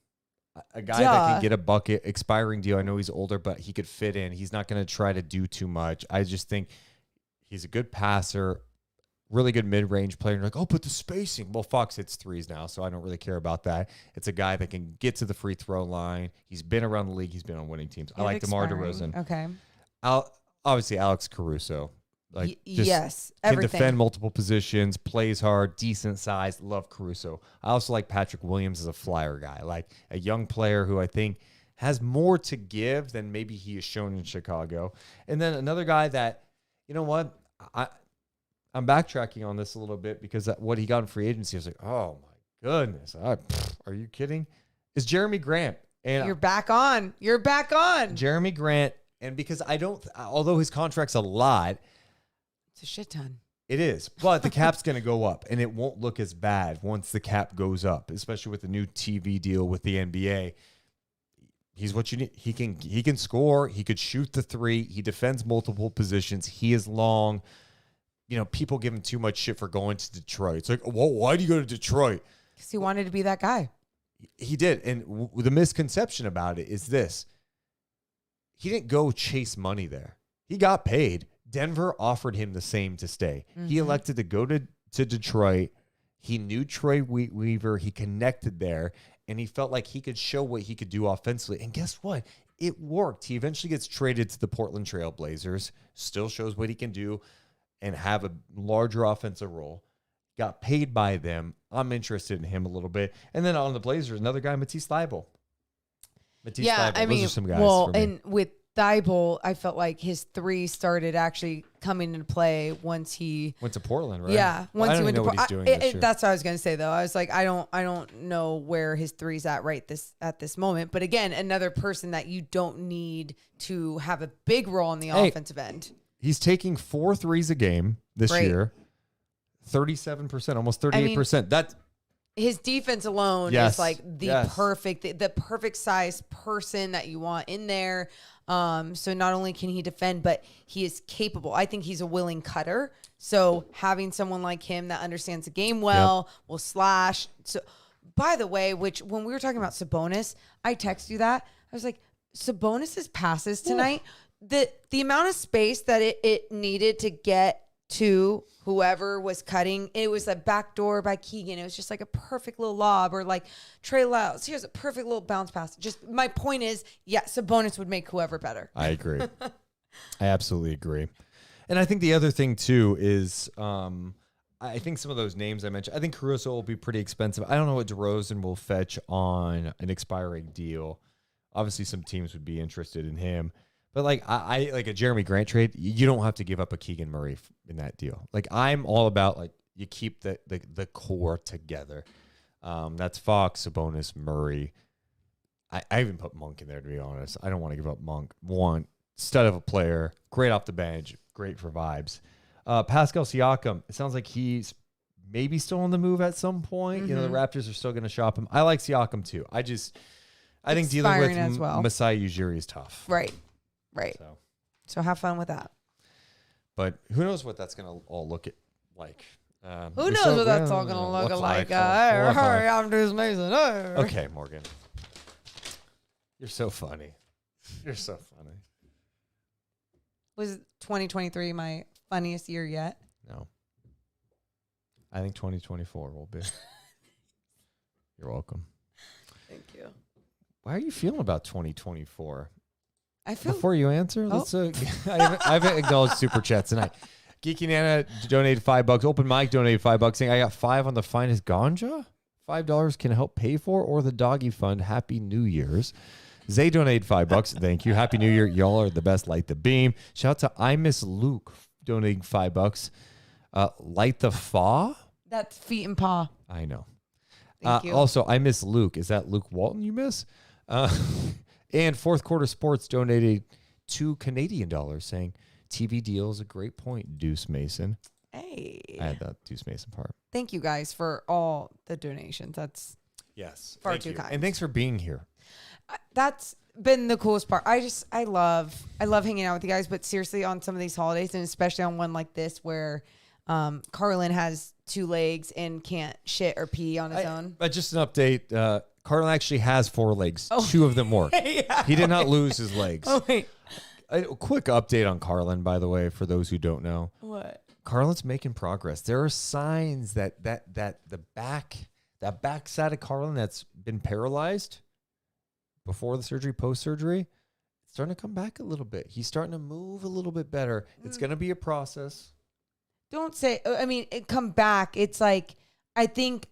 a guy that can get a bucket, expiring deal. I know he's older, but he could fit in. He's not going to try to do too much. I just think he's a good passer, really good mid-range player. And you're like, oh, but the spacing. Well, Fox hits threes now, so I don't really care about that. It's a guy that can get to the free throw line. He's been around the league. He's been on winning teams. I like DeMar DeRozan.
Okay.
Obviously, Alex Caruso.
Yes,
can
everything.
defend multiple positions, plays hard, decent size. Love Caruso. I also like Patrick Williams as a flyer guy, like a young player who I think has more to give than maybe he has shown in Chicago. And then another guy that, you know what, I'm backtracking on this a little bit because what he got in free agency, I was like, oh my goodness, are you kidding? Is Jeremy Grant. And
You're back on. You're back on.
Jeremy Grant, and because although his contract's a lot,
It's a shit ton.
it is, but the cap's going to go up, and it won't look as bad once the cap goes up, especially with the new TV deal with the NBA. He's what you need. He can score. He could shoot the three. He defends multiple positions. He is long. People give him too much shit for going to Detroit. It's like, well, why do you go to Detroit?
Because he wanted to be that guy.
He did. And the misconception about it is this. He didn't go chase money there. He got paid. Denver offered him the same to stay. He elected to go to Detroit. He knew Troy Weaver. He connected there. And he felt like he could show what he could do offensively. And guess what? It worked. He eventually gets traded to the Portland Trail Blazers. Still shows what he can do and have a larger offensive role. Got paid by them. I'm interested in him a little bit. And then on the Blazers, another guy, Matisse Thybulle. Those are some guys for me.
And with Thybulle, I felt like his three started actually coming into play once he
went to Portland, right?
Yeah, once he went to
Portland.
That's what I was going to say though. I was like, I don't know where his three's at at this moment. But again, another person that you don't need to have a big role on the offensive end.
He's taking 4 threes a game this year. 37%, almost 38%. That's
his defense alone is like the perfect size person that you want in there. So not only can he defend, but he is capable. I think he's a willing cutter. So having someone like him that understands the game well, will slash. So, by the way, when we were talking about Sabonis, I texted you that. I was like, Sabonis's passes tonight, the amount of space that it needed to get to whoever was cutting, it was a backdoor by Keegan. It was just like a perfect little lob, or like Trey Lyles. Here's a perfect little bounce pass. Just my point is, Sabonis would make whoever better.
I agree. I absolutely agree. And I think the other thing too is, I think some of those names I mentioned, I think Caruso will be pretty expensive. I don't know what DeRozan will fetch on an expiring deal. Obviously, some teams would be interested in him. But I like a Jeremy Grant trade, you don't have to give up a Keegan Murray in that deal. Like, I'm all about you keep the core together. That's Fox, Sabonis, Murray. I even put Monk in there, to be honest. I don't want to give up Monk. One, stud of a player, great off the bench, great for vibes. Pascal Siakam, it sounds like he's maybe still on the move at some point. The Raptors are still going to shop him. I like Siakam too. I think dealing with Masai Ujiri is tough.
Right. So have fun with that.
But who knows what that's going to all look like.
Who knows what that's all going to look like. Hurry, I'm Deuce Mason.
Okay, Morgan. You're so funny. You're so funny.
Was 2023 my funniest year yet?
No. I think 2024 will be. You're welcome.
Thank you.
How are you feeling about 2024?
I feel.
Before you answer, let's. I haven't acknowledged super chat tonight. Geeky Nana donated $5. Open Mike donated $5, saying I got 5 on the finest ganja. $5 can help pay for or the doggy fund. Happy New Year's. Zay donated $5. Thank you. Happy New Year. Y'all are the best. Light the beam. Shout out to I Miss Luke donating $5. Light the fa.
That's feet and paw.
I know.
Thank you.
Also, I miss Luke. Is that Luke Walton you miss? And Fourth Quarter Sports donated $2 Canadian, saying TV deal is a great point, Deuce Mason.
Hey.
I had that Deuce Mason part.
Thank you guys for all the donations. That's far too kind.
And thanks for being here.
That's been the coolest part. I love hanging out with you guys, but seriously, on some of these holidays, and especially on one like this where Carlin has 2 legs and can't shit or pee on his own.
Just an update. Carlin actually has 4 legs. 2 of them work. He did not lose his legs.
Oh, wait.
A quick update on Carlin, by the way, for those who don't know.
What?
Carlin's making progress. There are signs that the back side of Carlin that's been paralyzed before the surgery, post-surgery, it's starting to come back a little bit. He's starting to move a little bit better. It's going to be a process.
Don't say, it come back. It's like, I think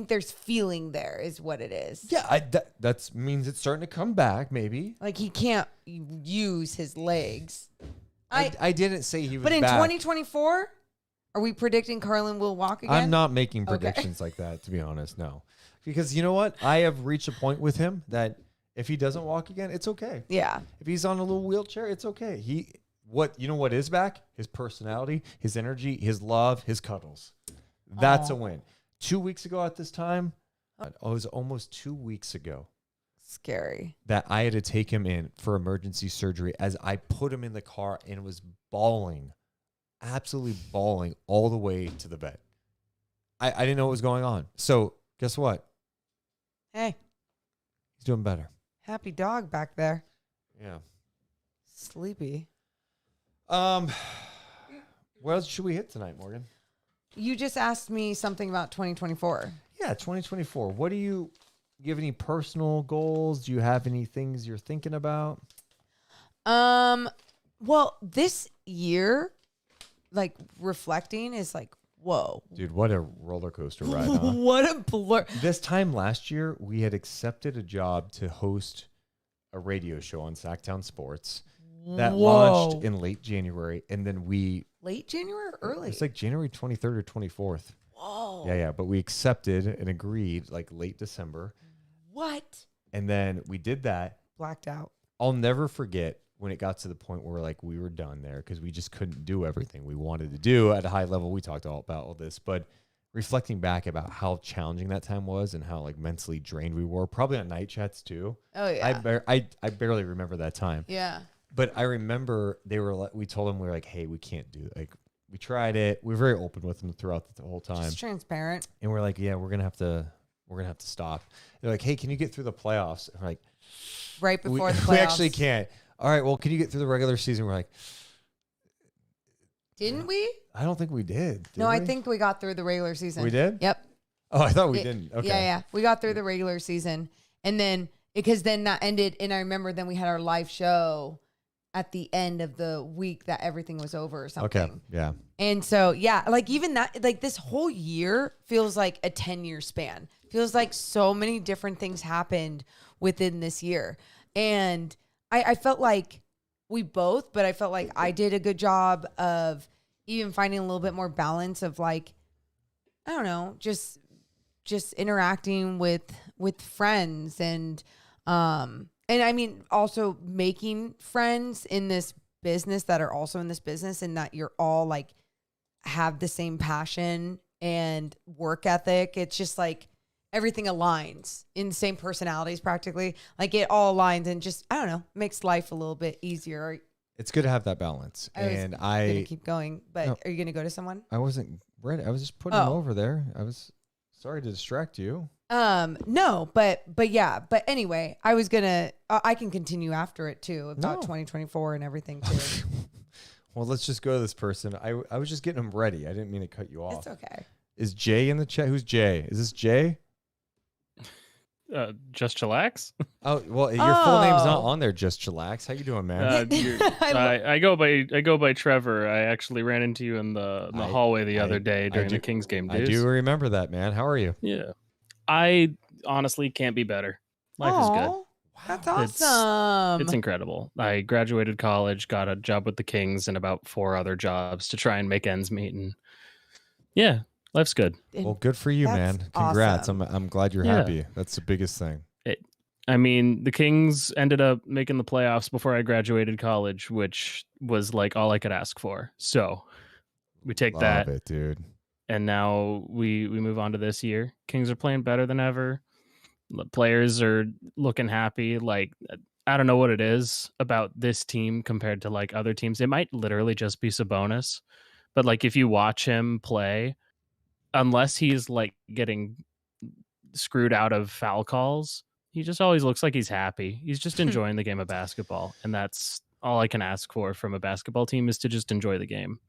there's feeling there is what it is.
Yeah, that means it's starting to come back, maybe.
Like he can't use his legs.
I didn't say he was
But in
back.
2024, are we predicting Carlin will walk again?
I'm not making predictions like that, to be honest, no. Because you know what? I have reached a point with him that If he doesn't walk again, it's okay.
Yeah.
If he's on a little wheelchair, it's okay. You know what is back? His personality, his energy, his love, his cuddles. That's a win. 2 weeks ago at this time, it was almost 2 weeks ago
Scary.
that I had to take him in for emergency surgery as I put him in the car and was bawling, absolutely bawling all the way to the vet. I didn't know what was going on. So guess what?
Hey,
He's doing better.
happy dog back there.
Yeah.
Sleepy.
What else should we hit tonight, Morgan?
You just asked me something about 2024.
Yeah, 2024. What do you have any personal goals? Do you have any things you're thinking about?
Well, this year, like reflecting is like, whoa.
Dude, what a roller coaster ride, huh?
What a blur.
This time last year, we had accepted a job to host a radio show on Sacktown Sports that launched in late January, and then
Late January or early?
it's like January 23rd or 24th.
Whoa.
Yeah, but we accepted and agreed like late December.
What?
And then we did that.
Blacked out.
I'll never forget when it got to the point where like we were done there because we just couldn't do everything we wanted to do at a high level. We talked all about all this, but reflecting back about how challenging that time was and how like mentally drained we were, probably on night chats too.
Oh, yeah.
I barely remember that time.
Yeah.
But I remember we told them, we were like, hey, we can't do it. Like we tried it. We were very open with them throughout the whole time.
Just transparent.
And we're like, yeah, we're going to have to stop. They're like, hey, can you get through the playoffs? And we're like,
Right before the playoffs.
we actually can't. All right, well, can you get through the regular season? We're like,
Didn't we?
I don't think we did.
No,
we?
I think we got through the regular season.
We did?
Yep.
Oh, I thought we didn't. Okay.
Yeah. We got through the regular season. And then, because then that ended, and I remember then we had our live show at the end of the week that everything was over or something.
Okay, yeah.
And so, yeah, like even that, like this whole year feels like a 10-year span. Feels like so many different things happened within this year. And I felt like but I felt like I did a good job of even finding a little bit more balance of like, I don't know, just interacting with friends and I mean also making friends in this business that are also in this business and that you're all like have the same passion and work ethic. It's just like everything aligns in the same personalities practically. Like it all aligns and just, I don't know, makes life a little bit easier.
It's good to have that balance.
I'm gonna keep going, but
No.
are you gonna go to someone?
I wasn't ready. I was just putting him over there. I was sorry to distract you.
No, but yeah, but anyway, I was gonna, I can continue after it too about
No.
2024 and everything too.
Well, let's just go to this person. I was just getting him ready. I didn't mean to cut you off.
It's okay.
Is Jay in the chat? Who's Jay? Is this Jay?
Just chillax.
Oh, well, your full name's not on there. Just chillax. How you doing, man?
I go by Trevor. I actually ran into you in the hallway the other day during the Kings game.
I do remember that, man. How are you?
Yeah, I honestly can't be better. Life is good.
That's awesome.
It's incredible. I graduated college, got a job with the Kings, and about 4 other jobs to try and make ends meet. And yeah, life's good.
Well, good for you, man. Congrats.
awesome.
I'm glad you're
Yeah.
happy. That's the biggest thing.
I mean, the Kings ended up making the playoffs before I graduated college, which was like all I could ask for. So we take
Love
that,
it, dude.
and now we move on to this year. Kings are playing better than ever. The players are looking happy. Like, I don't know what it is about this team compared to like other teams. It might literally just be Sabonis, but like if you watch him play, unless he's like getting screwed out of foul calls, he just always looks like he's happy. He's just enjoying the game of basketball. And that's all I can ask for from a basketball team, is to just enjoy the game.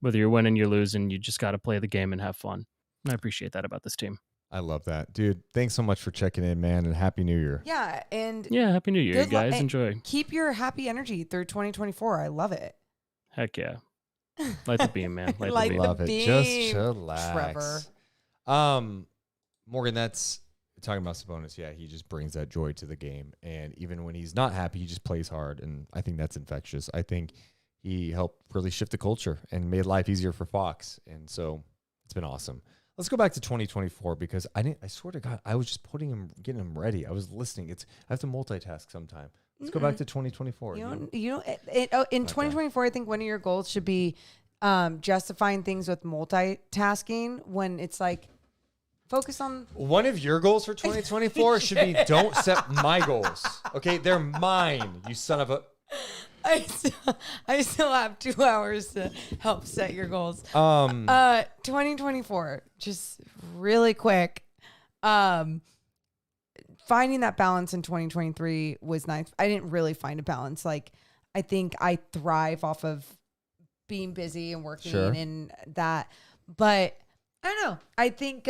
Whether you're winning, you're losing, you just got to play the game and have fun. And I appreciate that about this team.
I love that, dude. Thanks so much for checking in, man, and Happy New Year.
Yeah, and
Yeah, Happy New Year, you
good luck-
guys.
and
Enjoy.
Keep your happy energy through 2024. I love it.
Heck yeah. Light the beam, man. Light
Light
the beam.
Love it.
beam,
Just chillax.
Trevor.
Morgan, that's talking about Sabonis. Yeah, he just brings that joy to the game. And even when he's not happy, he just plays hard. And I think that's infectious. I think he helped really shift the culture and made life easier for Fox. And so it's been awesome. let's go back to 2024 because I swear to God, I was just getting him ready. I was listening. I have to multitask sometime. Let's go back to 2024.
In 2024, I think one of your goals should be justifying things with multitasking when it's like focus on.
One of your goals for 2024 should be don't set my goals. Okay, they're mine. You son of a.
I still have 2 hours to help set your goals. 2024, just really quick. Finding that balance in 2023 was nice. I didn't really find a balance. Like, I think I thrive off of being busy and working and that. But I don't know. I think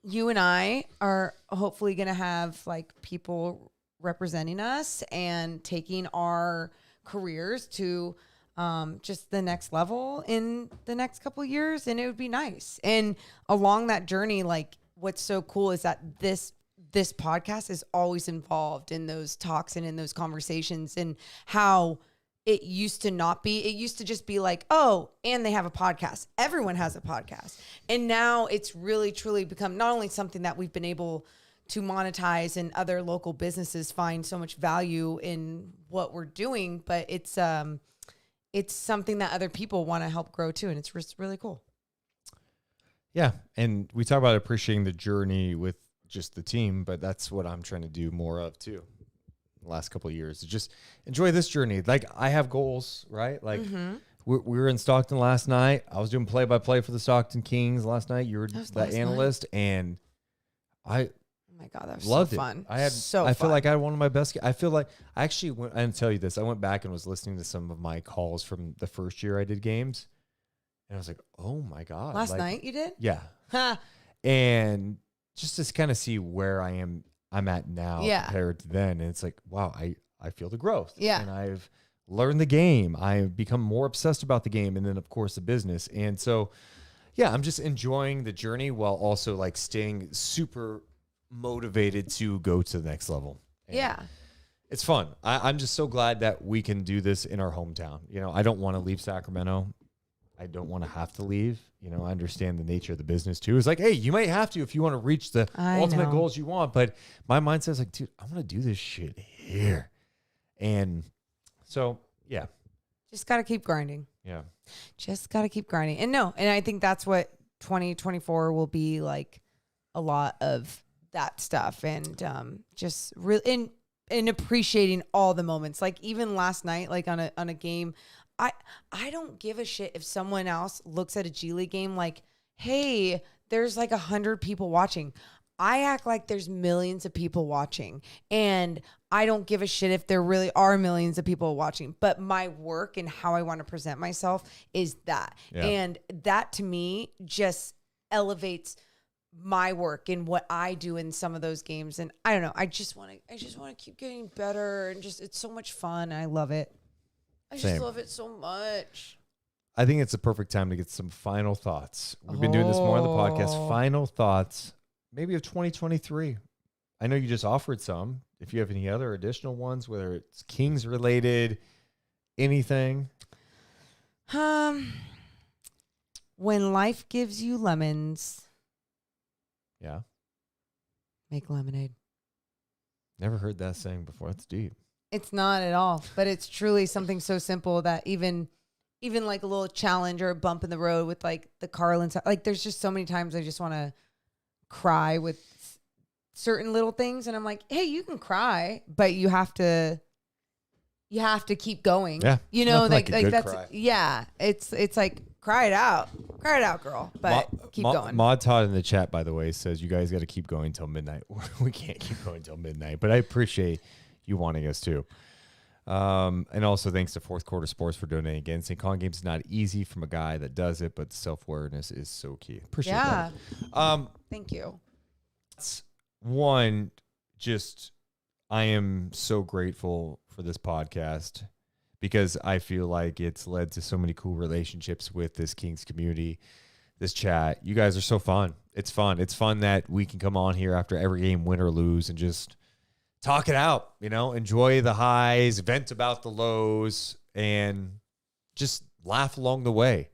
you and I are hopefully going to have like people representing us and taking our careers to just the next level in the next couple of years. And it would be nice. And along that journey, like what's so cool is that this podcast is always involved in those talks and in those conversations, and how it used to not be. It used to just be like, oh, and they have a podcast. Everyone has a podcast. And now it's really, truly become not only something that we've been able to monetize and other local businesses find so much value in what we're doing, but it's something that other people want to help grow too. And it's really cool.
Yeah. And we talk about appreciating the journey with just the team, but that's what I'm trying to do more of too. The last couple of years, just enjoy this journey. Like I have goals, right? Like we were in Stockton last night. I was doing play-by-play for the Stockton Kings last night. You were the analyst, and oh
my God, that was
loved
so fun.
I feel like I had one of my best. I feel like I actually went. I didn't tell you this. I went back and was listening to some of my calls from the first year I did games, and I was like, oh my God.
Last night you did?
Yeah. And just to kind of see where I'm at now compared to then. And it's like, wow, I feel the growth.
Yeah.
And I've learned the game. I've become more obsessed about the game. And then of course the business. And so, yeah, I'm just enjoying the journey while also like staying super motivated to go to the next level. And it's fun. I'm just so glad that we can do this in our hometown. You know, I don't want to leave Sacramento. I don't want to have to leave. You know, I understand the nature of the business too. It's like, hey, you might have to if you want to reach the ultimate goals you want. But my mindset is like, dude, I want to do this shit here. And so, yeah.
Just got to keep grinding.
Yeah.
Just got to keep grinding. And I think that's what 2024 will be like, a lot of that stuff. And just really in appreciating all the moments. Like even last night, like on a game, I don't give a shit if someone else looks at a G League game like, hey, there's like 100 people watching. I act like there's millions of people watching, and I don't give a shit if there really are millions of people watching, but my work and how I want to present myself is that. Yeah. And that to me just elevates my work and what I do in some of those games. And I don't know, I just want to keep getting better, and just, it's so much fun. I love it. I just love it so much.
I think it's a perfect time to get some final thoughts. We've been doing this more on the podcast. Final thoughts, maybe of 2023. I know you just offered some. If you have any other additional ones, whether it's Kings related, anything.
When life gives you lemons, make lemonade.
Never heard that saying before. That's deep.
It's not at all, but it's truly something so simple that even like a little challenge or a bump in the road with like the Carlin, like there's just so many times I just want to cry with certain little things, and I'm like, hey, you can cry, but you have to keep going. Yeah, you know, like that's cry. Yeah, it's like cry it out, girl, but keep going.
Maud Todd in the chat, by the way, says you guys got to keep going till midnight. We can't keep going till midnight, but I appreciate you wanting us to. And also thanks to Fourth Quarter Sports for donating again. St. Con Games is not easy from a guy that does it, but self-awareness is so key. Appreciate that.
Thank you.
One, just I am so grateful for this podcast because I feel like it's led to so many cool relationships with this Kings community, this chat. You guys are so fun. It's fun. It's fun that we can come on here after every game, win or lose, and just talk it out, you know, enjoy the highs, vent about the lows, and just laugh along the way.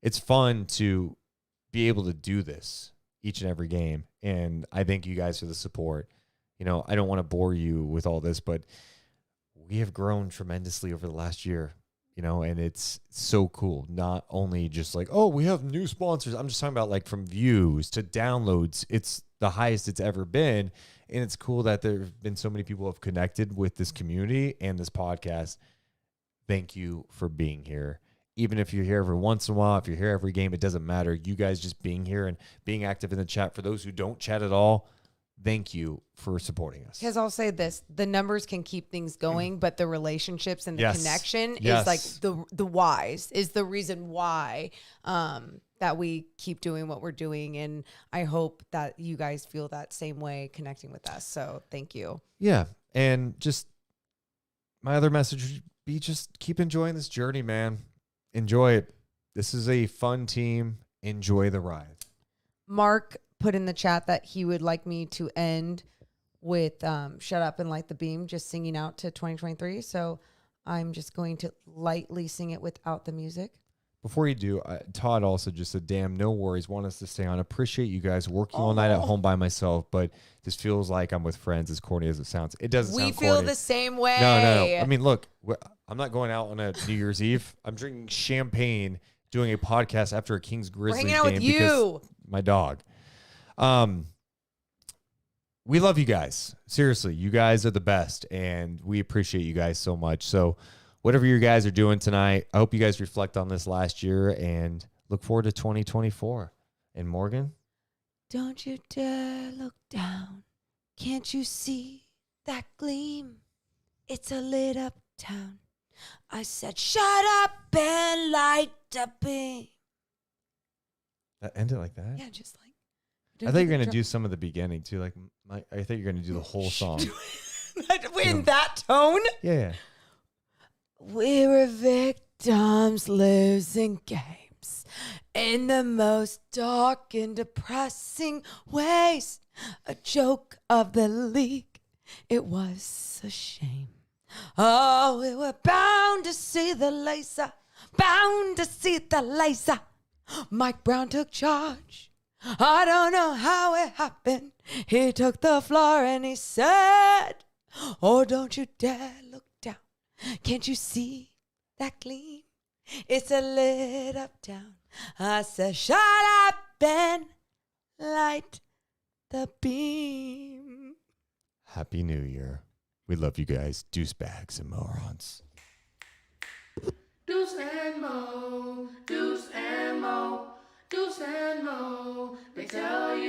It's fun to be able to do this each and every game. And I thank you guys for the support. You know, I don't want to bore you with all this, but we have grown tremendously over the last year, you know, and it's so cool. Not only just like, oh, we have new sponsors. I'm just talking about like from views to downloads. It's the highest it's ever been. And it's cool that there have been so many people who have connected with this community and this podcast. Thank you for being here. Even if you're here every once in a while, if you're here every game, it doesn't matter. You guys just being here and being active in the chat. For those who don't chat at all, thank you for supporting us.
Because I'll say this, the numbers can keep things going, but the relationships and the
Yes.
connection
Yes.
is like the whys, is the reason why that we keep doing what we're doing. And I hope that you guys feel that same way connecting with us. So thank you.
Yeah. And just my other message would be just keep enjoying this journey, man. Enjoy it. This is a fun team. Enjoy the ride.
Mark put in the chat that he would like me to end with Shut Up and Light the Beam, just singing out to 2023. So I'm just going to lightly sing it without the music.
Before you do, Todd also just said, damn, no worries. Want us to stay on. Appreciate you guys working all night at home by myself, but this feels like I'm with friends, as corny as it sounds. It doesn't
We
sound
feel
corny.
the same way.
No. I mean, look, I'm not going out on a New Year's Eve. I'm drinking champagne, doing a podcast after a Kings Grizzlies
hanging out
game
with you.
because my dog. We love you guys. Seriously, you guys are the best, and we appreciate you guys so much. So whatever you guys are doing tonight, I hope you guys reflect on this last year and look forward to 2024. And Morgan?
Don't you dare look down. Can't you see that gleam? It's a lit up town. I said, shut up and light the beam.
That ended like that?
Yeah, just like.
I thought you were going to do some of the beginning, too. Like, I thought you were going to do the whole song.
In that tone?
Yeah.
We were victims losing games in the most dark and depressing ways. A joke of the league. It was a shame. Oh, we were bound to see the laser. Bound to see the laser. Mike Brown took charge. I don't know how it happened. He took the floor and he said, oh, don't you dare look down. Can't you see that gleam? It's a lit up town. I said, shut up and light the beam.
Happy New Year. We love you guys. Deuce bags and morons.
Deuce and Mo, Deuce and Mo, Deuce and Mo. They tell you